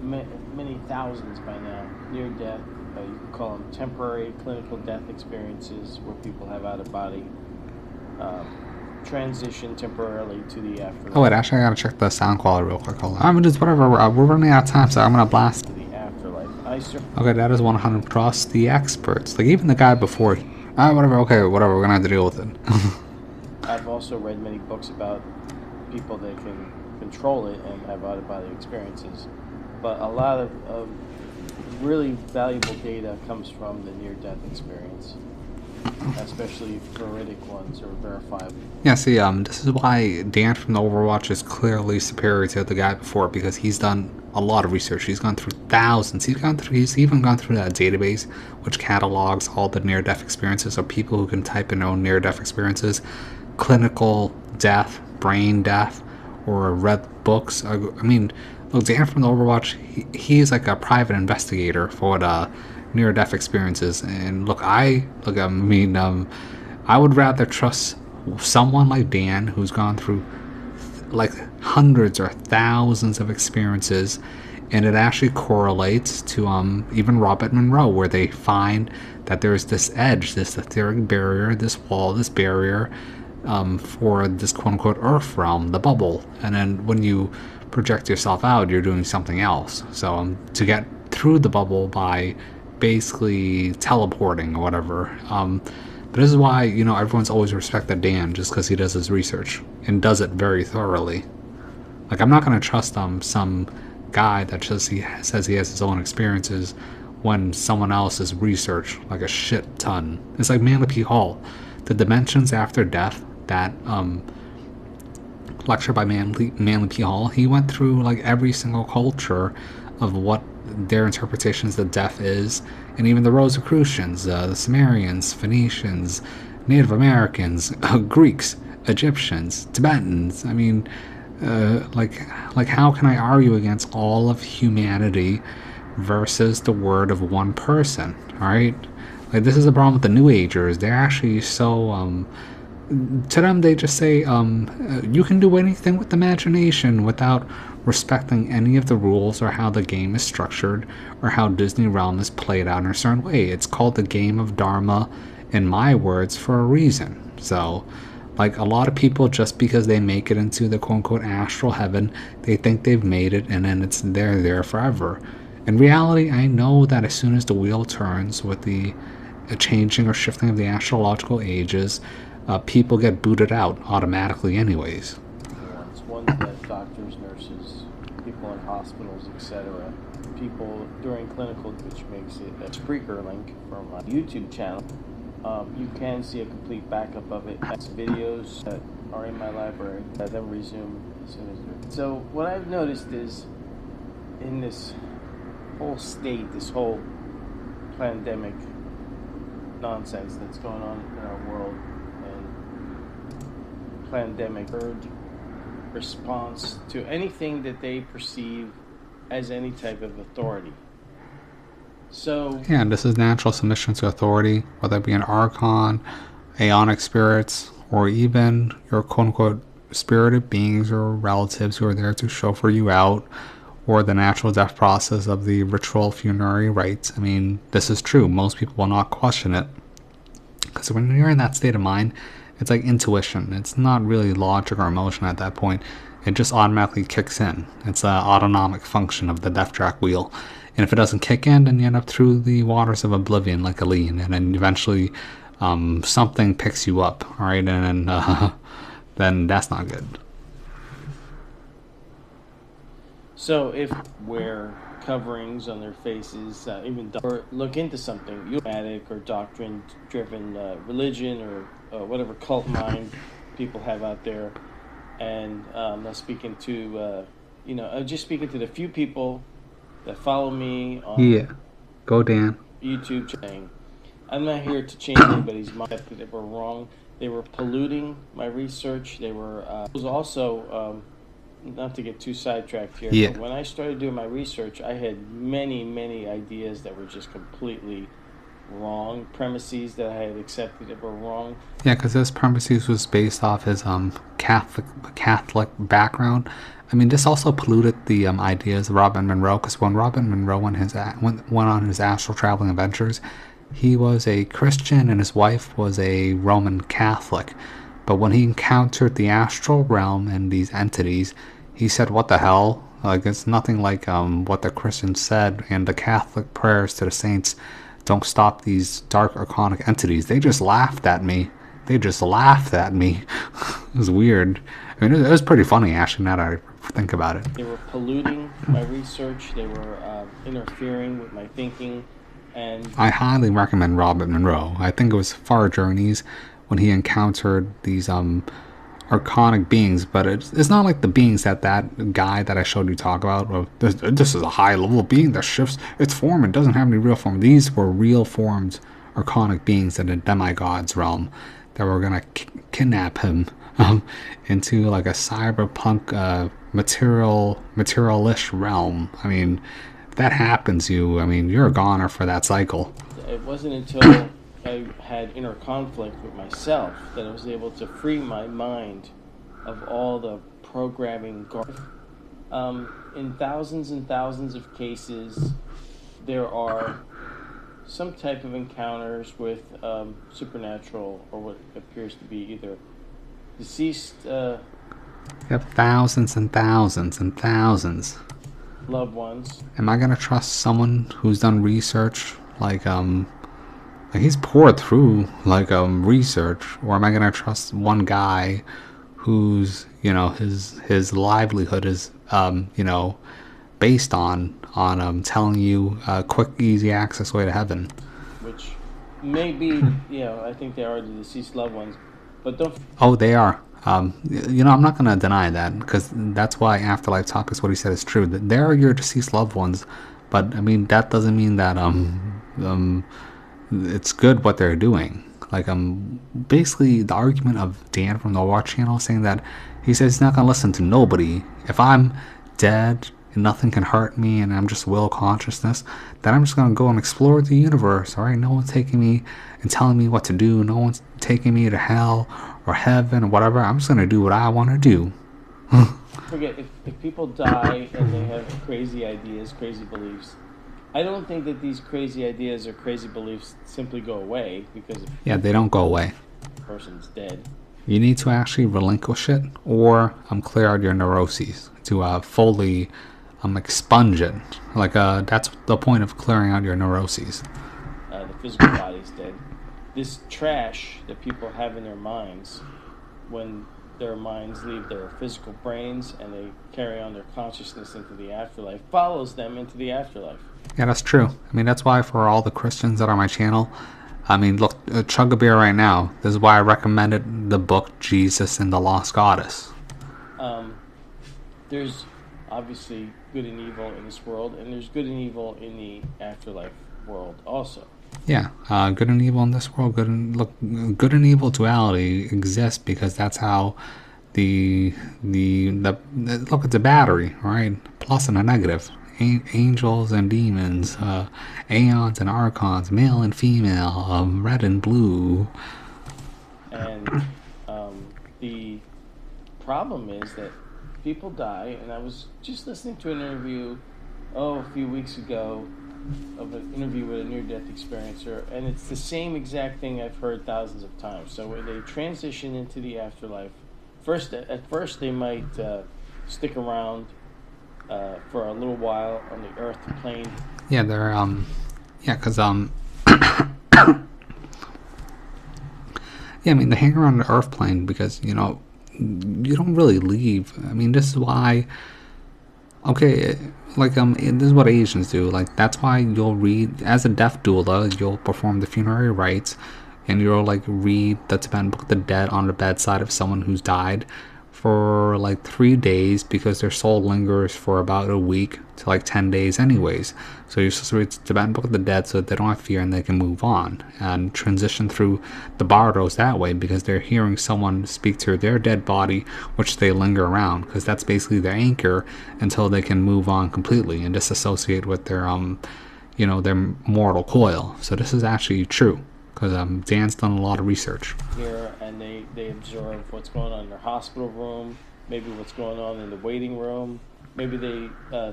many thousands by now near death. You can call them temporary clinical death experiences where people have out of body transition temporarily to the afterlife. Oh wait, actually I gotta check the sound quality real quick. Hold on. I mean, just whatever. We're running out of time, so I'm gonna blast. To the afterlife. Okay, that is 100. Trust the experts. Like even the guy before. Alright, whatever. Okay, whatever. We're gonna have to deal with it. I've also read many books about people that can control it and have out of body experiences, but a lot of really valuable data comes from the near-death experience, especially veridic ones or verifiable. Yeah, see, this is why Dan from the Overwatch is clearly superior to the guy before, because he's done a lot of research. He's gone through thousands. He's even gone through that database which catalogs all the near-death experiences of people who can type in their own near-death experiences, clinical death, brain death, or read books. I mean, look, Dan from the Overwatch, he's like a private investigator for what near-death experiences. And look, I would rather trust someone like Dan who's gone through like hundreds or thousands of experiences, and it actually correlates to even Robert Monroe, where they find that there's this edge, this etheric barrier, this wall, this barrier for this quote-unquote earth realm, the bubble, and then when you project yourself out, you're doing something else. So to get through the bubble by basically teleporting or whatever. But this is why everyone's always respected Dan, just because he does his research and does it very thoroughly. Like, I'm not going to trust some guy that just says he has his own experiences when someone else is researched like a shit ton. It's like Manly P. Hall, The Dimensions After Death, that lecture by Manly P. Hall. He went through like every single culture of what their interpretations of death is, and even the Rosicrucians, the Sumerians, Phoenicians, Native Americans, Greeks, Egyptians, Tibetans. I mean, like how can I argue against all of humanity versus the word of one person? All right, like this is the problem with the New Agers. They're actually so to them, they just say you can do anything with imagination without respecting any of the rules or how the game is structured or how Disney Realm is played out in a certain way. It's called the game of Dharma, in my words, for a reason. So, like a lot of people, just because they make it into the quote-unquote astral heaven, they think they've made it and then they're there forever. In reality, I know that as soon as the wheel turns with the changing or shifting of the astrological ages, people get booted out automatically anyways. It's one that doctors, nurses, people in hospitals, etc., people during clinical, which makes it a Spreaker link from my YouTube channel. You can see a complete backup of it. That's videos that are in my library. I then resume So what I've noticed is in this whole state, this whole pandemic nonsense that's going on in our world, and pandemic response to anything that they perceive as any type of authority. So Yeah, this is natural submission to authority, whether it be an archon, aeonic spirits, or even your quote-unquote spirited beings or relatives who are there to chauffeur you out, or the natural death process of the ritual funerary rites. I mean, this is true. Most people will not question it. Because when you're in that state of mind, it's like intuition. It's not really logic or emotion at that point. It just automatically kicks in. It's an autonomic function of the death track wheel. And if it doesn't kick in, then you end up through the waters of oblivion like Aline. And then eventually something picks you up, all right? And then that's not good. So if wear coverings on their faces, even or look into something, dogmatic or doctrine-driven religion or whatever cult mind people have out there, and I'm speaking to, I'm just speaking to the few people that follow me on Go Dan. YouTube. Saying, I'm not here to change anybody's mind. That they were wrong. They were polluting my research. They were. It was also. Not to get too sidetracked here, but when I started doing my research, I had many, many ideas that were just completely wrong, premises that I had accepted that were wrong. Yeah, because his premises was based off his Catholic background. I mean, this also polluted the ideas of Robin Monroe, because when Robin Monroe went on his astral traveling adventures, he was a Christian and his wife was a Roman Catholic. But when he encountered the astral realm and these entities, he said, what the hell? Like, it's nothing like what the Christians said, and the Catholic prayers to the saints don't stop these dark archonic entities. They just laughed at me. It was weird. I mean, it was pretty funny, actually, now that I think about it. They were polluting my research. They were interfering with my thinking. And I highly recommend Robin Monroe. I think it was Far Journeys when he encountered these archonic beings, but it's not like the beings that guy that I showed you talk about. Well, this is a high level being that shifts its form and doesn't have any real form. These were real formed archonic beings in the demigod's realm that were gonna kidnap him into like a cyberpunk materialish realm. I mean, if that happens you're a goner for that cycle. It wasn't until I had inner conflict with myself that I was able to free my mind of all the programming. In thousands and thousands of cases, there are some type of encounters with supernatural or what appears to be either deceased You have thousands and thousands and thousands. loved ones. Am I gonna trust someone who's done research like he's poured through research, or am I gonna trust one guy whose his livelihood is based on telling you a quick, easy access way to heaven? Which may be, I think they are the deceased loved ones, but don't. Oh, they are. I'm not gonna deny that, because that's why Afterlife Talk is what he said is true. That they are your deceased loved ones, but I mean that doesn't mean that it's good what they're doing. Like basically the argument of Dan from the Watch Channel saying that he says he's not gonna listen to nobody. If I'm dead and nothing can hurt me and I'm just will consciousness, then I'm just gonna go and explore the universe. All right, no one's taking me and telling me what to do. No one's taking me to hell or heaven or whatever. I'm just gonna do what I want to do. Forget if people die and they have crazy ideas, crazy beliefs. I don't think that these crazy ideas or crazy beliefs simply go away because they don't go away. The person's dead. You need to actually relinquish it, or clear out your neuroses to fully expunge it. That's the point of clearing out your neuroses. The physical body's dead. This trash that people have in their minds, when their minds leave their physical brains and they carry on their consciousness into the afterlife, follows them into the afterlife. Yeah, that's true. I mean, that's why for all the Christians that are on my channel, I mean, look, chug a beer right now. This is why I recommended the book Jesus and the Lost Goddess. there's obviously good and evil in this world, and there's good and evil in the afterlife world also. Yeah, good and evil in this world. Good and evil duality exists because that's how the look at the battery, right? Plus and a negative. Angels and demons, aeons and archons, male and female, red and blue. And the problem is that people die, and I was just listening to an interview, a few weeks ago, of an interview with a near-death experiencer, and it's the same exact thing I've heard thousands of times. So when they transition into the afterlife, at first they might stick around for a little while on the earth plane. Yeah, they're because yeah, I mean, they hang around the earth plane because, you don't really leave. I mean, this is why, okay, like, this is what Asians do. Like, that's why you'll read, as a death doula, you'll perform the funerary rites, and you'll, like, read the Tibetan Book of the Dead on the bedside of someone who's died for, like, 3 days, because their soul lingers for about a week to, like, 10 days anyways. So you're supposed to read the Tibetan Book of the Dead so that they don't have fear and they can move on and transition through the bardos that way, because they're hearing someone speak to their dead body, which they linger around, because that's basically their anchor until they can move on completely and disassociate with their their mortal coil. So this is actually true, because Dan's done a lot of research here, and they observe what's going on in their hospital room, maybe what's going on in the waiting room, maybe they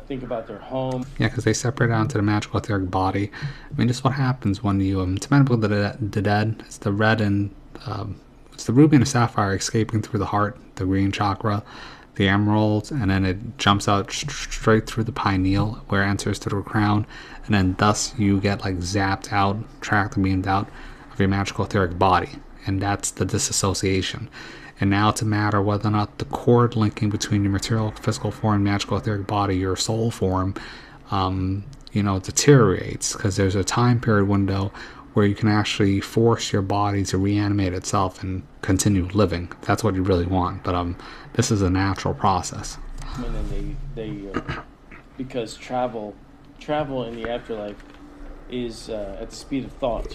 think about their home. Yeah, because they separate out into the magical etheric body. I mean, this is what happens when you Tibetan Book of the Dead. It's the red and it's the ruby and the sapphire escaping through the heart, the green chakra, the emerald, and then it jumps out straight through the pineal where it enters to the crown, and then thus you get like zapped out, tracked and beamed out of your magical etheric body, and that's the disassociation. And now it's a matter whether or not the cord linking between your material physical form, magical etheric body, your soul form, deteriorates, because there's a time period window where you can actually force your body to reanimate itself and continue living. That's what you really want. But this is a natural process. And then they because travel in the afterlife is at the speed of thought.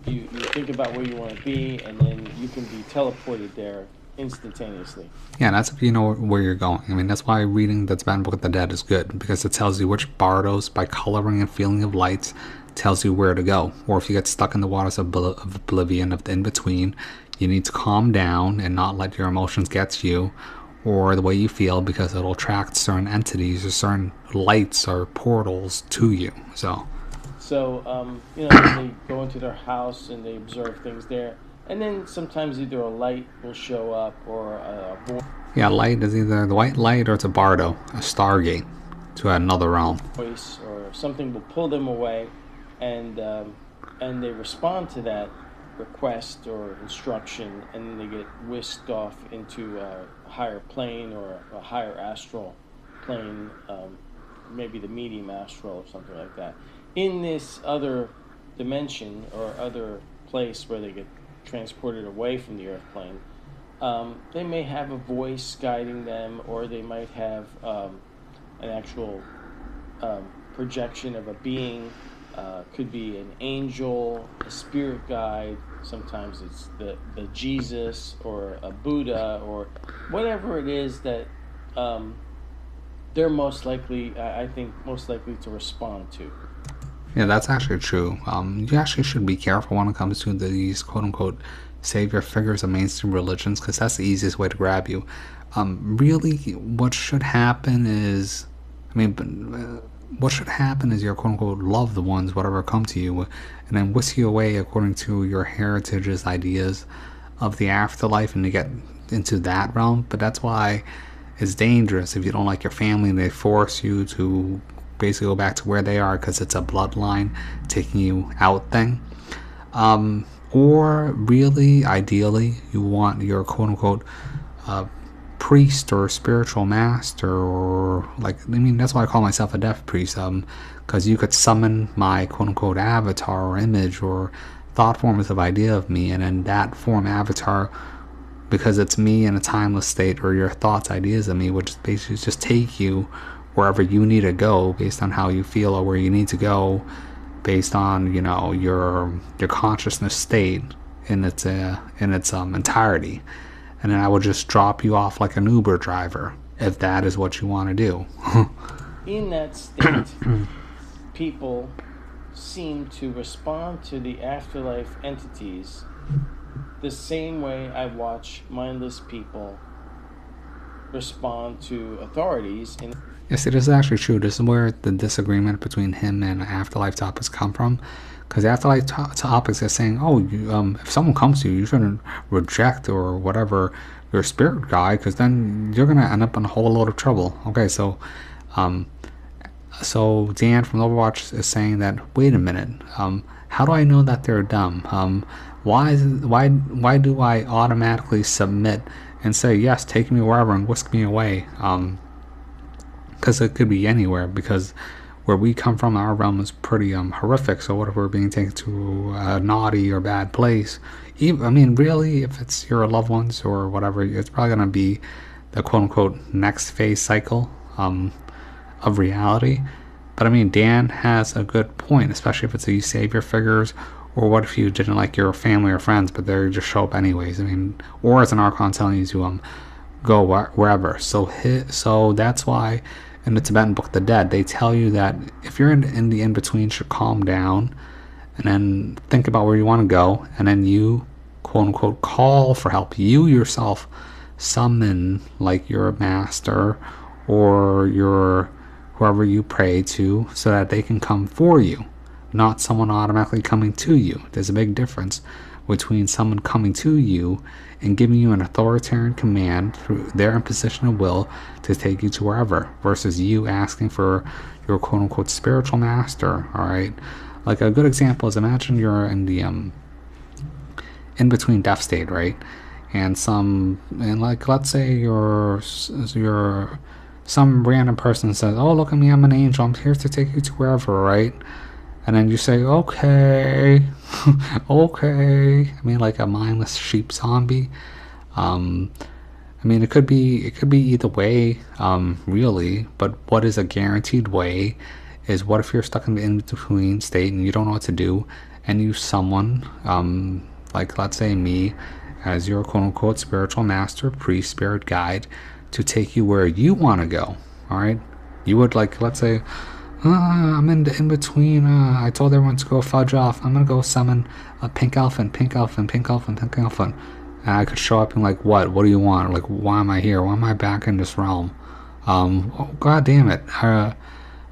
You think about where you want to be, and then you can be teleported there instantaneously. Yeah, that's if you know where you're going. I mean, that's why reading the Tibetan Book of the Dead is good, because it tells you which bardos, by coloring and feeling of lights, tells you where to go. Or if you get stuck in the waters of oblivion, of the in-between, you need to calm down and not let your emotions get to you, or the way you feel, because it'll attract certain entities or certain lights or portals to you. So they go into their house and they observe things there, and then sometimes either a light will show up or a voice. Yeah, light is either the white light or it's a bardo, a stargate to another realm. Voice or something will pull them away, and they respond to that request or instruction, and then they get whisked off into a higher plane or a higher astral plane, maybe the medium astral or something like that. In this other dimension or other place where they get transported away from the earth plane, they may have a voice guiding them, or they might have an actual projection of a being. Could be an angel, a spirit guide. Sometimes it's the Jesus or a Buddha or whatever it is that they're most likely to respond to. Yeah, that's actually true. You actually should be careful when it comes to these quote-unquote savior figures of mainstream religions, because that's the easiest way to grab you. Really, what should happen is, what should happen is your quote-unquote loved ones, whatever, come to you and then whisk you away according to your heritage's ideas of the afterlife, and you get into that realm. But that's why it's dangerous if you don't like your family and they force you to basically go back to where they are, because it's a bloodline taking you out thing. Or really, ideally, you want your quote-unquote priest or spiritual master, or that's why I call myself a death priest, because you could summon my quote-unquote avatar or image or thought form of idea of me, and then that form avatar because it's me in a timeless state, or your thoughts, ideas of me, which basically just take you wherever you need to go based on how you feel, or where you need to go based on, you know, your consciousness state in its entirety. And then I would just drop you off like an Uber driver if that is what you want to do. In that state, people seem to respond to the afterlife entities the same way I watch mindless people respond to authorities. Yes, it is actually true. This is where the disagreement between him and Afterlife Topics come from. Because Afterlife Topics is saying, oh, if someone comes to you, you shouldn't reject or whatever your spirit guide, because then you're going to end up in a whole load of trouble. Okay, so Dan from Overwatch is saying that, wait a minute, how do I know that they're dumb? Why do I automatically submit and say, yes, take me wherever and whisk me away? Because it could be anywhere, because where we come from, our realm is pretty horrific. So what if we're being taken to a naughty or bad place? I mean, really, if it's your loved ones or whatever, it's probably going to be the quote-unquote next phase cycle of reality. But I mean, Dan has a good point, especially if it's you save your figures, or what if you didn't like your family or friends, but they just show up anyways? I mean, or as an Archon telling you to go wherever. So that's why in the Tibetan book The Dead, they tell you that if you're in the in-between, should calm down and then think about where you want to go, and then you quote-unquote call for help. You yourself summon like your master or your whoever you pray to, so that they can come for you, not someone automatically coming to you. There's a big difference between someone coming to you and giving you an authoritarian command through their imposition of will to take you to wherever, versus you asking for your quote-unquote spiritual master. All right, like a good example is, imagine you're in the in-between death state, right? And like, let's say you're some random person says, oh, look at me, I'm an angel, I'm here to take you to wherever, right? And then you say, okay, okay. I mean, like a mindless sheep zombie. I mean, it could be either way, really. But what is a guaranteed way is, what if you're stuck in the in-between state and you don't know what to do, and you summon, like let's say me, as your quote-unquote spiritual master, priest, spirit guide, to take you where you want to go. All right, you would, like, let's say, I'm in between. I told everyone to go fudge off. I'm gonna go summon a pink elf and pink elf and pink elf and pink elf, and I could show up and like, what do you want? Or like, why am I here? Why am I back in this realm? Oh, god damn it.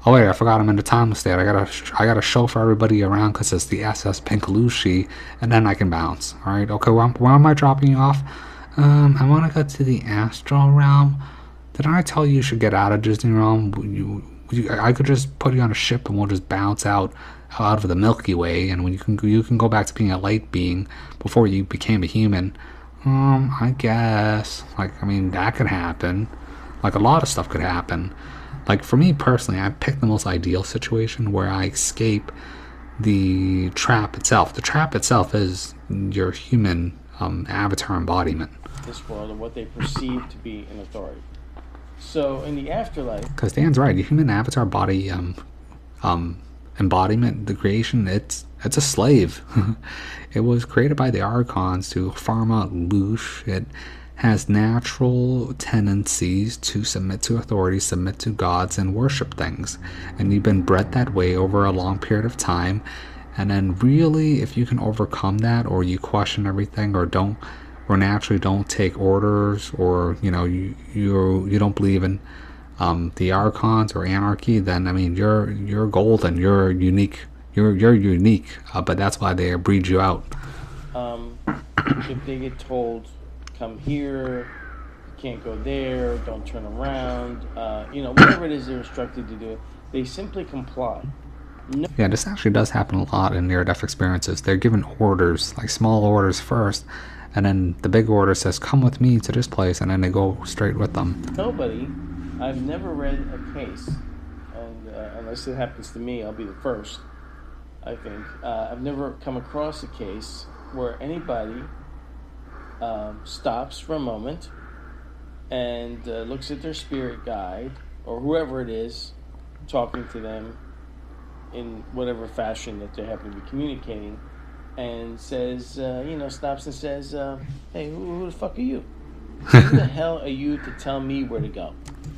Oh wait, I forgot I'm in the timeless state. I gotta show for everybody around because it's the SS Pink Lucy, and then I can bounce. All right, okay. Where am I dropping you off? I want to go to the astral realm. Did I tell you should get out of Disney realm? I could just put you on a ship and we'll just bounce out of the Milky Way, and when you can go back to being a light being before you became a human. I guess, like, I mean, that could happen. Like, a lot of stuff could happen. Like, for me personally, I picked the most ideal situation where I escape the trap itself. The trap itself is your human avatar embodiment. This world and what they perceive to be an authority. So in the afterlife, because Dan's right, the human avatar body embodiment, the creation, it's a slave. It was created by the Archons to farm out loosh. It has natural tendencies to submit to authority, submit to gods, and worship things. And you've been bred that way over a long period of time. And then really, if you can overcome that, or you question everything, or naturally don't take orders, or you don't believe in the Archons or anarchy, then I mean you're golden, you're unique, you're unique. But that's why they breed you out. If they get told, come here, you can't go there, don't turn around, whatever it is they're instructed to do, they simply comply. No. Yeah, this actually does happen a lot in near-death experiences. They're given orders, like small orders first, and then the big order says, come with me to this place, and then they go straight with them. I've never read a case, and unless it happens to me, I'll be the first, I think. I've never come across a case where anybody stops for a moment and looks at their spirit guide or whoever it is talking to them in whatever fashion that they happen to be communicating, and says, stops and says, hey, who the fuck are you? Who the hell are you to tell me where to go?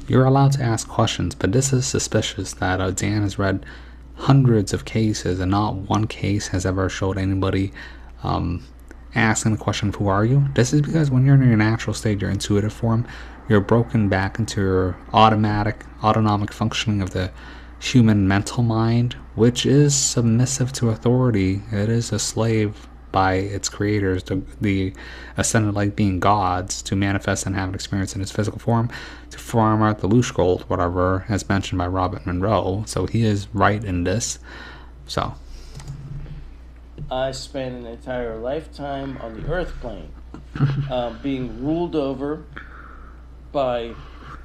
You're allowed to ask questions, but this is suspicious that Dan has read hundreds of cases and not one case has ever showed anybody asking the question of who are you. This is because when you're in your natural state, your intuitive form, you're broken back into your autonomic functioning of the human mental mind, which is submissive to authority. It is a slave by its creators, the ascended light being gods, to manifest and have an experience in its physical form, to farm out the Lush Gold, whatever, as mentioned by Robert Monroe. So he is right in this. So I spent an entire lifetime on the earth plane, being ruled over by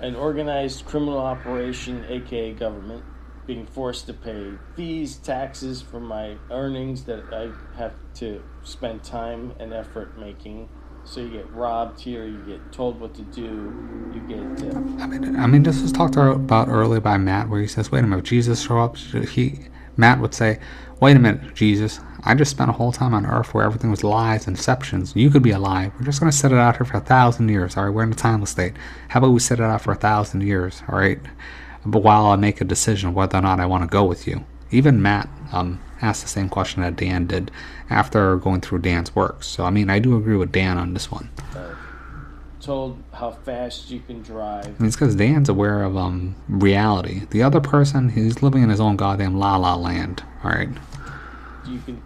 an organized criminal operation, aka government, being forced to pay fees, taxes for my earnings that I have to spend time and effort making. So you get robbed here, you get told what to do, you get... I mean, this was talked about earlier by Matt, where he says, wait a minute, if Jesus show up, Matt would say, wait a minute, Jesus, I just spent a whole time on Earth where everything was lies and deceptions. You could be alive. We're just going to set it out here for 1,000 years, all right? We're in a timeless state. How about we set it out for 1,000 years, all right? But while I make a decision whether or not I want to go with you. Even Matt asked the same question that Dan did after going through Dan's works. So, I mean, I do agree with Dan on this one. Told how fast you can drive. I mean, it's because Dan's aware of reality. The other person, he's living in his own goddamn la-la land, all right? You can,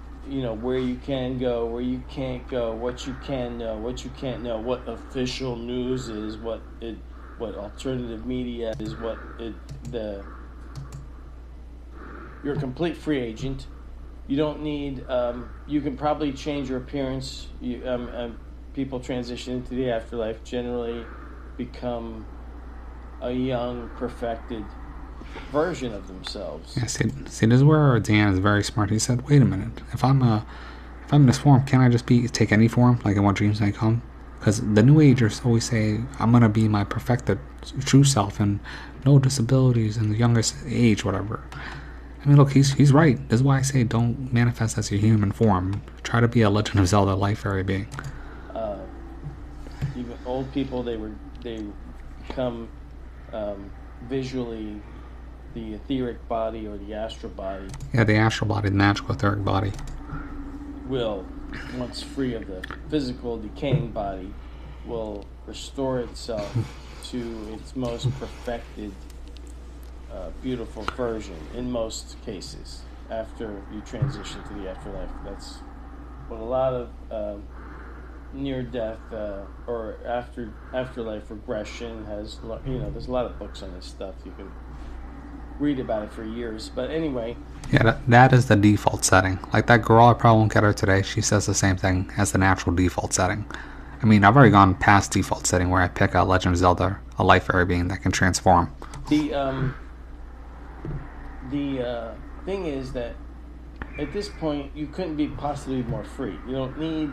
where you can go, where you can't go, what you can know, what you can't know, what official news is, what alternative media is, you're a complete free agent. You don't need, you can probably change your appearance. People transition into the afterlife generally become a young, perfected version of themselves. Yeah, see, this is where Dan is very smart. He said, wait a minute, if I'm in this form, can't I just take any form, like in what dreams may come? Because the New Agers always say, I'm going to be my perfected true self and no disabilities in the youngest age, whatever. I mean, look, he's right. This is why I say don't manifest as your human form. Try to be a Legend of Zelda life fairy being. Even old people, they become visually the etheric body or the astral body. Yeah, the astral body, the magical etheric body. Will, once free of the physical decaying body, will restore itself to its most perfected, beautiful version in most cases after you transition to the afterlife. That's what a lot of near-death or afterlife regression has. There's a lot of books on this stuff. You can read about it for years. But anyway. Yeah, that is the default setting. Like that girl I probably won't get her today, she says the same thing as the natural default setting. I mean, I've already gone past default setting where I pick a Legend of Zelda, a life fairy being that can transform. The thing is that at this point you couldn't be possibly more free. You don't need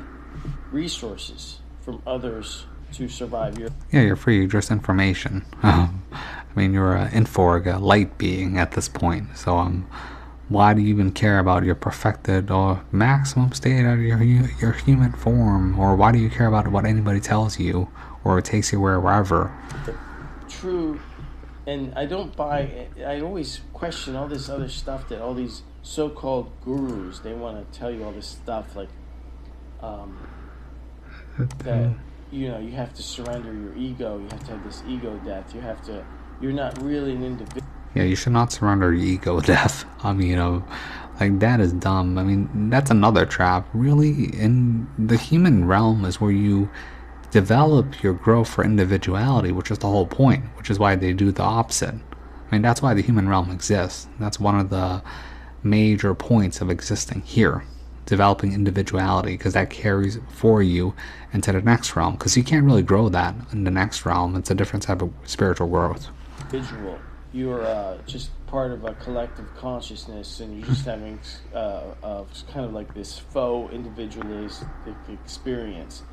resources from others to survive. Yeah, you're free. You're just information. I mean, you're an Inforg, a light being at this point. So why do you even care about your perfected or maximum state of your human form? Or why do you care about what anybody tells you or takes you wherever? True. And I don't buy, I always question all this other stuff that all these so-called gurus, they want to tell you all this stuff like that, you have to surrender your ego, you have to have this ego death, you're not really an individual. Yeah, you should not surrender your ego death. I mean, like that is dumb. I mean, that's another trap. Really, in the human realm is where you develop your growth for individuality, which is the whole point, which is why they do the opposite. I mean, that's why the human realm exists. That's one of the major points of existing here, developing individuality, because that carries for you into the next realm, because you can't really grow that in the next realm. It's a different type of spiritual growth. Individual. You're just part of a collective consciousness, and you're just having kind of like this faux individualistic experience.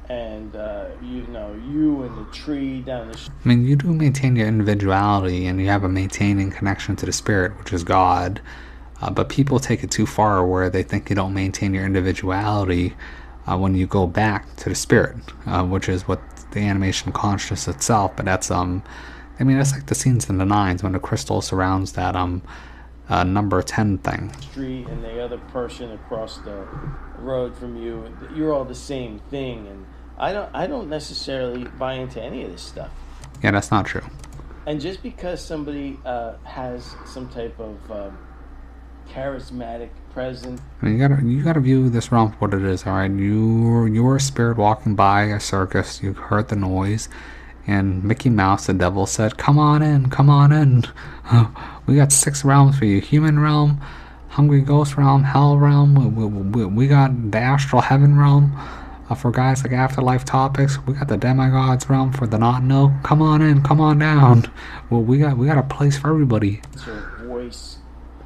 and you and the tree down the I mean, you do maintain your individuality and you have a maintaining connection to the spirit, which is God. But people take it too far where they think you don't maintain your individuality when you go back to the spirit, which is what the animation consciousness itself. But that's I mean, that's like the scenes in the Nines when the crystal surrounds that number 10 thing. street and the other person across the road from you, you're all the same thing. And I don't necessarily buy into any of this stuff. Yeah, that's not true. And just because somebody has some type of charismatic presence, I mean, you gotta view this realm for what it is. All right, you're a spirit walking by a circus. You heard the noise, and Mickey Mouse, the devil, said, "Come on in, come on in. We got 6 realms for you: human realm, hungry ghost realm, hell realm. We got the astral heaven realm for guys like afterlife topics. We got the demigods realm for the not know. Come on in, come on down. Well, we got a place for everybody." or voice,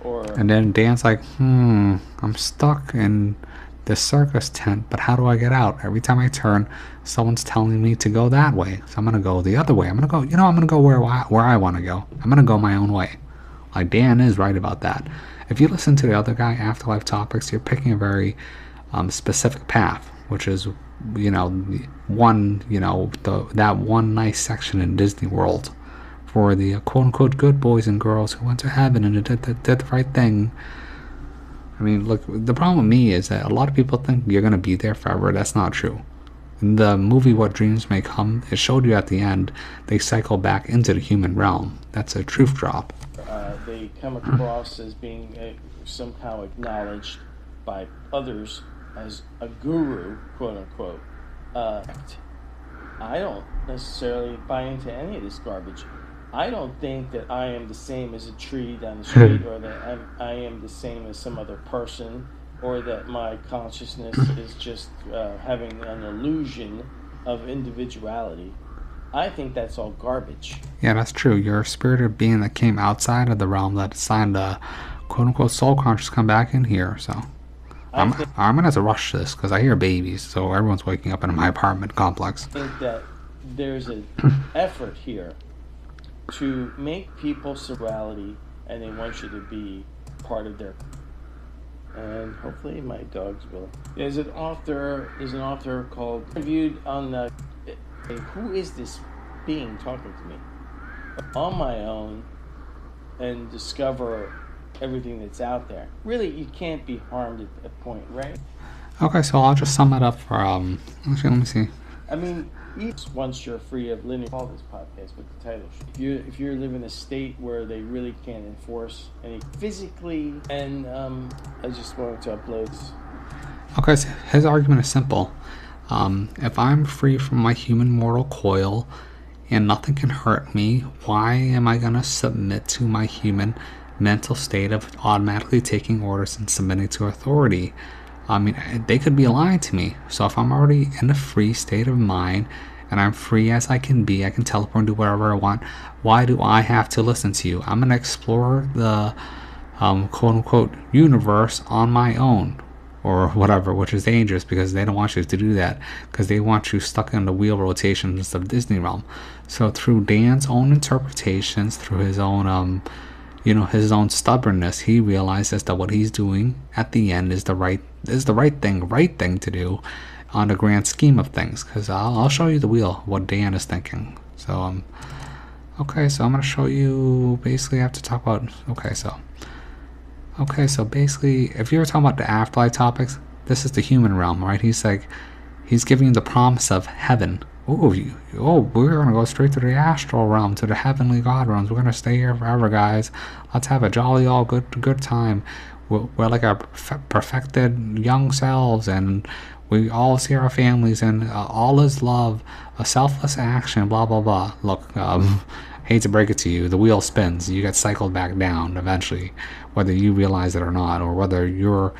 or And then Dan's like, I'm stuck in this circus tent, but how do I get out? Every time I turn, someone's telling me to go that way. So I'm going to go the other way. I'm going to go where I want to go. I'm going to go my own way. Like, Dan is right about that. If you listen to the other guy, Afterlife Topics, you're picking a very specific path, which is, that one nice section in Disney World for the quote-unquote good boys and girls who went to heaven and did the right thing. I mean, look, the problem with me is that a lot of people think you're going to be there forever. That's not true. In the movie What Dreams May Come, it showed you at the end, they cycle back into the human realm. That's a truth drop. they come across as being somehow acknowledged by others as a guru, quote unquote. I don't necessarily buy into any of this garbage. I don't think that I am the same as a tree down the street, or that I am the same as some other person, or that my consciousness is just having an illusion of individuality. I think that's all garbage. Yeah, that's true. You're a spirited being that came outside of the realm that decided to, quote-unquote, soul conscious come back in here, so... I'm gonna have to rush this, because I hear babies, so everyone's waking up in my apartment complex. I think that there's an effort here to make people sexuality, and they want you to be part of their... And hopefully my dogs will. There's an author called... Reviewed on the... Who is this being talking to me? On my own, and discover everything that's out there. Really, you can't be harmed at that point, right? Okay, so I'll just sum it up for, actually, let me see. I mean, once you're free of linear, call this podcast with the title. If you live in a state where they really can't enforce any physically, and I just wanted to upload this. Okay, so his argument is simple. If I'm free from my human mortal coil and nothing can hurt me, why am I going to submit to my human mental state of automatically taking orders and submitting to authority? I mean, they could be lying to me. So if I'm already in a free state of mind and I'm free as I can be, I can teleport and do whatever I want, why do I have to listen to you? I'm going to explore the quote-unquote universe on my own, or whatever, which is dangerous because they don't want you to do that, because they want you stuck in the wheel rotations of Disney realm. So through Dan's own interpretations, through his own his own stubbornness, he realizes that what he's doing at the end is the right thing to do on the grand scheme of things. Because I'll show you the wheel, what Dan is thinking. So okay, so I'm gonna show you. Basically, I have to talk about. Okay, so basically, if you're talking about the afterlife topics, this is the human realm, right? He's giving you the promise of heaven. We're gonna go straight to the astral realm, to the heavenly God realms. We're gonna stay here forever, guys. Let's have a jolly, all good time. We're like our perfected young selves, and we all see our families, and all is love, a selfless action, blah blah blah. Look, hate to break it to you, the wheel spins. You get cycled back down eventually, whether you realize it or not, or whether your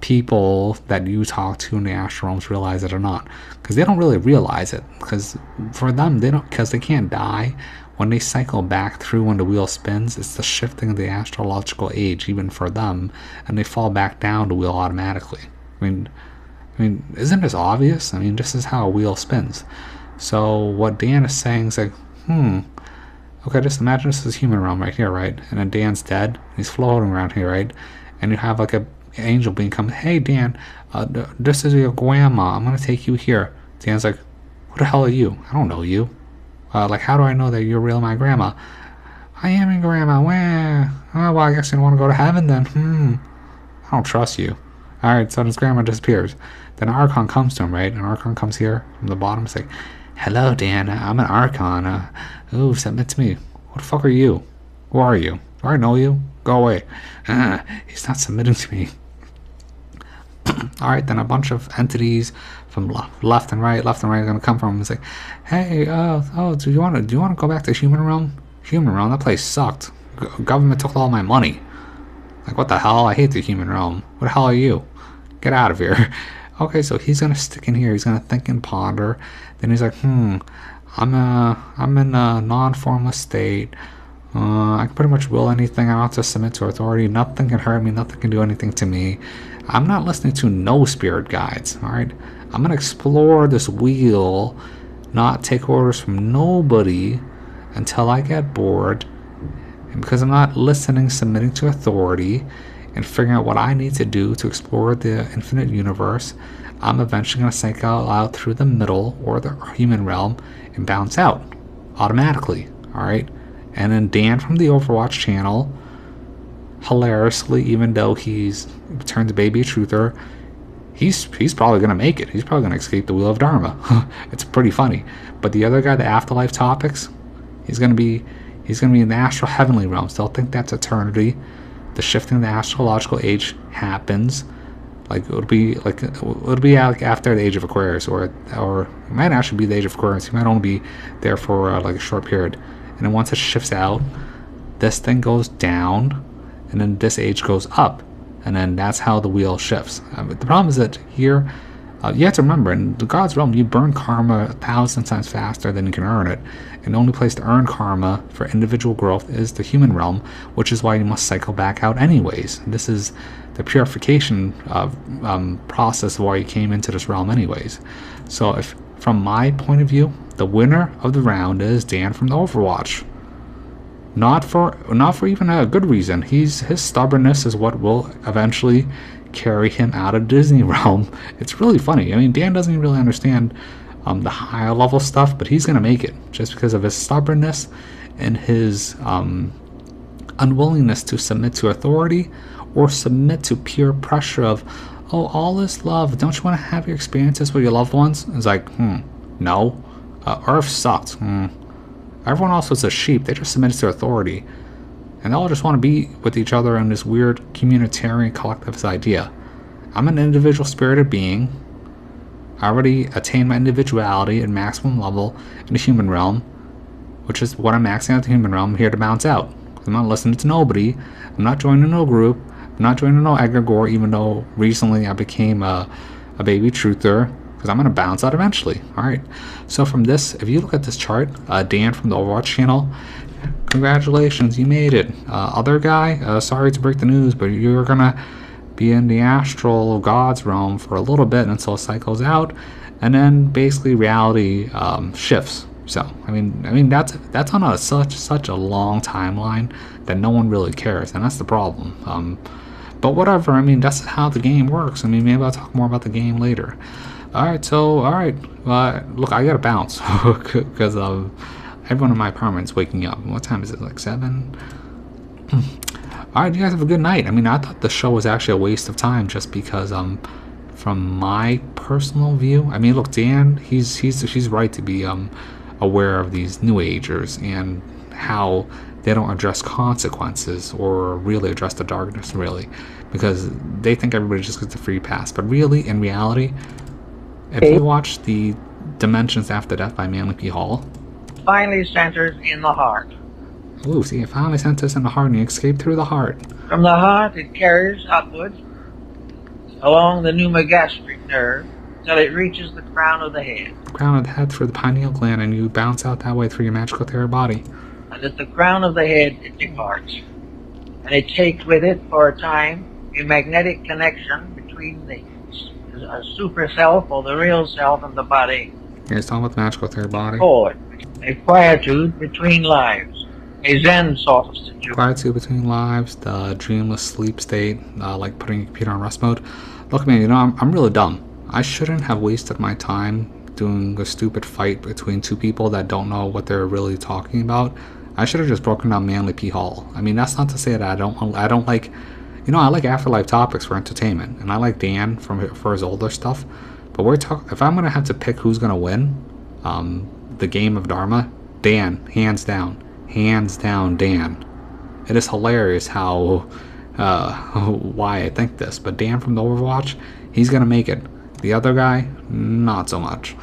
people that you talk to in the astral realms realize it or not, because they don't really realize it. Because for them, because they can't die. When they cycle back through when the wheel spins, it's the shifting of the astrological age, even for them, and they fall back down the wheel automatically. I mean, I mean, isn't this obvious? I mean, this is how a wheel spins. So what Dan is saying is like, okay, just imagine this is human realm right here, right? And then Dan's dead. He's floating around here, right? And you have like a angel being come, hey Dan, this is your grandma. I'm gonna take you here. Dan's like, who the hell are you? I don't know you. Like, how do I know that you're really my grandma? I am your grandma. Where? Oh, well, I guess you don't want to go to heaven then. I don't trust you. Alright, so his grandma disappears. Then Archon comes to him, right? And Archon comes here from the bottom. It's like, hello, Dan. I'm an Archon. Ooh, submit to me. What the fuck are you? Who are you? Do I know you? Go away. He's not submitting to me. Alright, then a bunch of entities from left and right are gonna come from him. It's like, hey, do you wanna go back to human realm? Human realm, that place sucked. Government took all my money. Like, what the hell? I hate the human realm. What the hell are you? Get out of here. Okay, so he's gonna stick in here. He's gonna think and ponder. Then he's like, I'm in a non-formless state. I can pretty much will anything. I don't have to submit to authority. Nothing can hurt me. Nothing can do anything to me. I'm not listening to no spirit guides. All right, I'm gonna explore this wheel, not take orders from nobody until I get bored. And because I'm not listening, submitting to authority, and figuring out what I need to do to explore the infinite universe, I'm eventually going to cycle out through the middle or the human realm and bounce out automatically. Alright? And then Dan from the Overwatch channel, hilariously, even though he's turned to Baby Truther, he's probably going to make it. He's probably going to escape the Wheel of Dharma. It's pretty funny. But the other guy, the Afterlife Topics, he's going to be in the astral heavenly realms. They'll think that's eternity. The shifting of the astrological age happens. Like, it'll be like after the age of Aquarius, or it might actually be the age of Aquarius. He might only be there for like a short period. And then once it shifts out, this thing goes down, and then this age goes up, and then that's how the wheel shifts. The problem is that here, you have to remember, in the God's realm, you burn karma 1,000 times faster than you can earn it. And the only place to earn karma for individual growth is the human realm, which is why you must cycle back out anyways. This is the purification process of why you came into this realm anyways. So if, from my point of view, the winner of the round is Dan from the Overwatch. Not for even a good reason. His stubbornness is what will eventually carry him out of Disney realm. It's really funny. I mean, Dan doesn't even really understand the higher level stuff, but he's gonna make it just because of his stubbornness and his unwillingness to submit to authority or submit to peer pressure of, oh, all is love. Don't you want to have your experiences with your loved ones? It's like, no. Earth sucks. Everyone else is a sheep. They just submit to authority. And they all just want to be with each other in this weird communitarian collectivist idea. I'm an individual spirited being. I already attained my individuality at maximum level in the human realm, which is what I'm maxing out the human realm. I'm here to bounce out. I'm not listening to nobody. I'm not joining no group. I'm not joining no egregore, even though recently I became a Baby Truther, because I'm going to bounce out eventually. Alright, so from this, if you look at this chart, Dan from the Overwatch channel, congratulations, you made it. Other guy, sorry to break the news, but you're going to be in the astral God's realm for a little bit until it cycles out, and then basically reality shifts. So I mean that's on such a long timeline that no one really cares, and that's the problem. But whatever. I mean, that's how the game works. I mean, maybe I'll talk more about the game later. Alright, look, I gotta bounce because everyone in my apartment's waking up. What time is it? Like 7? Alright, you guys have a good night. I mean, I thought the show was actually a waste of time just because from my personal view, I mean, look, Dan, he's right to be aware of these New Agers and how they don't address consequences or really address the darkness, really, because they think everybody just gets a free pass. But really, in reality, if you watch the Dimensions After Death by Manly P. Hall, finally centers in the heart. Ooh, see, it finally centers in the heart, and you escape through the heart. From the heart, it carries upwards along the pneumogastric nerve till it reaches the crown of the head. Crown of the head through the pineal gland, and you bounce out that way through your magical terror body. And at the crown of the head, it departs. And it takes with it, for a time, a magnetic connection between the a super self or the real self and the body. He's talking about the magical third body. Forward. A quietude between lives. A Zen sort of situation. Quietude between lives, the dreamless sleep state, like putting your computer on rest mode. Look, man, you know, I'm really dumb. I shouldn't have wasted my time doing a stupid fight between two people that don't know what they're really talking about. I should have just broken down Manly P. Hall. I mean, that's not to say that I don't like, you know, I like Afterlife Topics for entertainment, and I like Dan for his older stuff. But if I'm gonna have to pick who's gonna win, the game of Dharma, Dan, hands down, Dan. It is hilarious how why I think this, but Dan from the Overwatch, he's gonna make it. The other guy, not so much.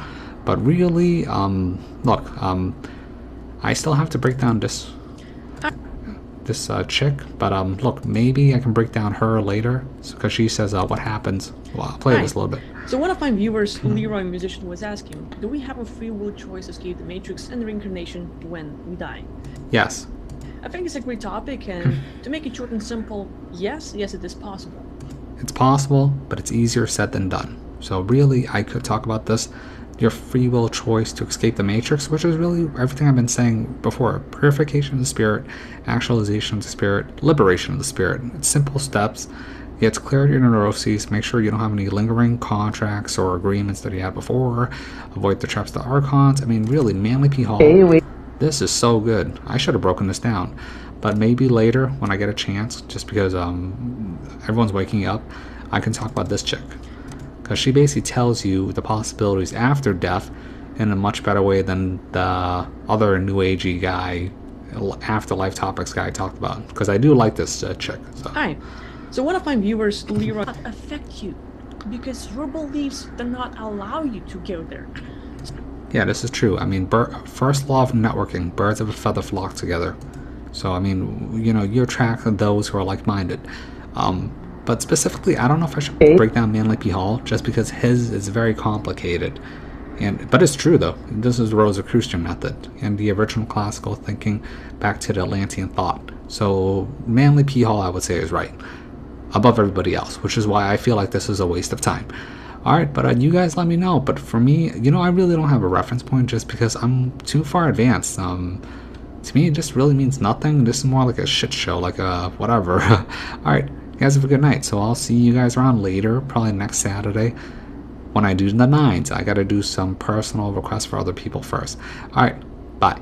But really, look, I still have to break down this chick, but look, maybe I can break down her later, because she says what happens. Well, I'll play this a little bit. So one of my viewers, Leroy Musician, was asking, do we have a free will choice to escape the Matrix and the reincarnation when we die? Yes. I think it's a great topic, and to make it short and simple, yes, it is possible. It's possible, but it's easier said than done. So really, I could talk about this. Your free will choice to escape the Matrix, which is really everything I've been saying before. Purification of the spirit, actualization of the spirit, liberation of the spirit. It's simple steps. It's clarity your neuroses. Make sure you don't have any lingering contracts or agreements that you had before. Avoid the traps of the archons. I mean, really, Manly P. Hall. This is so good. I should have broken this down. But maybe later, when I get a chance, just because everyone's waking up, I can talk about this chick. Because she basically tells you the possibilities after death in a much better way than the other New Agey guy, Afterlife Topics guy talked about. Because I do like this chick. So. Hi. So one of my viewers, Leroy, affect you because your beliefs do not allow you to go there. Yeah, this is true. I mean, first law of networking, birds of a feather flock together. So, I mean, you know, you attract those who are like-minded. But specifically, I don't know if I should break down Manly P. Hall, just because his is very complicated. But it's true, though. This is the Rosicrucian method, and the original classical thinking back to the Atlantean thought. So, Manly P. Hall, I would say, is right. Above everybody else, which is why I feel like this is a waste of time. Alright, but you guys let me know. But for me, you know, I really don't have a reference point just because I'm too far advanced. To me, it just really means nothing. This is more like a shit show, like a whatever. Alright, you guys have a good night. So I'll see you guys around later, probably next Saturday. When I do the 9s, I gotta do some personal requests for other people first. Alright, bye.